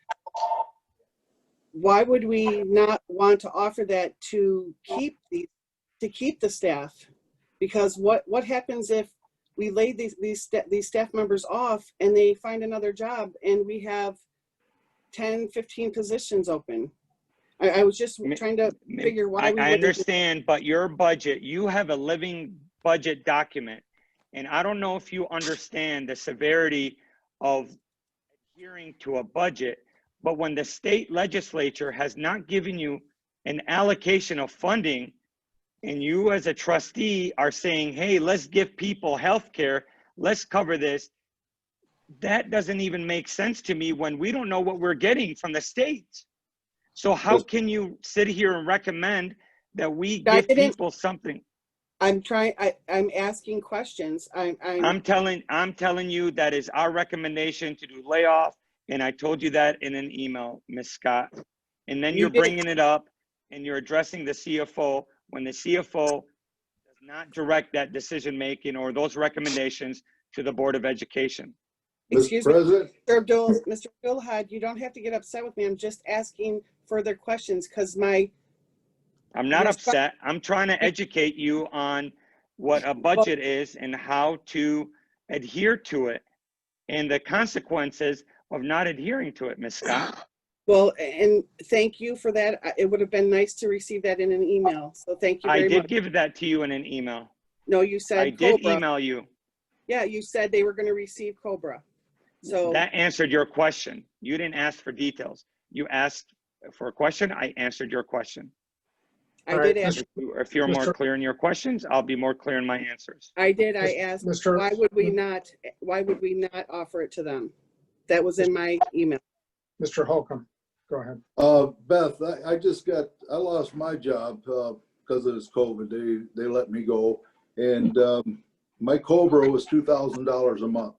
why would we not want to offer that to keep the staff? Because what happens if we lay these staff members off and they find another job and we have 10, 15 positions open? I was just trying to figure why we I understand, but your budget, you have a living budget document. And I don't know if you understand the severity of adhering to a budget, but when the state legislature has not given you an allocation of funding, and you as a trustee are saying, hey, let's give people health care, let's cover this, that doesn't even make sense to me when we don't know what we're getting from the state. So how can you sit here and recommend that we give people something? I'm asking questions. I'm telling you that is our recommendation to do layoff. And I told you that in an email, Ms. Scott. And then You you're did. bringing it up and you're addressing the CFO when the CFO does not direct that decision-making or those recommendations to the Board of Education. Excuse Mr. President, Mr. Abdullah, you don't have to get upset with me. I'm just asking further questions because I'm not Your upset. I'm trying to educate you on what a budget is and how to adhere to it and the consequences of not adhering to it, Ms. Scott. Well, and thank you for that. It would have been nice to receive that in an email. So thank you I very did much. give that to you in an email. No, you said I did Cobra. email you. Yeah, you said they were going to receive Cobra. So That answered your question. You didn't ask for details. You asked for a question. I answered your question. I did ask. If you're more clear in your questions, I'll be more clear in my answers. I did. I asked, why would we not offer it to them? That was in my email. Mr. Holcomb, go ahead. Beth, I lost my job because of this COVID. They let me go, and my Cobra was $2,000 a month.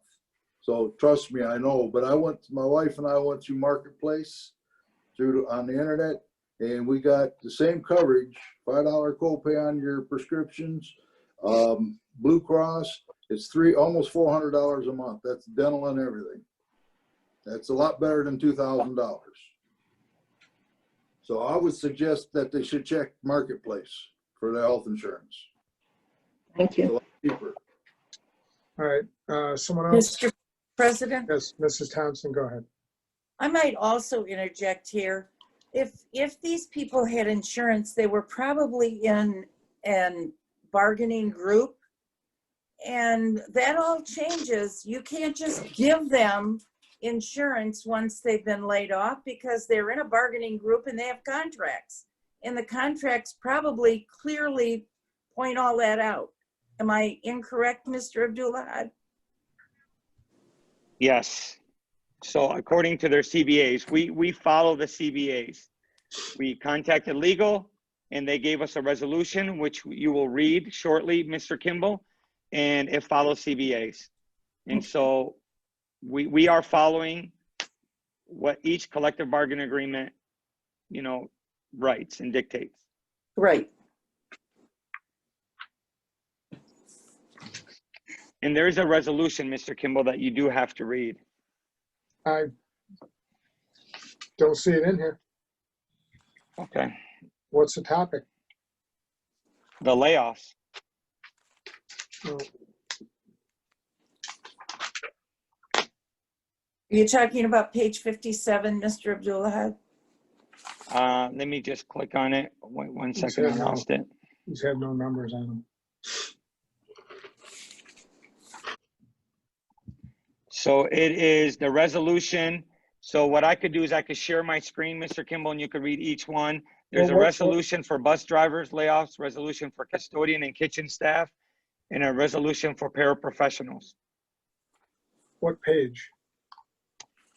So trust me, I know. But my wife and I went through Marketplace on the internet, and we got the same coverage: $5 copay on your prescriptions. Blue Cross, it's almost $400 a month. That's dental and everything. That's a lot better than $2,000. So I would suggest that they should check Marketplace for their health insurance. Thank you. It's a lot cheaper. All right, someone else? Mr. President? Yes, Mrs. Thompson, go ahead. I might also interject here. If these people had insurance, they were probably in an bargaining group, and that all changes. You can't just give them insurance once they've been laid off because they're in a bargaining group and they have contracts. And the contracts probably clearly point all that out. Am I incorrect, Mr. Abdullah? Yes. So according to their CBAs, we follow the CBAs. We contacted legal and they gave us a resolution, which you will read shortly, Mr. Kimball, and it follows CBAs. And so we are following what each collective bargaining agreement, writes and dictates. Right. And there is a resolution, Mr. Kimball, that you do have to read. I don't see it in here. Okay. What's the topic? The layoffs. Oh, You're talking about page 57, Mr. Abdullah? Let me just click on it. Wait 1 second, I lost it. These have no numbers on them. So it is the resolution. So what I could do is I could share my screen, Mr. Kimball, and you could read each one. There's a resolution for bus drivers layoffs, resolution for custodian and kitchen staff, and a resolution for paraprofessionals. What page?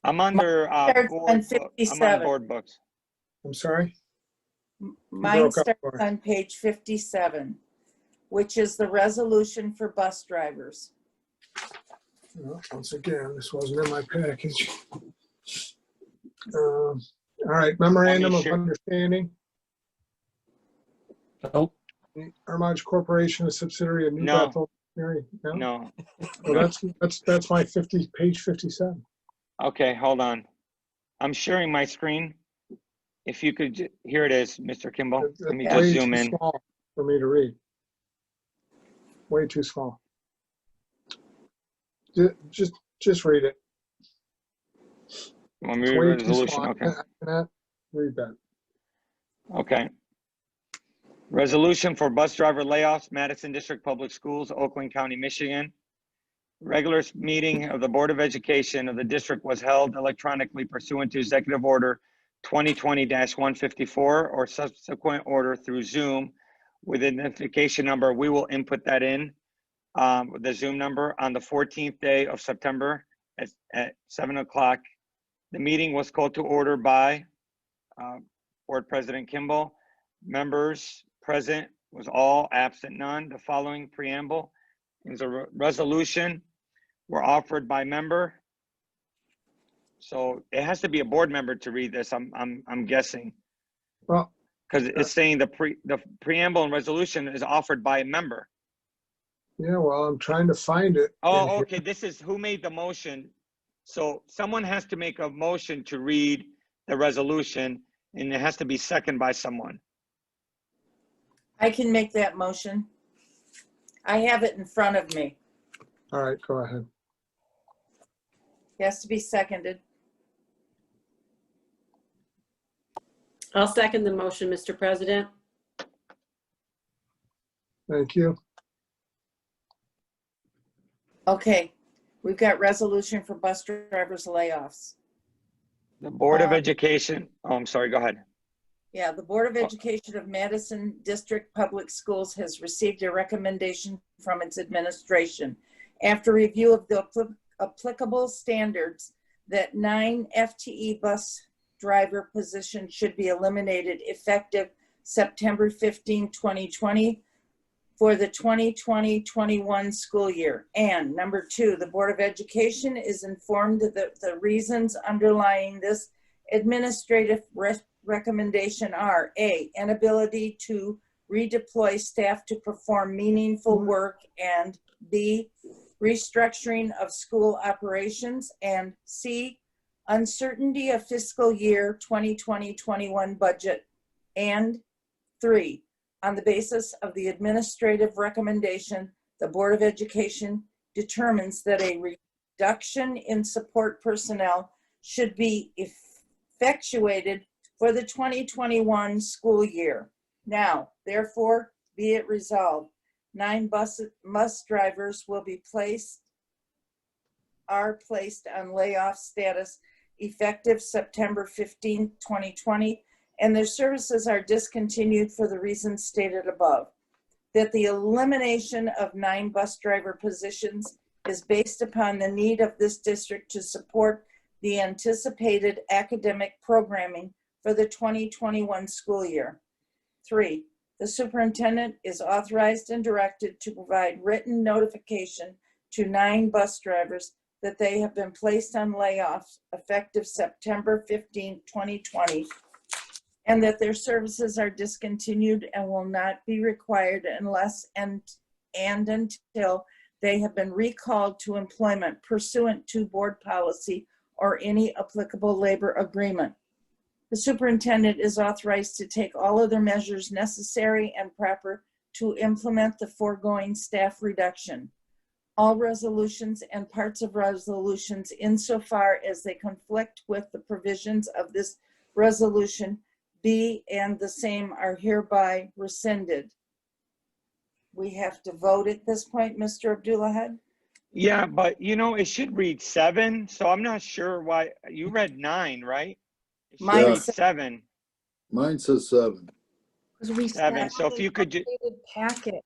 I'm under board. I'm on board books. I'm sorry? Mine starts on page 57, which is the resolution for bus drivers. Well, once again, this wasn't in my package. All right, memorandum of understanding. Oh. Armage Corporation, a subsidiary of New No. Bethel. Mary? No. Well, that's my page 57. Okay, hold on. I'm sharing my screen. If you could, here it is, Mr. Kimball. Let me just zoom in. Small for me to read. Way too small. Just read it. Want me to read the resolution? Okay. I cannot read that. Okay. Resolution for bus driver layoffs, Madison District Public Schools, Oakland County, Michigan. Regular meeting of the Board of Education of the district was held electronically pursuant to Executive Order 2020-154 or subsequent order through Zoom with identification number. We will input that in, the Zoom number, on the 14th day of September at 7 o'clock. The meeting was called to order by Board President Kimball. Members present was all, absent none. The following preamble is a resolution were offered by member. So it has to be a board member to read this, I'm guessing. Well, because it's saying the preamble and resolution is offered by a member. yeah, well, I'm trying to find it. Oh, okay, this is who made the motion. So someone has to make a motion to read the resolution, and it has to be seconded by someone. I can make that motion. I have it in front of me. All right, go ahead. It has to be seconded. I'll second the motion, Mr. President. Thank you. Okay, we've got resolution for bus drivers layoffs. The Board of Education, oh, I'm sorry, go ahead. Yeah, the Board of Education of Madison District Public Schools has received a recommendation from its administration after review of the applicable standards that 9 FTE bus driver positions should be eliminated effective September 15, 2020 for the 2020-21 school year. And number 2, the Board of Education is informed that the reasons underlying this administrative recommendation are A, inability to redeploy staff to perform meaningful work, and B, restructuring of school operations, and C, uncertainty of fiscal year 2020-21 budget, and 3, on the basis of the administrative recommendation, the Board of Education determines that a reduction in support personnel should be effectuated for the 2021 school year. Now, therefore, be it resolved, 9 bus drivers are placed on layoff status effective September 15, 2020, and their services are discontinued for the reasons stated above. That the elimination of 9 bus driver positions is based upon the need of this district to support the anticipated academic programming for the 2021 school year. 3, the superintendent is authorized and directed to provide written notification to 9 bus drivers that they have been placed on layoffs effective September 15, 2020, and that their services are discontinued and will not be required unless and until they have been recalled to employment pursuant to board policy or any applicable labor agreement. The superintendent is authorized to take all other measures necessary and proper to implement the foregoing staff reduction. All resolutions and parts of resolutions insofar as they conflict with the provisions of this resolution B and the same are hereby rescinded. We have to vote at this point, Mr. Abdullahed? Yeah, but you know, it should read 7, so I'm not sure why. You read 9, right? It should Mine read says- 7. Mine says 7. 'Cause we 7, sent so if you could just, updated packet.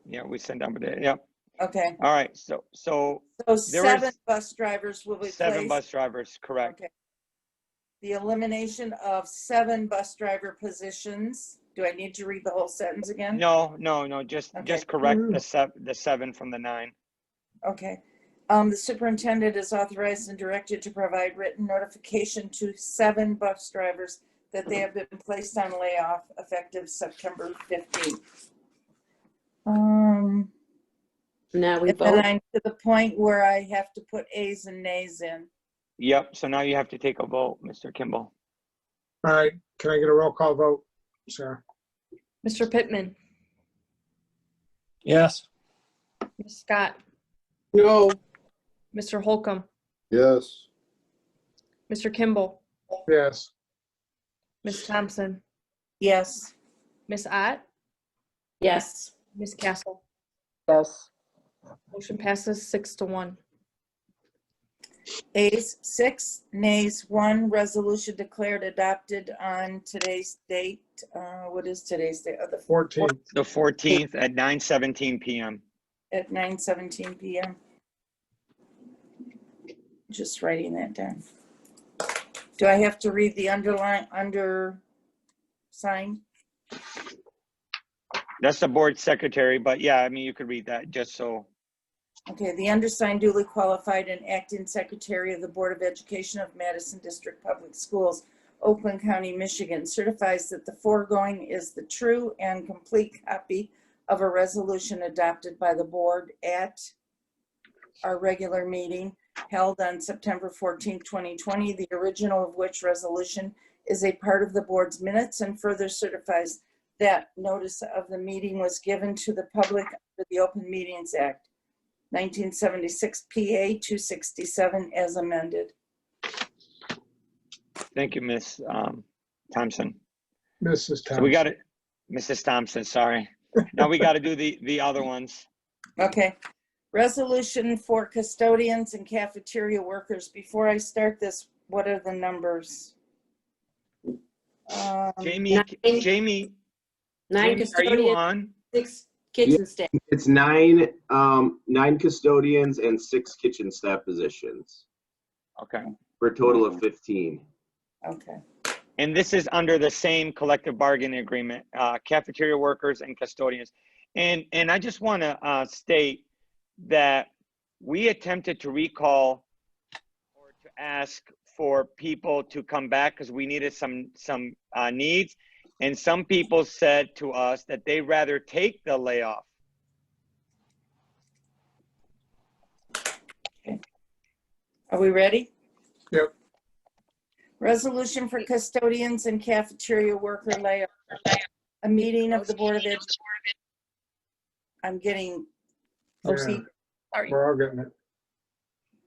yeah, we send out there, yep. Okay, All right, so so there 7 is bus drivers will be 7 placed. bus drivers, correct. Okay. The elimination of 7 bus driver positions. Do I need to read the whole sentence again? No, just correct Okay. the 7 from the 9. Okay. The superintendent is authorized and directed to provide written notification to 7 bus drivers that they have been placed on layoff effective September 15th. Now we And then vote. I'm to the point where I have to put A's and nays in. Yep, so now you have to take a vote, Mr. Kimball. All right, can I get a roll call vote, Sarah? Mr. Pittman, Yes. Ms. Scott, No. Mr. Holcomb, Yes. Mr. Kimball, Yes. Ms. Thompson, Yes. Ms. Ott, Yes. Ms. Castle. Yes. Motion passes 6-1. Ayes 6, nays 1, resolution declared adopted on today's date. What is today's date? The 14th. The 14th at 9:17 p.m. At 9:17 p.m. Just writing that down. Do I have to read the undersign? That's the board secretary, but yeah, I mean, you could read that just so. Okay, the undersigned duly qualified and acting secretary of the Board of Education of Madison District Public Schools, Oakland County, Michigan, certifies that the foregoing is the true and complete copy of a resolution adopted by the board at our regular meeting held on September 14th, 2020, the original of which resolution is a part of the board's minutes, and further certifies that notice of the meeting was given to the public under the Open Meetings Act, 1976 PA 267 as amended. Thank you, Ms. Thompson. Mrs. Thompson. So we got it, Mrs. Thompson, sorry. Now we got to do the other ones. Okay. Resolution for custodians and cafeteria workers. Before I start this, what are the numbers? Jamie, Nine Jamie, are you custodians, on? 6 kitchen staff. It's nine custodians and 6 kitchen staff positions Okay. for a total of 15. Okay. And this is under the same collective bargaining agreement, cafeteria workers and custodians. And I just want to state that we attempted to recall or to ask for people to come back because we needed some needs. And some people said to us that they'd rather take the layoff. Okay. Are we ready? Yep. Resolution for custodians and cafeteria worker layoff. A meeting of the Board of Education. I'm getting Yeah, we're all getting it.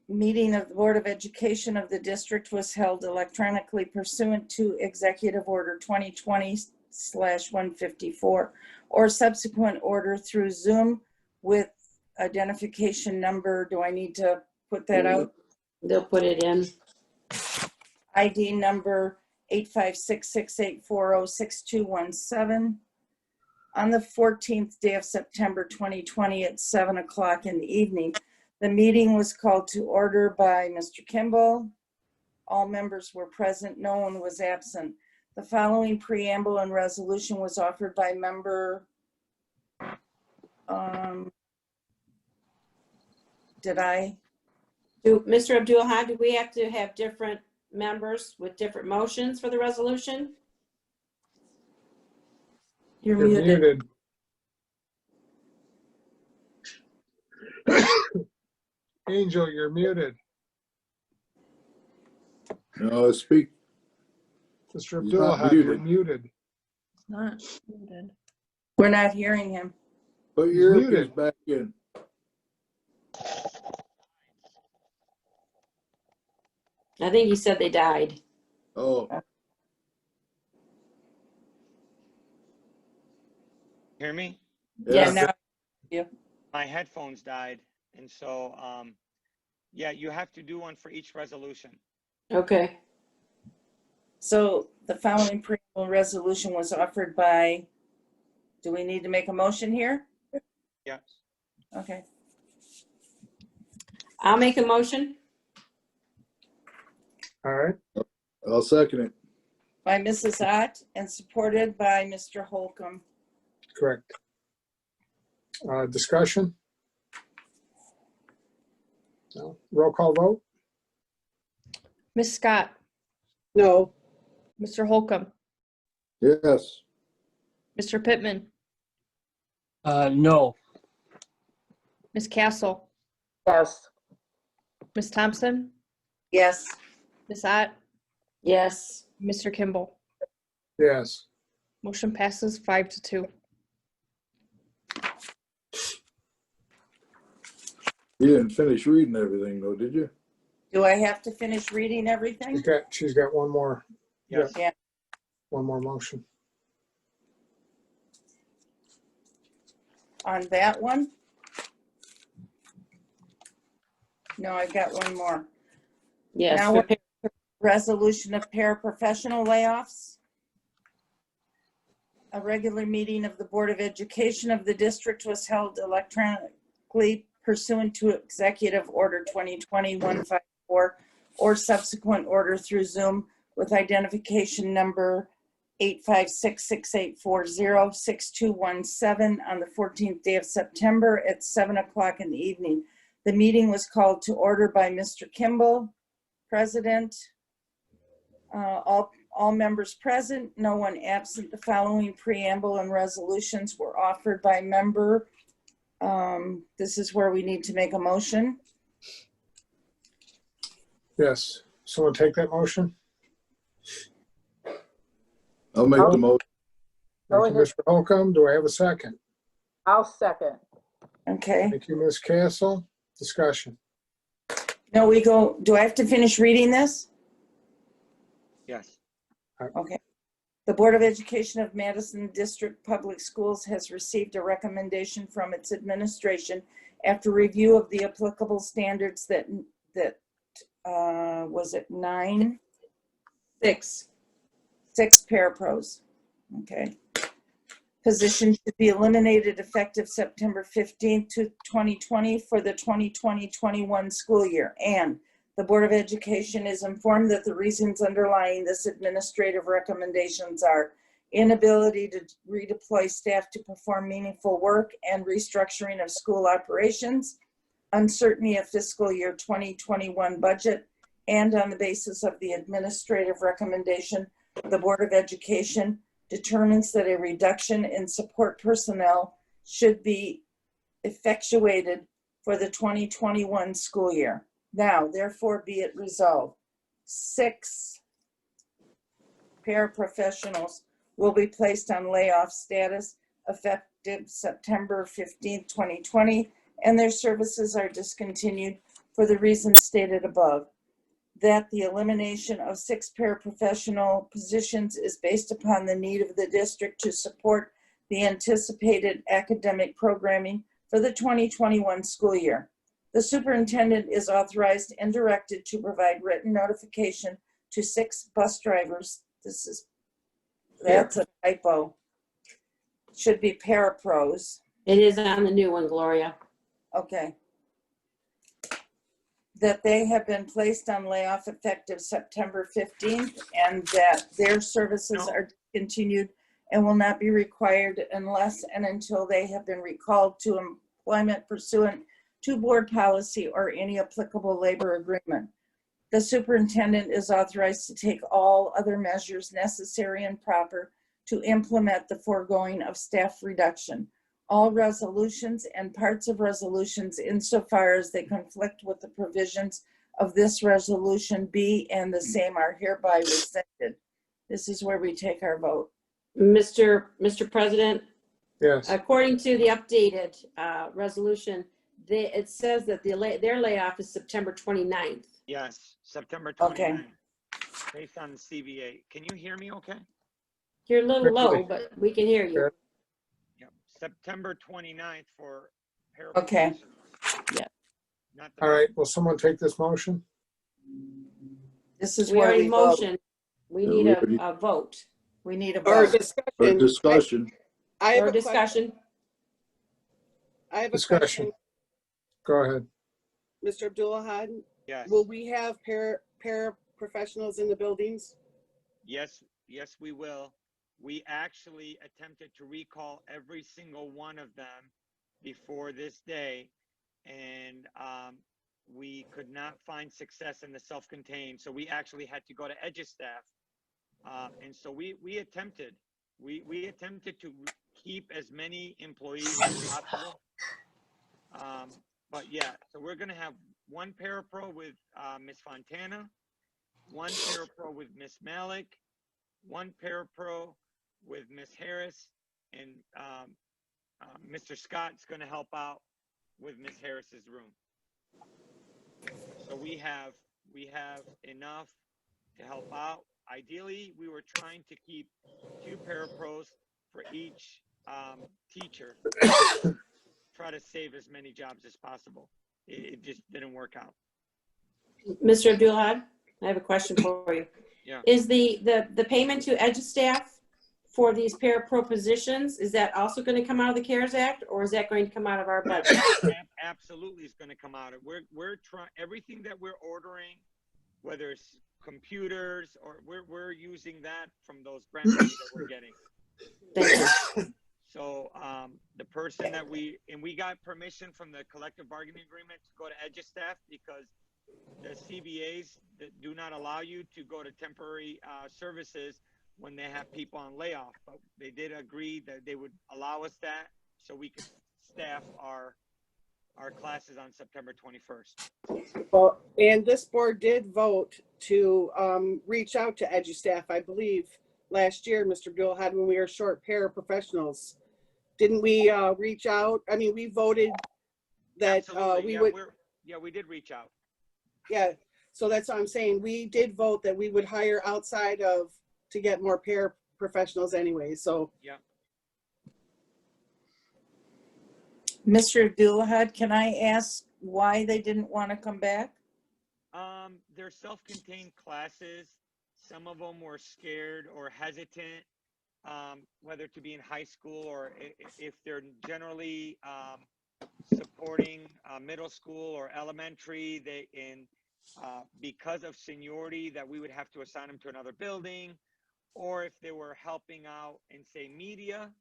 Meeting of the Board of Education of the district was held electronically pursuant to Executive Order 2020/154 or subsequent order through Zoom with identification number. Do I need to put that out? They'll put it in. ID number 85668406217. On the 14th day of September 2020 at 7 o'clock in the evening. The meeting was called to order by Mr. Kimball. All members were present. No one was absent. The following preamble and resolution was offered by member, Mr. Abdul-Ahad, do we have to have different members with different motions for the resolution? You're muted. Angel, you're muted. No, speak. Mr. He's not Abdul-Ahad, you're muted. muted. Not muted. We're not hearing him. Put your He's earpiece muted. back in. I think he said they died. Oh, Hear me? Yeah, yeah. now, My headphones died. And so, yeah, you have to do one for each resolution. Okay. so the following preamble resolution was offered by, do we need to make a motion here? Yeah. Okay. I'll make a motion. All right. I'll second it. By Mrs. Ott and supported by Mr. Holcomb. Correct. Discussion? No. Roll call vote? Ms. Scott, No. Mr. Holcomb, Yes. Mr. Pittman, No. Ms. Castle, Yes. Ms. Thompson, Yes. Ms. Ott, Yes. Mr. Kimball. Yes. Motion passes 5-2. You didn't finish reading everything though, did you? Do I have to finish reading everything? She's got one more. Yes. Yeah. One more motion. On that one? No, I've got one more. Yes. Now we're resolution of paraprofessional layoffs. A regular meeting of the Board of Education of the district was held electronically pursuant to Executive Order 2020-154 or subsequent order through Zoom with identification number 856-6840-6217 on the 14th day of September at 7 o'clock in the evening. The meeting was called to order by Mr. Kimball, President. All members present, no one absent. The following preamble and resolutions were offered by member. This is where we need to make a motion. Yes. Someone take that motion? I'll make the motion. Thank you, Mr. Holcomb. Do I have a second? I'll second. Okay. Thank you, Ms. Castle. Discussion. Now do I have to finish reading this? Yes. Okay. The Board of Education of Madison District Public Schools has received a recommendation from its administration after review of the applicable standards that was it 9? 6 parapros. Okay. Position should be eliminated effective September 15th, 2020 for the 2020-21 school year. And the Board of Education is informed that the reasons underlying this administrative recommendations are inability to redeploy staff to perform meaningful work and restructuring of school operations, uncertainty of fiscal year 2021 budget, and on the basis of the administrative recommendation, the Board of Education determines that a reduction in support personnel should be effectuated for the 2021 school year. Now, therefore, be it resolved, 6 paraprofessionals will be placed on layoff status effective September 15th, 2020, and their services are discontinued for the reasons stated above. That the elimination of 6 paraprofessional positions is based upon the need of the district to support the anticipated academic programming for the 2021 school year. The superintendent is authorized and directed to provide written notification to 6 bus drivers. That's a typo. Should be parapros. It is on the new one, Gloria. Okay. That they have been placed on layoff effective September 15th and that their services are discontinued and will not be required unless and until they have been recalled to employment pursuant to board policy or any applicable labor agreement. The superintendent is authorized to take all other measures necessary and proper to implement the foregoing of staff reduction. All resolutions and parts of resolutions insofar as they conflict with the provisions of this resolution be and the same are hereby rescinded. This is where we take our vote. Mr. President, Yes. according to the updated resolution, it says that their layoff is September 29th. Yes, September 29th. Okay. Based on the CBA. Can you hear me okay? You're a little low, but we can hear you. Yep. September 29th for Okay. Yeah. All right. Will someone take this motion? This is We where already we vote. motioned. We need a vote. We need a Or vote. discussion. I have Or a discussion. I have a Discussion. question. Go ahead. Mr. Abdullah, Yes. will we have paraprofessionals in the buildings? Yes, we will. We actually attempted to recall every single one of them before this day, and we could not find success in the self-contained. So we actually had to go to EduStaff, and so we attempted. We attempted to keep as many employees as possible. But yeah, so we're gonna have 1 parapro with Ms. Fontana, 1 parapro with Ms. Malik, 1 parapro with Ms. Harris, and Mr. Scott's gonna help out with Ms. Harris's room. So we have enough to help out. Ideally, we were trying to keep 2 parapros for each teacher. Try to save as many jobs as possible. It just didn't work out. Mr. Abdullah, I have a question for you. Yeah. Is the payment to EduStaff for these parapro positions, is that also going to come out of the CARES Act, or is that going to come out of our budget? Absolutely, is going to come out of. We're trying everything that we're ordering, whether it's computers, or we're using that from those grant monies that we're getting. Thank you. So the person that we got permission from the collective bargaining agreement to go to EduStaff because the CBAs that do not allow you to go to temporary services when they have people on layoff. But they did agree that they would allow us that so we could staff our classes on September 21st. Well, and this board did vote to reach out to EduStaff, I believe, last year, Mr. Abdulhad, when we were short paraprofessionals. Didn't we reach out? I mean, we voted that we would. We did reach out. Yeah, so that's what I'm saying. We did vote that we would hire outside of to get more paraprofessionals anyway. So yeah. Mr. Abdulhad, can I ask why they didn't want to come back? They're self-contained classes. Some of them were scared or hesitant, whether to be in high school or if they're generally supporting middle school or elementary. Because of seniority, that we would have to assign them to another building, or if they were helping out in, say, media,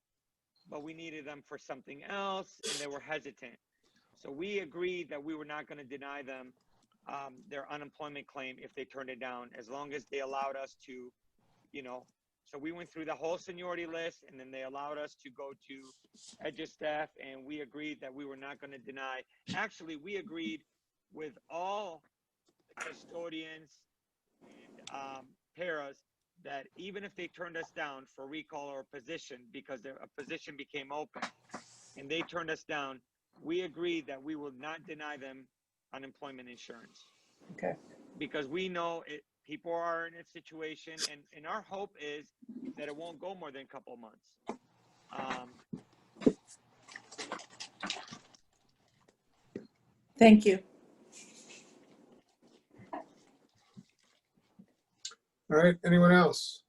but we needed them for something else and they were hesitant. So we agreed that we were not going to deny them their unemployment claim if they turned it down, as long as they allowed us to, so we went through the whole seniority list, and then they allowed us to go to EduStaff, and we agreed that we were not going to deny. Actually, we agreed with all the custodians and paras that even if they turned us down for recall or a position, because a position became open and they turned us down, we agreed that we will not deny them unemployment insurance. Okay. Because we know people are in a situation, and our hope is that it won't go more than a couple of months. Thank you. All right, anyone else?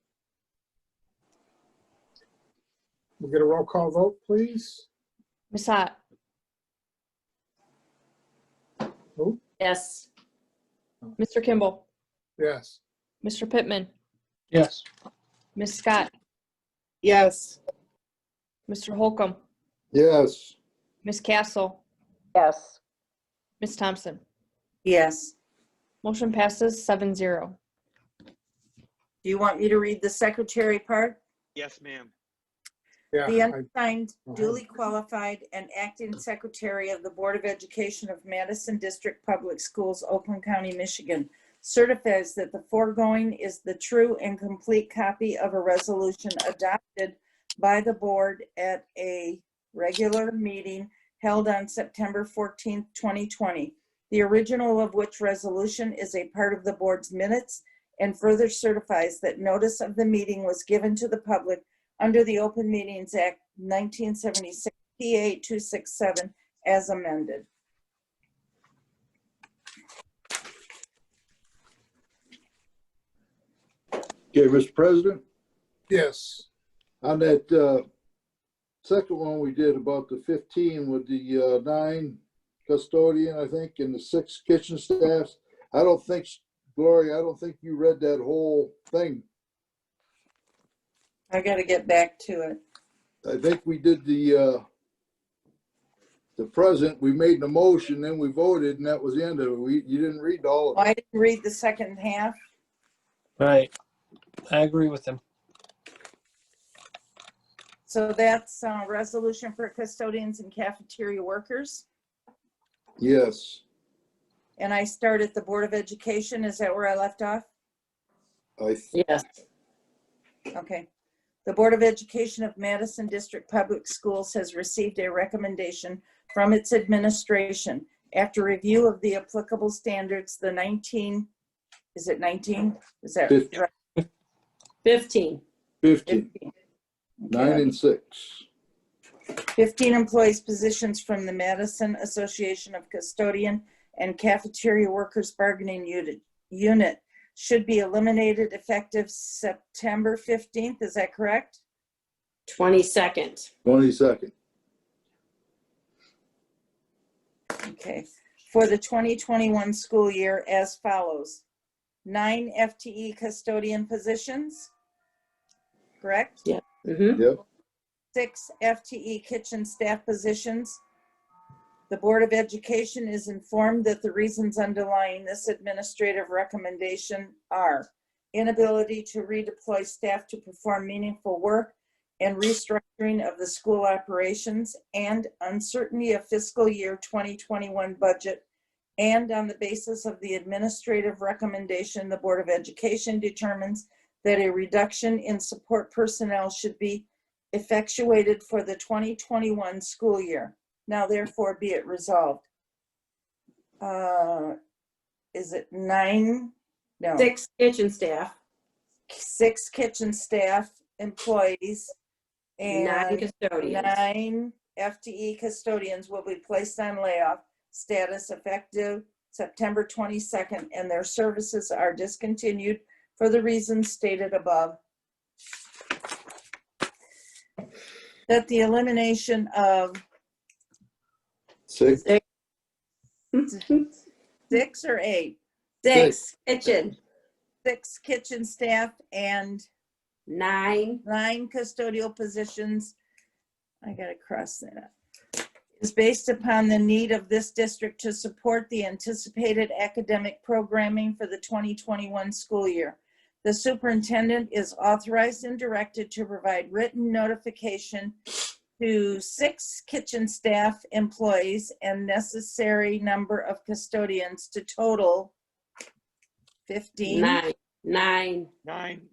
We'll get a roll call vote, please. Ms. Hott? Who? Yes. Mr. Kimball? Yes. Mr. Pittman? Yes. Ms. Scott? yes. Mr. Holcomb? Yes. Ms. Castle? Yes. Ms. Thompson? Yes. Motion passes 7-0. Do you want me to read the secretary part? Yes, ma'am. Yeah. The undersigned, Go ahead. duly qualified and acting secretary of the Board of Education of Madison District Public Schools, Oakland County, Michigan, certifies that the foregoing is the true and complete copy of a resolution adopted by the board at a regular meeting held on September 14th, 2020, the original of which resolution is a part of the board's minutes, and further certifies that notice of the meeting was given to the public under the Open Meetings Act 1976, PA 267, as amended. Okay, Mr. President, Yes. on that second one we did about the 15 with the 9 custodian, I think, and the 6 kitchen staffs, I don't think, Gloria, I don't think you read that whole thing. I got to get back to it. I think we did the present, we made the motion, then we voted, and that was the end of it. You didn't read all of I it. didn't read the second half. Right. I agree with him. So that's a resolution for custodians and cafeteria workers. Yes. And I start at the Board of Education. Is that where I left off? Yes. Okay. The Board of Education of Madison District Public Schools has received a recommendation from its administration after review of the applicable standards, the 19, is it 19? Is that 15. right? 15. 15. 15. 9 and 6. 15 employees positions from the Madison Association of Custodian and Cafeteria Workers Bargaining Unit should be eliminated effective September 15th. Is that correct? 22nd. 22nd. Okay. For the 2021 school year as follows. 9 FTE custodian positions, correct? Yeah. Mm-hmm. Yep. 6 FTE kitchen staff positions. The Board of Education is informed that the reasons underlying this administrative recommendation are inability to redeploy staff to perform meaningful work and restructuring of the school operations and uncertainty of fiscal year 2021 budget. And on the basis of the administrative recommendation, the Board of Education determines that a reduction in support personnel should be effectuated for the 2021 school year. Now therefore be it resolved. Is it 9? No. 6 kitchen staff. 6 kitchen staff employees 9 and custodians. 9 FTE custodians will be placed on layoff status effective September 22nd, and their services are discontinued for the reasons stated above. That the elimination of 6. 6 or 8? 6 kitchen. 6 kitchen staff and 9 custodial positions. I gotta cross that out. Is based upon the need of this district to support the anticipated academic programming for the 2021 school year. The superintendent is authorized and directed to provide written notification to 6 kitchen staff employees and necessary number of custodians to total 15. 9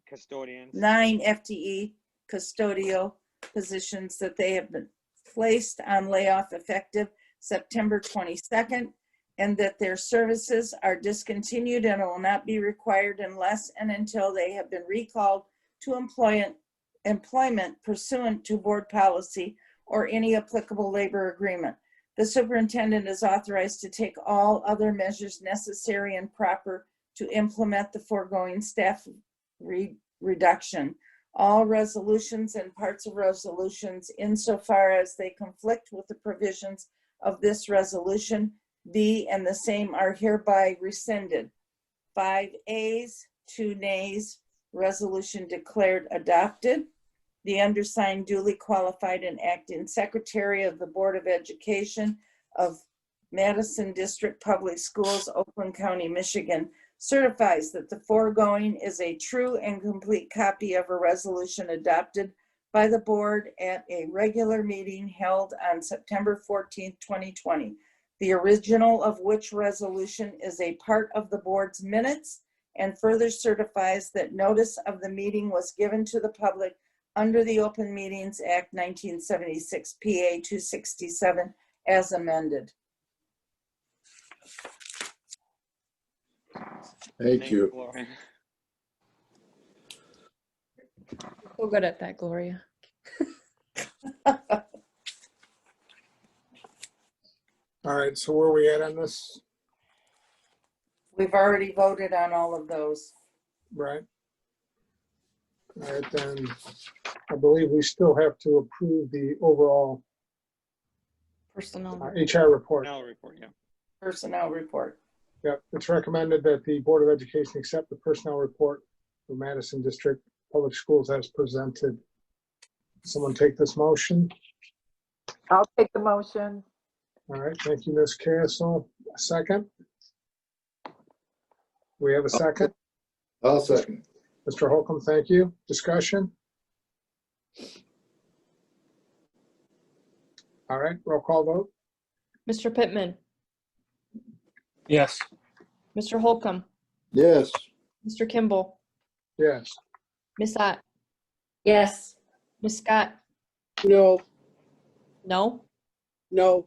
custodians. 9 FTE custodial positions that they have been placed on layoff effective September 22nd, and that their services are discontinued and will not be required unless and until they have been recalled to employment pursuant to board policy or any applicable labor agreement. The superintendent is authorized to take all other measures necessary and proper to implement the foregoing staff reduction. All resolutions and parts of resolutions insofar as they conflict with the provisions of this resolution be and the same are hereby rescinded. 5 ayes, 2 nays, resolution declared adopted. The undersigned duly qualified and acting secretary of the Board of Education of Madison District Public Schools, Oakland County, Michigan, certifies that the foregoing is a true and complete copy of a resolution adopted by the board at a regular meeting held on September 14th, 2020. The original of which resolution is a part of the board's minutes and further certifies that notice of the meeting was given to the public under the Open Meetings Act 1976, PA 267, as amended. Thank you. Gloria. So good at that, Gloria. All right, so where are we at on this, We've already voted on all of those. right? All right, then, I believe we still have to approve the overall Personnel. HR report. Personnel report, yeah. Personnel report. Yep, it's recommended that the Board of Education accept the personnel report for Madison District Public Schools as presented. Someone take this motion. I'll take the motion. All right, thank you, Ms. Castle. A second? We have a second? I'll second. Mr. Holcomb, thank you. Discussion? All right, roll call vote. Mr. Pittman, Yes. Mr. Holcomb, Yes. Mr. Kimball, Yes. Ms. Ott, yes. Ms. Scott, No, no, no,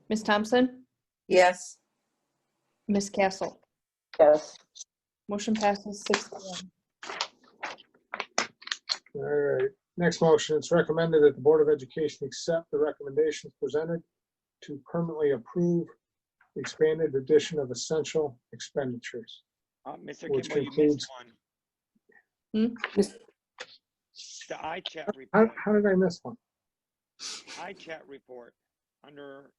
Ms. Thompson, Yes. Ms. Castle. Yes. Motion passes 6-1. All right, next motion, it's recommended that the Board of Education accept the recommendations presented to permanently approve the expanded addition of essential expenditures. Mr. Which Kimball, you concludes- missed one. The iChat How, report, how did I miss one? iChat report under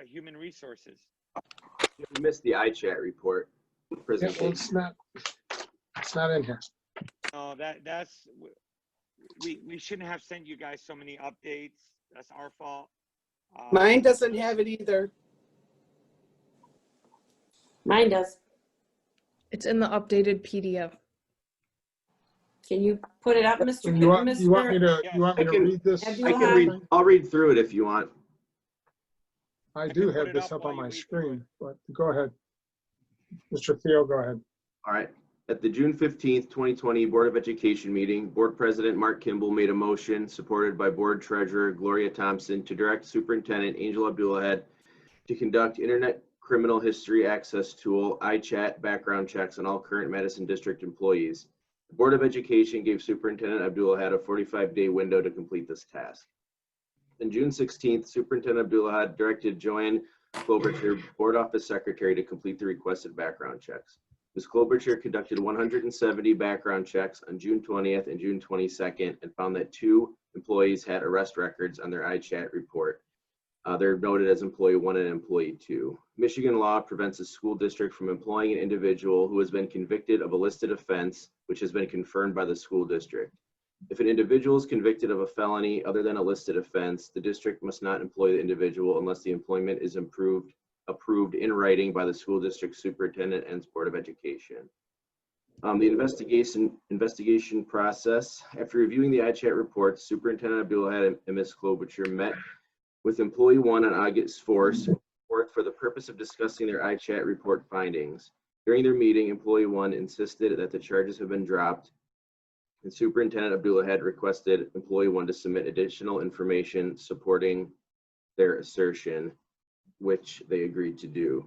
Human Resources. You missed the iChat report. Yeah, well, presentation. it's not in here. No, that's, we shouldn't have sent you guys so many updates. That's our fault. Mine doesn't have it either. Mine does. It's in the updated PDF. Can you put it up, Mr. You want me to I can- read this? Abdul I can Wahab? read, I'll read through it if you want. I do have this up on my screen, but go ahead. Mr. Theo, go ahead. All right. At the June 15th, 2020 Board of Education meeting, Board President Mark Kimball made a motion supported by Board Treasurer Gloria Thompson to direct Superintendent Angel Abdulahad to conduct Internet Criminal History Access Tool, iChat, background checks on all current Madison District employees. The Board of Education gave Superintendent Abdulahad a 45-day window to complete this task. On June 16th, Superintendent Abdulahad directed Joanne Klobuchar, Board Office Secretary, to complete the requested background checks. Ms. Klobuchar conducted 170 background checks on June 20th and June 22nd and found that 2 employees had arrest records on their iChat report. They're noted as employee 1 and employee 2. Michigan law prevents a school district from employing an individual who has been convicted of a listed offense, which has been confirmed by the school district. If an individual is convicted of a felony other than a listed offense, the district must not employ the individual unless the employment is approved in writing by the school district superintendent and Board of Education. The investigation process. After reviewing the iChat reports, Superintendent Abdulahad and Ms. Klobuchar met with employee 1 on August 4th for the purpose of discussing their iChat report findings. During their meeting, employee 1 insisted that the charges have been dropped, and Superintendent Abdulahad requested employee 1 to submit additional information supporting their assertion, which they agreed to do.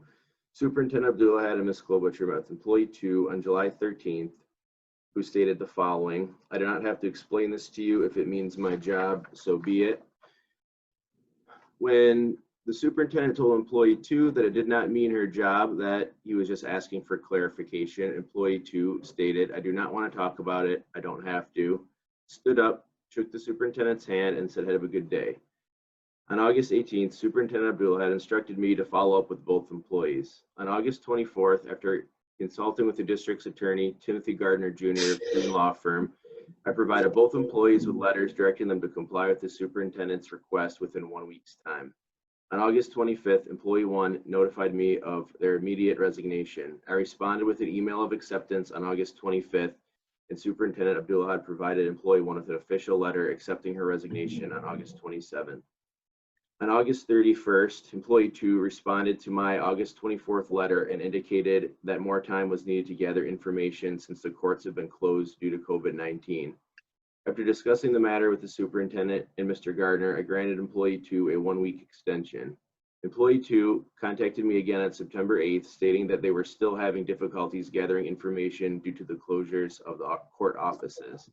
Superintendent Abdulahad and Ms. Klobuchar met with employee 2 on July 13th, who stated the following: "I do not have to explain this to you. If it means my job, so be it." When the superintendent told employee 2 that it did not mean her job, that he was just asking for clarification, employee 2 stated, "I do not want to talk about it. I don't have to," stood up, shook the superintendent's hand, and said, "Have a good day." On August 18th, Superintendent Abdulahad instructed me to follow up with both employees. On August 24th, after consulting with the district's attorney, Timothy Gardner Jr. of Green Law Firm, I provided both employees with letters directing them to comply with the superintendent's request within 1 week's time. On August 25th, employee 1 notified me of their immediate resignation. I responded with an email of acceptance on August 25th, and Superintendent Abdulahad provided employee 1 with an official letter accepting her resignation on August 27th. On August 31st, employee 2 responded to my August 24th letter and indicated that more time was needed to gather information since the courts have been closed due to COVID-19. After discussing the matter with the superintendent and Mr. Gardner, I granted employee 2 a 1-week extension. Employee 2 contacted me again on September 8th, stating that they were still having difficulties gathering information due to the closures of the court offices.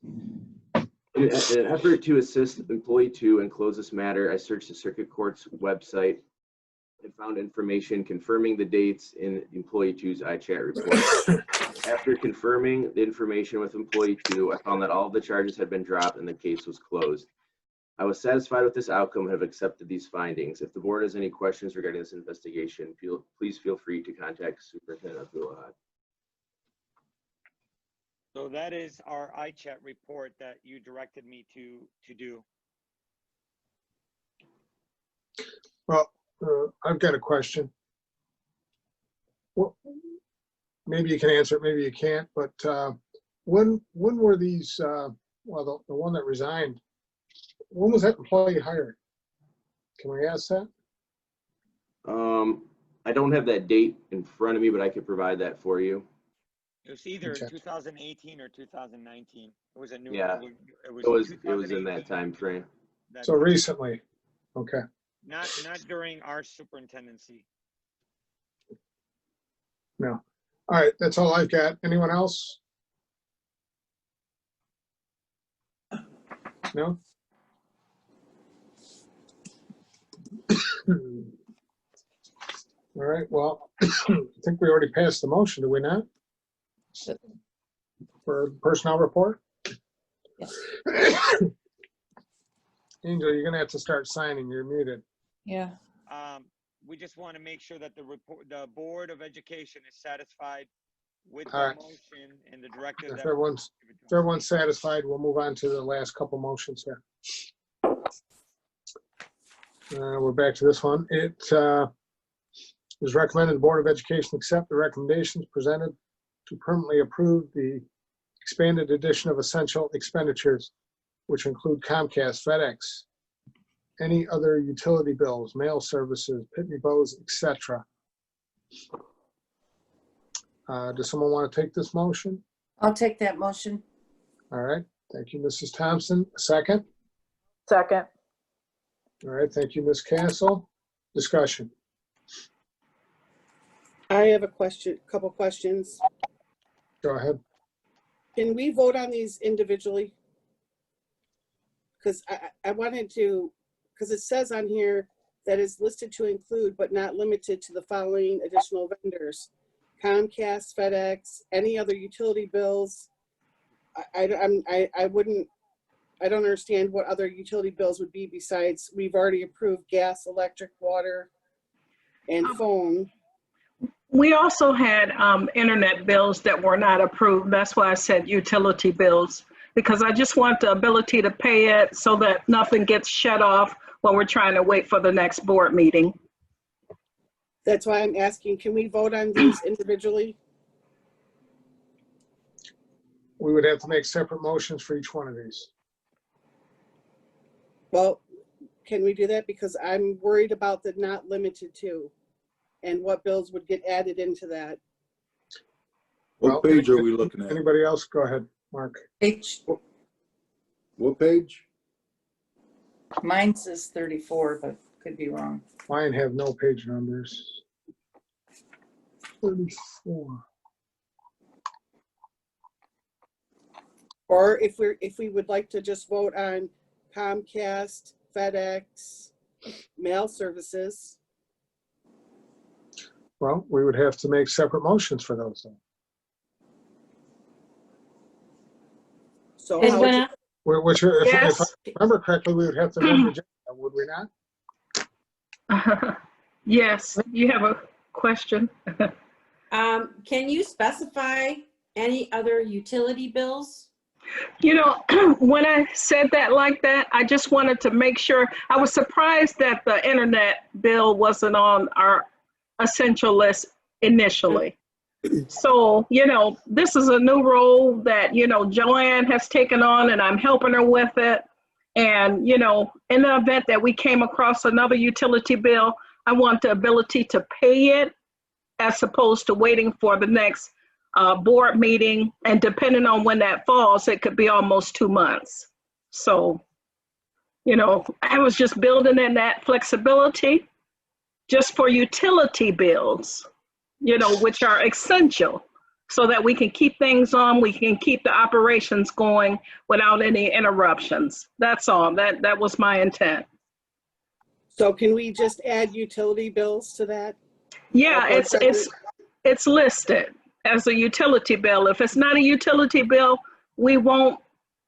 In an effort to assist employee 2 and close this matter, I searched the circuit court's website and found information confirming the dates in employee 2's iChat report. After confirming the information with employee 2, I found that all of the charges had been dropped and the case was closed. I was satisfied with this outcome and have accepted these findings. If the board has any questions regarding this investigation, please feel free to contact Superintendent Abdulahad. So that is our iChat report that you directed me to do. Well, I've got a question. Well, maybe you can answer it, maybe you can't, but when were these, well, the one that resigned, when was that employee hired? Can we ask that? I don't have that date in front of me, but I could provide that for you. It was either Okay. 2018 or 2019. It was a new. Yeah, it was in that time frame. So recently, okay. Not during our superintendency. No. All right, that's all I've got. Anyone else? No? All right, well, I think we already passed the motion, did we not? For personnel report? Yes. Angel, you're gonna have to start signing, you're muted. Yeah. We just want to make sure that the Board of Education is satisfied with All the right. motion and the directive If that. everyone's satisfied, we'll move on to the last couple motions here. We're back to this one. It is recommended the Board of Education accept the recommendations presented to permanently approve the expanded edition of essential expenditures, which include Comcast, FedEx, any other utility bills, mail services, Pitney Bowes, etc. Does someone want to take this motion? I'll take that motion. All right. Thank you, Mrs. Thompson. A second? Second. All right. Thank you, Ms. Castle. Discussion. I have a couple questions. Go ahead. Can we vote on these individually? Because I wanted to, because it says on here that is listed to include but not limited to the following additional vendors: Comcast, FedEx, any other utility bills. I don't understand what other utility bills would be besides we've already approved gas, electric, water, and phone. We also had internet bills that were not approved. That's why I said utility bills, because I just want the ability to pay it so that nothing gets shut off while we're trying to wait for the next board meeting. That's why I'm asking, can we vote on these individually? We would have to make separate motions for each one of these. Well, can we do that? Because I'm worried about the not limited to and what bills would get added into that. What page are we looking at? Anybody else? Go ahead, Mark. Page, What page? mine says 34, but could be wrong. Mine have no page numbers. 34. Or if we would like to just vote on Comcast, FedEx, mail services. Well, we would have to make separate motions for those then. So And how when would you- Which, if Yes. I remember correctly, we would have to amend the agenda, would we not? Yes, you have a question? Can you specify any other utility bills? You know, when I said that like that, I just wanted to make sure. I was surprised that the internet bill wasn't on our essential list initially. So, you know, this is a new role that, you know, Joanne has taken on and I'm helping her with it. And, you know, in the event that we came across another utility bill, I want the ability to pay it as opposed to waiting for the next board meeting. And depending on when that falls, it could be almost 2 months. So, you know, I was just building in that flexibility just for utility bills, you know, which are essential so that we can keep things on, we can keep the operations going without any interruptions. That's all. That was my intent. So can we just add utility bills to that? Yeah, it's listed as a utility bill. If it's not a utility bill, we won't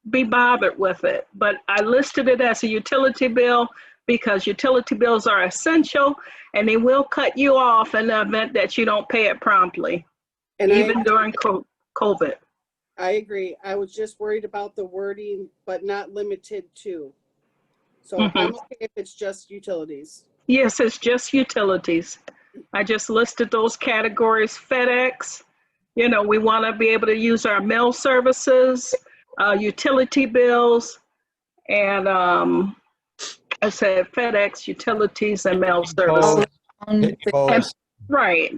be bothered with it. But I listed it as a utility bill because utility bills are essential and they will cut you off in the event that you don't pay it promptly, And even during COVID. I agree. I was just worried about the wording, but not limited to. So I'm okay if it's just utilities. Yes, it's just utilities. I just listed those categories. FedEx, you know, we want to be able to use our mail services, utility bills, and I said FedEx, utilities, and mail services. Right.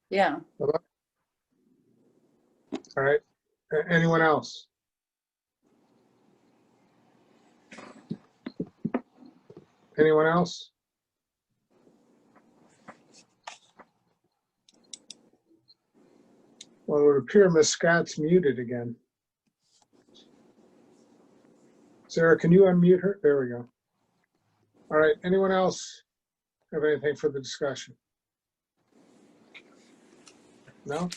Yeah. All right. Anyone else? Anyone else? Well, it would appear Ms. Scott's muted again. Sarah, can you unmute her? There we go. All right, anyone else have anything for the discussion? No?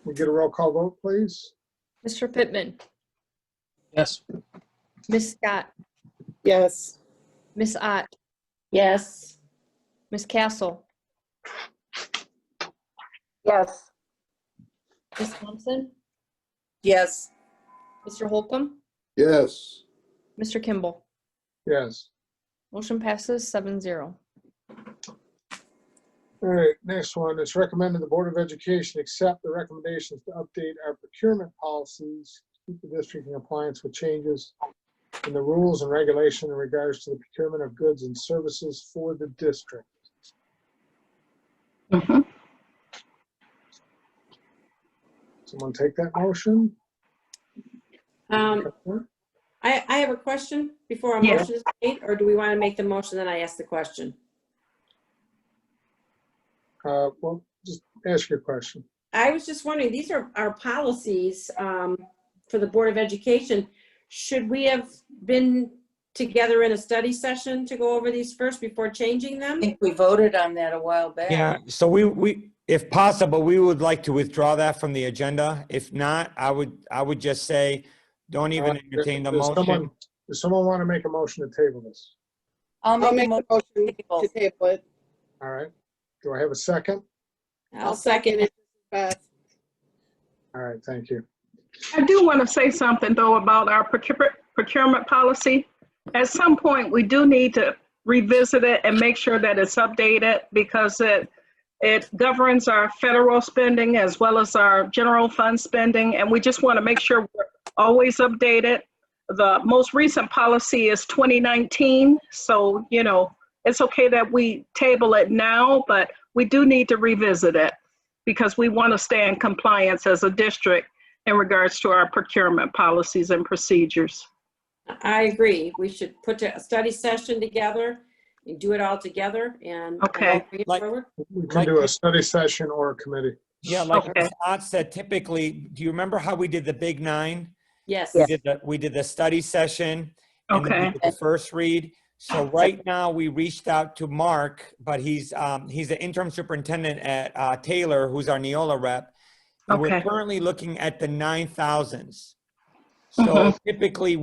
We get a roll call vote, please? Mr. Pittman, Yes. Ms. Scott, Yes. Ms. Ott, Yes. Ms. Castle, Yes. Ms. Thompson, Yes. Mr. Holcomb, Yes. Mr. Kimball. Yes. Motion passes 7-0. All right, next one. It's recommended the Board of Education accept the recommendations to update our procurement policies, to keep the district in compliance with changes in the rules and regulation in regards to the procurement of goods and services for the district. Mhm. Someone take that motion? I have a question before a Yes. motion is made, or do we want to make the motion then I ask the question? Well, just ask your question. I was just wondering, these are our policies for the Board of Education. Should we have been together in a study session to go over these first before changing them? I think we voted on that a while back. Yeah, so we, if possible, we would like to withdraw that from the agenda. If not, I would just say, don't even entertain the motion. Does someone want to make a motion to table this? I'll make the motion to table it. All right. Do I have a second? I'll second it. All right, thank you. I do want to say something though about our procurement policy. At some point, we do need to revisit it and make sure that it's updated because it governs our federal spending as well as our general fund spending. And we just want to make sure we're always updated. The most recent policy is 2019. So, you know, it's okay that we table it now, but we do need to revisit it because we want to stay in compliance as a district in regards to our procurement policies and procedures. I agree. We should put a study session together and do it all together and Okay. bring it Like- forward. We can do a study session or a committee. Yeah, like Okay. Scott said, typically, do you remember how we did the big 9? Yes. We did the study session and then we Okay. did the first read. So right now we reached out to Mark, but he's the interim superintendent at Taylor, who's our Neola rep. And we're Okay. currently looking at the 9,000s. So typically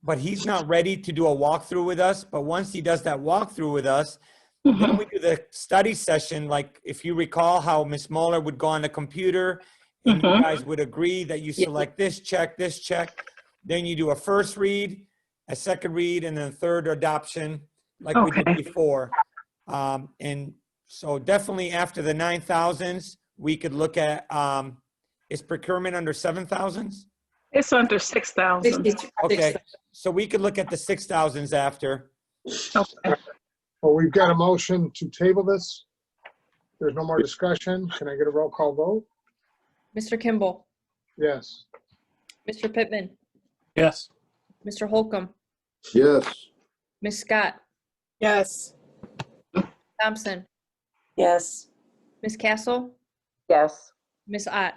but he's not ready to do a walkthrough with us. But once he does that walkthrough with us, then we do the study session. Like if you recall how Ms. Moeller would go on the computer and you guys would agree that you select this check, then you do a first read, a second read, and then third adoption like we did before. And so definitely after the 9,000s, we could look at, is procurement under 7,000s? It's under 6,000. Okay, so we could look at the 6,000s after. Okay. Well, we've got a motion to table this. There's no more discussion. Can I get a roll call vote? Mr. Kimball, Yes. Mr. Pittman, Yes. Mr. Holcomb, Yes. Ms. Scott, Yes. Thompson, Yes. Ms. Castle, Yes. Ms. Ott.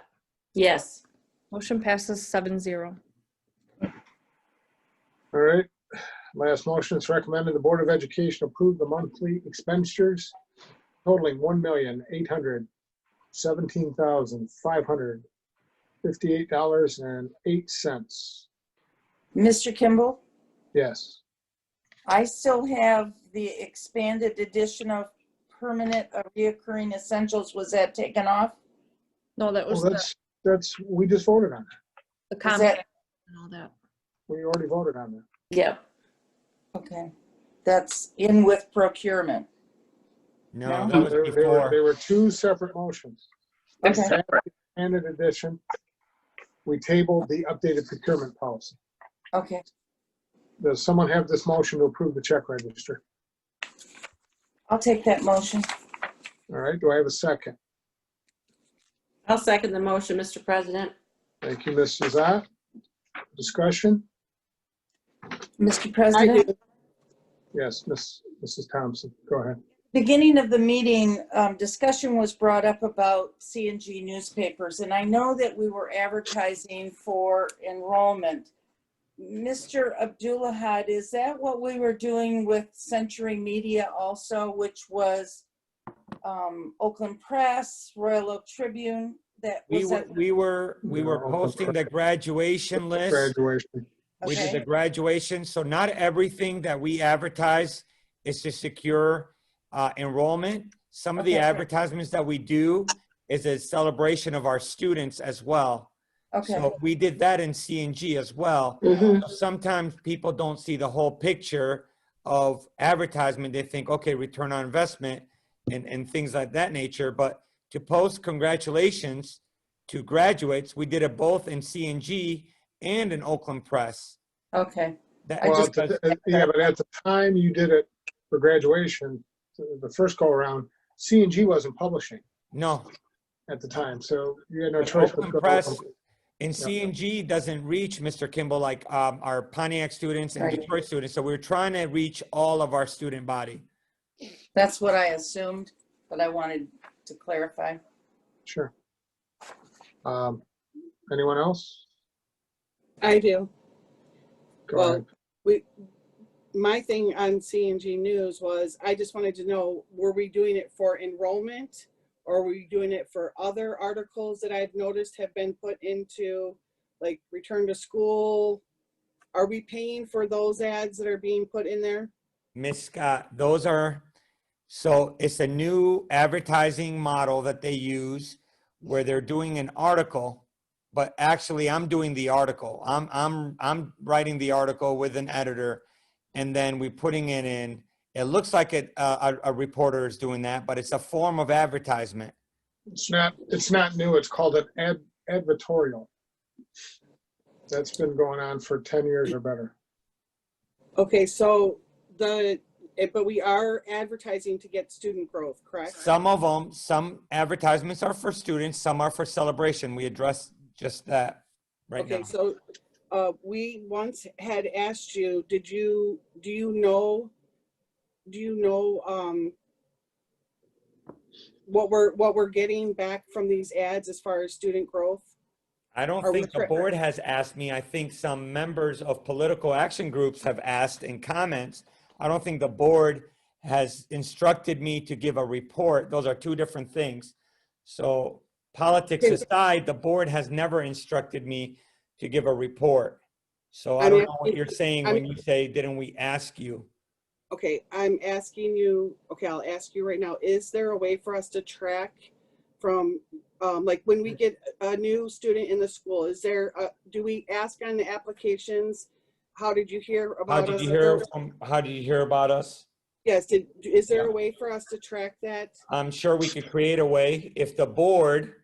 Yes. Motion passes 7-0. All right. Last motion, it's recommended the Board of Education approve the monthly expenditures totaling $1,817,558.08. Mr. Kimball, Yes. I still have the expanded edition of permanent reoccurring essentials. Was that taken off? No, that was Well, we just voted on that. the Is comment that, and all that. We already voted on that. Yep. okay. That's in with procurement. No, No? that was There before. were two separate motions. They're Okay. separate. And in addition, we tabled the updated procurement policy. Okay. Does someone have this motion to approve the check register? I'll take that motion. All right, do I have a second? I'll second the motion, Mr. President. Thank you, Mrs. Ott. Discussion? Mr. President? Yes, Mrs. Thompson, go ahead. Beginning of the meeting, discussion was brought up about C&G newspapers, and I know that we were advertising for enrollment. Mr. Abdullahad, is that what we were doing with Century Media also, which was Oakland Press, Royal Oak Tribune? That was We were posting the graduation list. Graduation. We did Okay. the graduation. So not everything that we advertise is to secure enrollment. Some of the Okay. advertisements that we do is a celebration of our students as well. Okay. So we did that in C&G as well. Mhm. So sometimes people don't see the whole picture of advertisement. They think, okay, return on investment and things like that nature. But to post congratulations to graduates, we did it both in C&G and in Oakland Press. Okay. That, I Well, just- yeah, but at the time you did it for graduation, the first go around, C&G wasn't publishing no, at the time, so you had no but choice but to Oakland go to Press Oakland. in C&G doesn't reach, Mr. Kimball, like our Pontiac students and Right. Detroit students. So we're trying to reach all of our student body. That's what I assumed, but I wanted to clarify. Sure. Anyone else? I do. Go Well, ahead. my thing on C&G News was, I just wanted to know, were we doing it for enrollment? Or were we doing it for other articles that I've noticed have been put into, like, return to school? Are we paying for those ads that are being put in there? Miss Scott, those are, so it's a new advertising model that they use where they're doing an article, but actually I'm doing the article. I'm writing the article with an editor, and then we're putting it in. It looks like a reporter is doing that, but it's a form of advertisement. It's not new. It's called an advertorial. That's been going on for 10 years or better. Okay, so but we are advertising to get student growth, correct? Some of them, some advertisements are for students, some are for celebration. We address just that right now. Okay, so we once had asked you, do you know what we're getting back from these ads as far as student growth? I don't Are we think the board has asked me. I think some members of political action groups have asked in comments. I don't think the board has instructed me to give a report. Those are two different things. So politics aside, the board has never instructed me to give a report. So I don't know what you're saying when you say, didn't we ask you? Okay, I'm asking you, okay, I'll ask you right now, is there a way for us to track from, like when we get a new student in the school, do we ask on the applications, how did you hear about us? How did you hear about us? Yes, is there a way for us to track that? I'm sure we could create a way if the board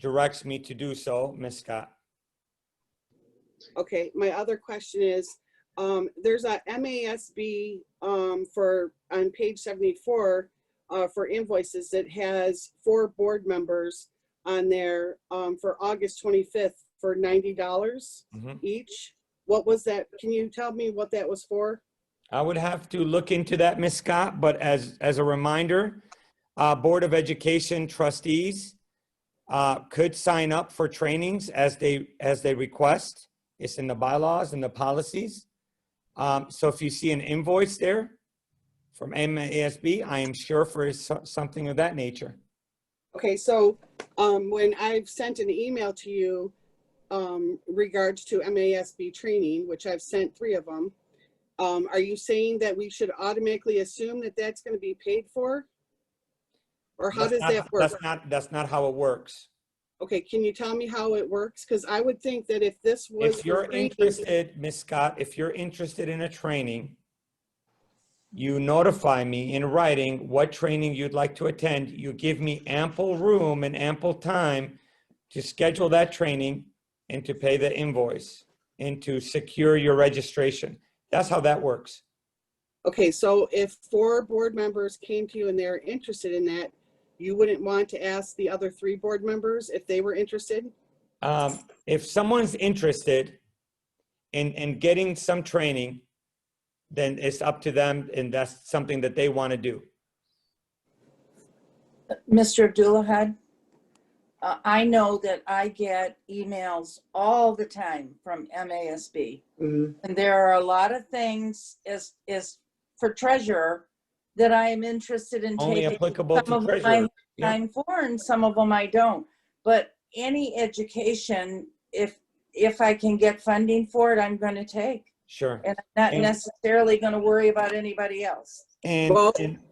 directs me to do so, Ms. Scott. Okay, my other question is, there's a MASB on page 74 for invoices that has 4 board members on there for August 25th for $90 each. What was that? Can you tell me what that was for? I would have to look into that, Ms. Scott, but as a reminder, Board of Education trustees could sign up for trainings as they request. It's in the bylaws and the policies. So if you see an invoice there from MASB, I am sure for something of that nature. Okay, so when I've sent an email to you regards to MASB training, which I've sent 3 of them, are you saying that we should automatically assume that that's going to be paid for? Or how does that work? That's not how it works. Okay, can you tell me how it works? Because I would think that if this was If you're interested, Ms. Scott, if you're interested in a training, you notify me in writing what training you'd like to attend. You give me ample room and ample time to schedule that training and to pay the invoice and to secure your registration. That's how that works. Okay, so if 4 board members came to you and they're interested in that, you wouldn't want to ask the other 3 board members if they were interested? If someone's interested in getting some training, then it's up to them, and that's something that they want to do. Mr. Abdullah, I know that I get emails all the time from MASB. And there are a lot of things as for treasurer that I am interested in Only taking. applicable to Some of them treasurer. I time for and some of them I don't. But any education, if I can get funding for it, I'm going to take. Sure. And I'm not necessarily going to worry about anybody else. And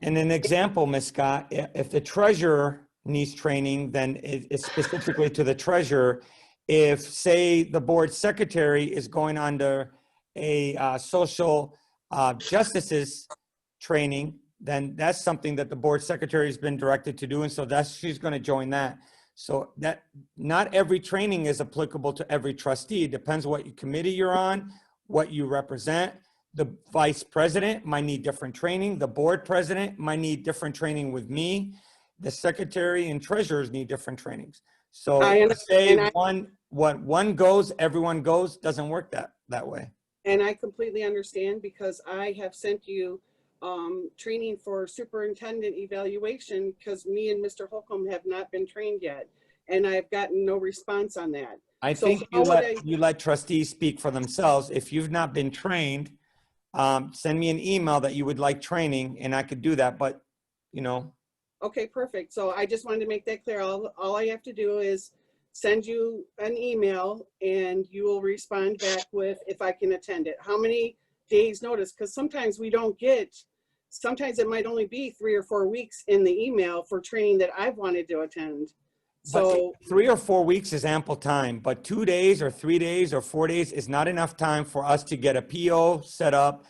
an example, Ms. Scott, if the treasurer needs training, then it's specifically to the treasurer. If, say, the board secretary is going under a social justices training, then that's something that the board secretary has been directed to do. And so she's going to join that. So that not every training is applicable to every trustee. It depends what committee you're on, what you represent. The vice president might need different training. The board president might need different training with me. The secretary and treasurers need different trainings. So to say one goes, everyone goes, doesn't work that way. And I completely understand, because I have sent you training for superintendent evaluation, because me and Mr. Holcomb have not been trained yet, and I've gotten no response on that. I So think how would you let trustees speak for themselves. If you've not been trained, send me an email that you would like training, and I could do that. But Okay, perfect. So I just wanted to make that clear. All I have to do is send you an email, and you will respond back with if I can attend it. How many days notice? Because sometimes we don't get. Sometimes it might only be 3 or 4 weeks in the email for training that I've wanted to attend. So 3 or 4 weeks is ample time, but 2 days or 3 days or 4 days is not enough time for us to get a PO set up,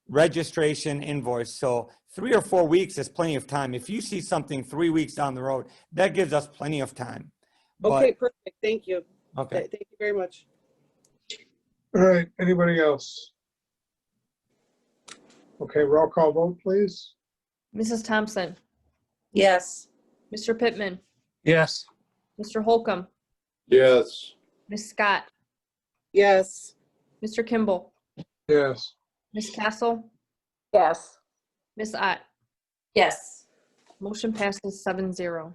registration, invoice. So 3 or 4 weeks is plenty of time. If you see something 3 weeks down the road, that gives us plenty of time. okay, perfect. Thank you. Okay. Thank you very much. All right, anybody else? Okay, roll call vote, please. Mrs. Thompson, Yes. Mr. Pittman, Yes. Mr. Holcomb, Yes. Ms. Scott, Yes. Mr. Kimball, Yes. Ms. Castle, Yes. Ms. Ott. Yes. Motion passes 7-0.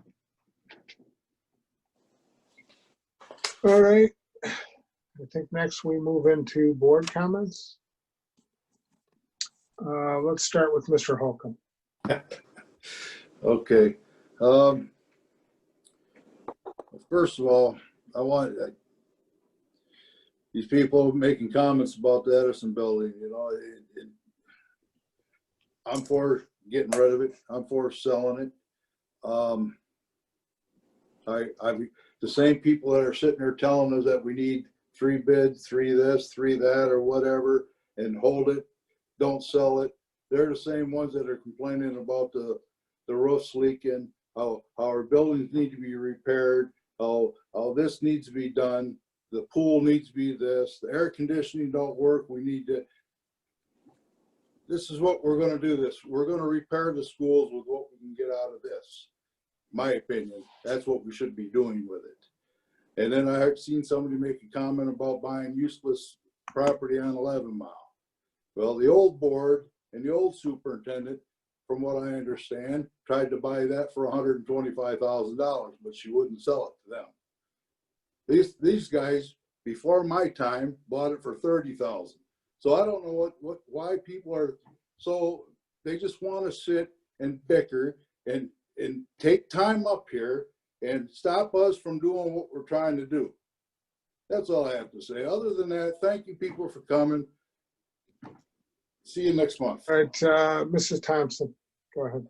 All right. I think next we move into board comments. Let's start with Mr. Holcomb. Okay. First of all, I want these people making comments about the Edison building, I'm for getting rid of it. I'm for selling it. The same people that are sitting there telling us that we need 3 bids, 3 this, 3 that, or whatever, and hold it, don't sell it. They're the same ones that are complaining about the roofs leaking, how our buildings need to be repaired, how this needs to be done, the pool needs to be this, the air conditioning don't work, we need to. This is what we're gonna do this. We're gonna repair the schools with what we can get out of this. My opinion, that's what we should be doing with it. And then I have seen somebody make a comment about buying useless property on 11 Mile. Well, the old board and the old superintendent, from what I understand, tried to buy that for $125,000, but she wouldn't sell it to them. These guys, before my time, bought it for $30,000. So I don't know why people are so, they just want to sit and bicker and take time up here and stop us from doing what we're trying to do. That's all I have to say. Other than that, thank you people for coming. See you next month. All right, Mrs. Thompson, go ahead.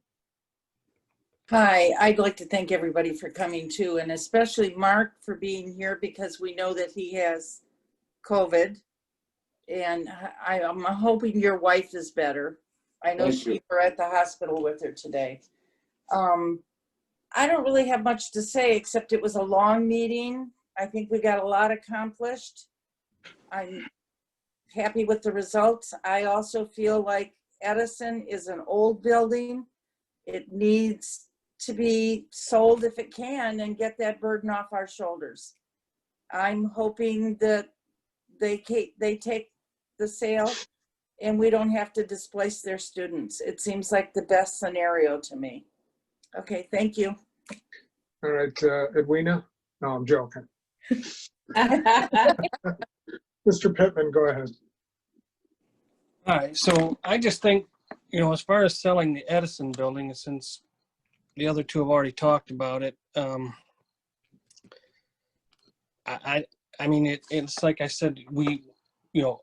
Hi, I'd like to thank everybody for coming too, and especially Mark for being here, because we know that he has COVID. And I'm hoping your wife is better. I know you were at the hospital with her today. I don't really have much to say, except it was a long meeting. I think we got a lot accomplished. I'm happy with the results. I also feel like Edison is an old building. It needs to be sold if it can and get that burden off our shoulders. I'm hoping that they take the sale and we don't have to displace their students. It seems like the best scenario to me. Okay, thank you. All right, Edwina? No, I'm joking. Mr. Pittman, go ahead. All right, so I just think, as far as selling the Edison building, since the other two have already talked about it, I mean, it's like I said,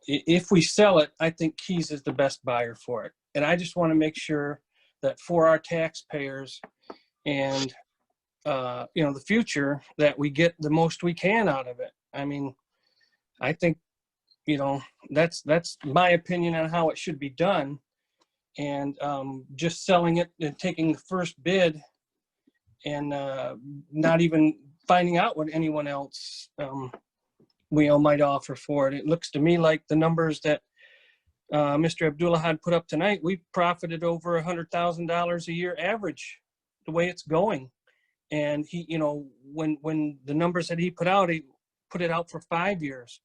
if we sell it, I think Keys is the best buyer for it. And I just want to make sure that for our taxpayers and the future, that we get the most we can out of it. I mean, I think, that's my opinion on how it should be done. And just selling it and taking the first bid and not even finding out what anyone else might offer for it. It looks to me like the numbers that Mr. Abdullah had put up tonight, we've profited over $100,000 a year average, the way it's going. And he, when the numbers that he put out, he put it out for 5 years.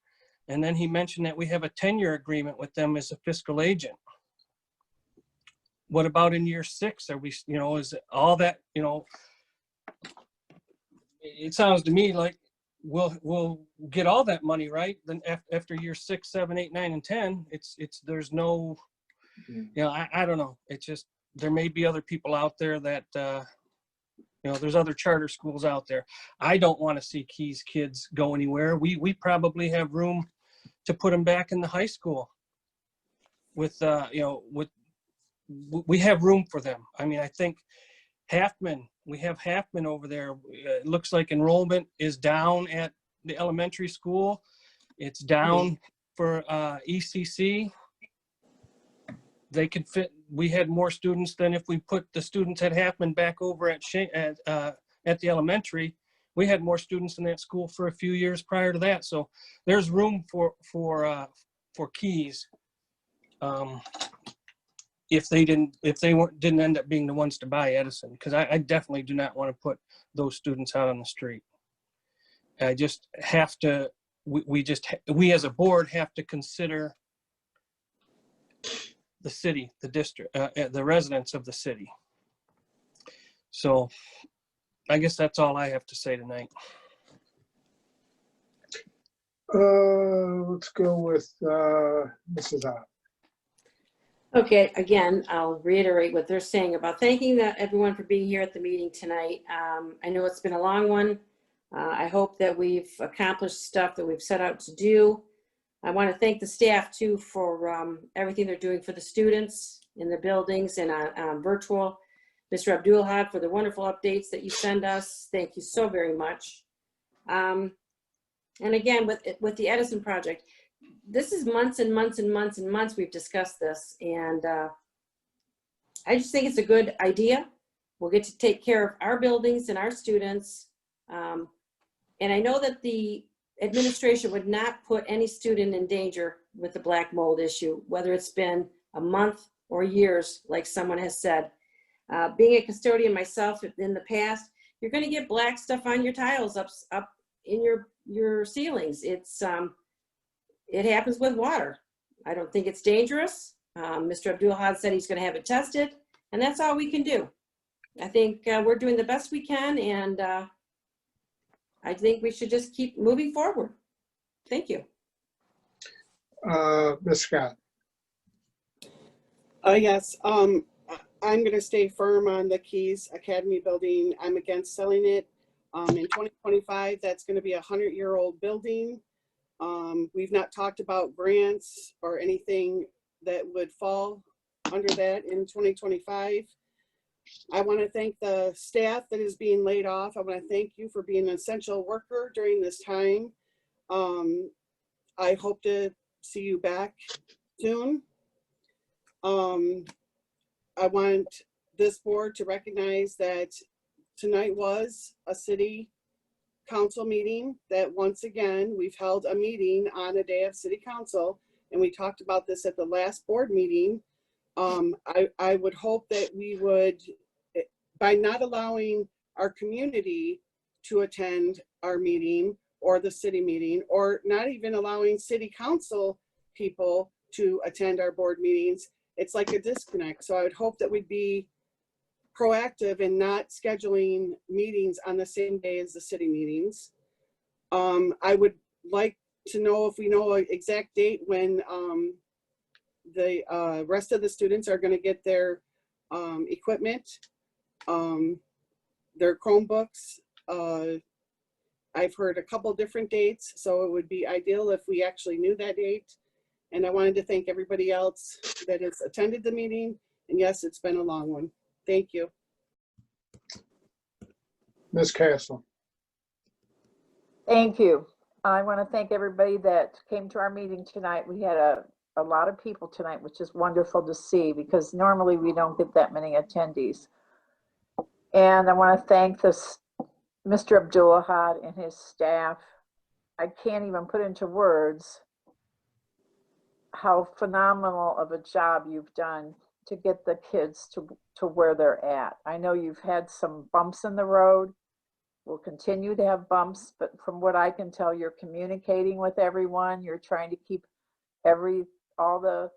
And then he mentioned that we have a 10-year agreement with them as a fiscal agent. What about in year 6? Are we, is it all that, it sounds to me like we'll get all that money, right? Then after year 6, 7, 8, 9, and 10, there's no, I don't know. It's just, there may be other people out there that, there's other charter schools out there. I don't want to see Keys kids go anywhere. We probably have room to put them back in the high school with, we have room for them. I mean, I think we have Halfman over there. It looks like enrollment is down at the elementary school. It's down for ECC. They could fit, we had more students than if we put the students at Halfman back over at the elementary. We had more students in that school for a few years prior to that. So there's room for Keys. If they didn't end up being the ones to buy Edison, because I definitely do not want to put those students out on the street. I just have to, we as a board have to consider the city, the district, the residents of the city. So I guess that's all I have to say tonight. Let's go with Mrs. Ott. Okay, again, I'll reiterate what they're saying about thanking everyone for being here at the meeting tonight. I know it's been a long one. I hope that we've accomplished stuff that we've set out to do. I want to thank the staff too for everything they're doing for the students in the buildings and on virtual. Mr. Abdulhad, for the wonderful updates that you send us. Thank you so very much. And again, with the Edison project, this is months and months and months and months we've discussed this, and I just think it's a good idea. We'll get to take care of our buildings and our students. And I know that the administration would not put any student in danger with the black mold issue, whether it's been a month or years, like someone has said. Being a custodian myself in the past, you're going to get black stuff on your tiles up in your ceilings. It happens with water. I don't think it's dangerous. Mr. Abdulhad said he's going to have it tested, and that's all we can do. I think we're doing the best we can, and I think we should just keep moving forward. Thank you. Ms. Scott. Yes, I'm going to stay firm on the Keys Academy building. I'm against selling it. In 2025, that's going to be a 100-year-old building. We've not talked about grants or anything that would fall under that in 2025. I want to thank the staff that is being laid off. I want to thank you for being an essential worker during this time. I hope to see you back soon. I want this board to recognize that tonight was a city council meeting, that once again, we've held a meeting on a day of city council, and we talked about this at the last board meeting. I would hope that we would, by not allowing our community to attend our meeting or the city meeting, or not even allowing city council people to attend our board meetings, it's like a disconnect. So I would hope that we'd be proactive in not scheduling meetings on the same day as the city meetings. I would like to know if we know an exact date when the rest of the students are going to get their equipment, their Chromebooks. I've heard a couple different dates, so it would be ideal if we actually knew that date. And I wanted to thank everybody else that has attended the meeting. And yes, it's been a long one. Thank you. Ms. Castle. Thank you. I want to thank everybody that came to our meeting tonight. We had a lot of people tonight, which is wonderful to see because normally we don't get that many attendees. And I want to thank Mr. Abdulahad and his staff. I can't even put into words how phenomenal of a job you've done to get the kids to where they're at. I know you've had some bumps in the road. We'll continue to have bumps, but from what I can tell, you're communicating with everyone. You're trying to keep all the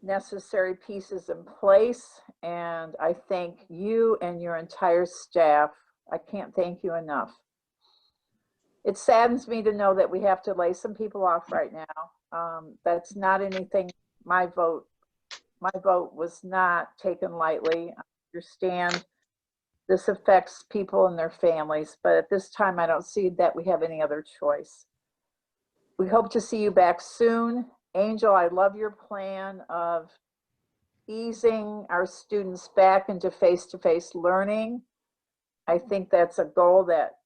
necessary pieces in place. And I thank you and your entire staff. I can't thank you enough. It saddens me to know that we have to lay some people off right now. That's not anything, my vote was not taken lightly. I understand this affects people and their families, but at this time, I don't see that we have any other choice. We hope to see you back soon. Angel, I love your plan of easing our students back into face-to-face learning. I think that's a goal that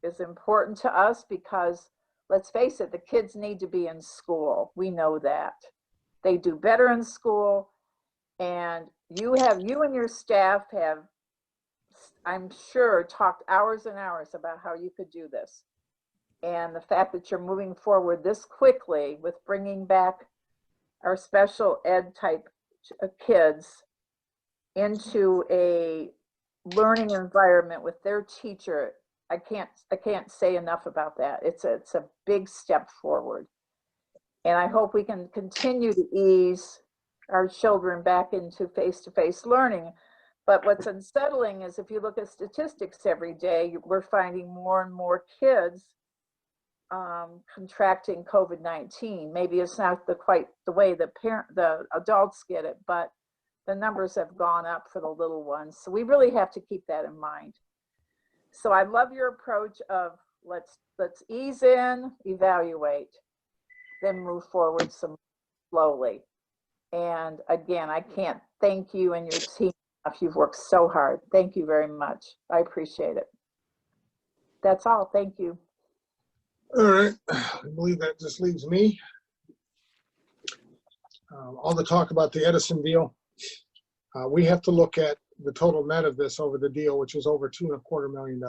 is important to us because let's face it, the kids need to be in school. We know that. They do better in school, and you and your staff have, I'm sure, talked hours and hours about how you could do this. And the fact that you're moving forward this quickly with bringing back our special ed type kids into a learning environment with their teacher, I can't say enough about that. It's a big step forward. And I hope we can continue to ease our children back into face-to-face learning. But what's unsettling is if you look at statistics every day, we're finding more and more kids contracting COVID-19. Maybe it's not quite the way the adults get it, but the numbers have gone up for the little ones. So we really have to keep that in mind. So I love your approach of let's ease in, evaluate, then move forward some slowly. And again, I can't thank you and your team enough. You've worked so hard. Thank you very much. I appreciate it. That's all. Thank you. All right, I believe that just leaves me. All the talk about the Edison deal. We have to look at the total net of this over the deal, which is over $2.25 million.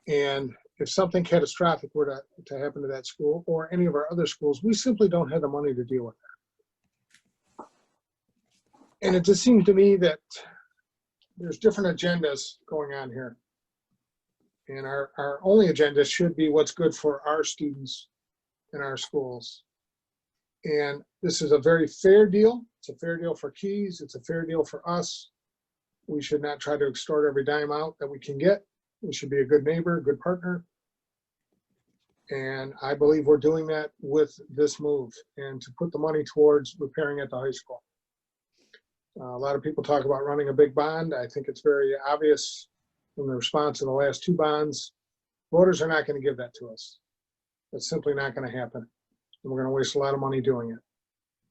And if something catastrophic were to happen to that school or any of our other schools, we simply don't have the money to deal with that. And it just seems to me that there's different agendas going on here. And our only agenda should be what's good for our students in our schools. And this is a very fair deal. It's a fair deal for Keys. It's a fair deal for us. We should not try to extort every dime out that we can get. We should be a good neighbor, a good partner. And I believe we're doing that with this move and to put the money towards repairing at the high school. A lot of people talk about running a big bond. I think it's very obvious from the response to the last two bonds, voters are not going to give that to us. That's simply not going to happen. And we're going to waste a lot of money doing it.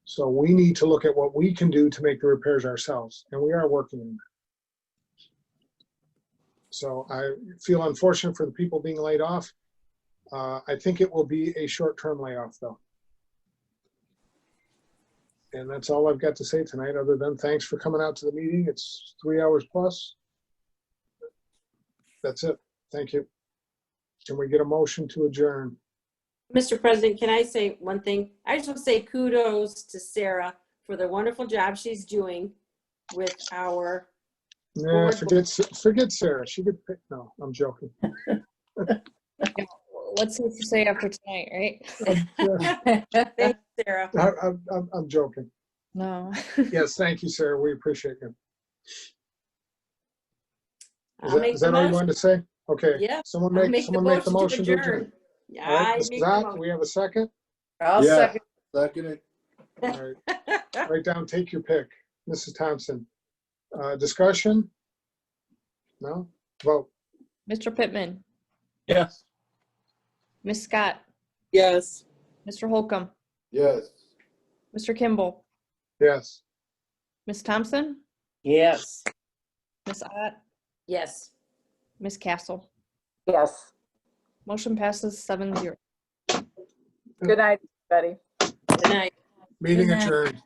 So we need to look at what we can do to make the repairs ourselves. And we are working on that. So I feel unfortunate for the people being laid off. I think it will be a short-term layoff though. And that's all I've got to say tonight, other than thanks for coming out to the meeting. It's 3 hours plus. That's it. Thank you. Can we get a motion to adjourn? Mr. President, can I say one thing? I just want to say kudos to Sarah for the wonderful job she's doing with our Nah, forget Sarah. She could pick. No, I'm joking. What's safe to say after tonight, right? Thanks, Sarah. I'm joking. No. Yes, thank you, Sarah. We appreciate you. Is that all you wanted to say? Okay. Yeah. Someone make the motion to adjourn. Yeah, All right, I Ms. make the Zott, motion. do we have a second? I'll second. Second it. All right. Write down, take your pick. Mrs. Thompson. Discussion? No? Vote. Mr. Pittman, Yes. Ms. Scott, Yes. Mr. Holcomb, Yes. Mr. Kimball, Yes. Ms. Thompson, Yes. Ms. Ott, Yes. Ms. Castle. Yes. Motion passes 7-0. Good night, everybody. Good night. Meeting Good night. adjourned.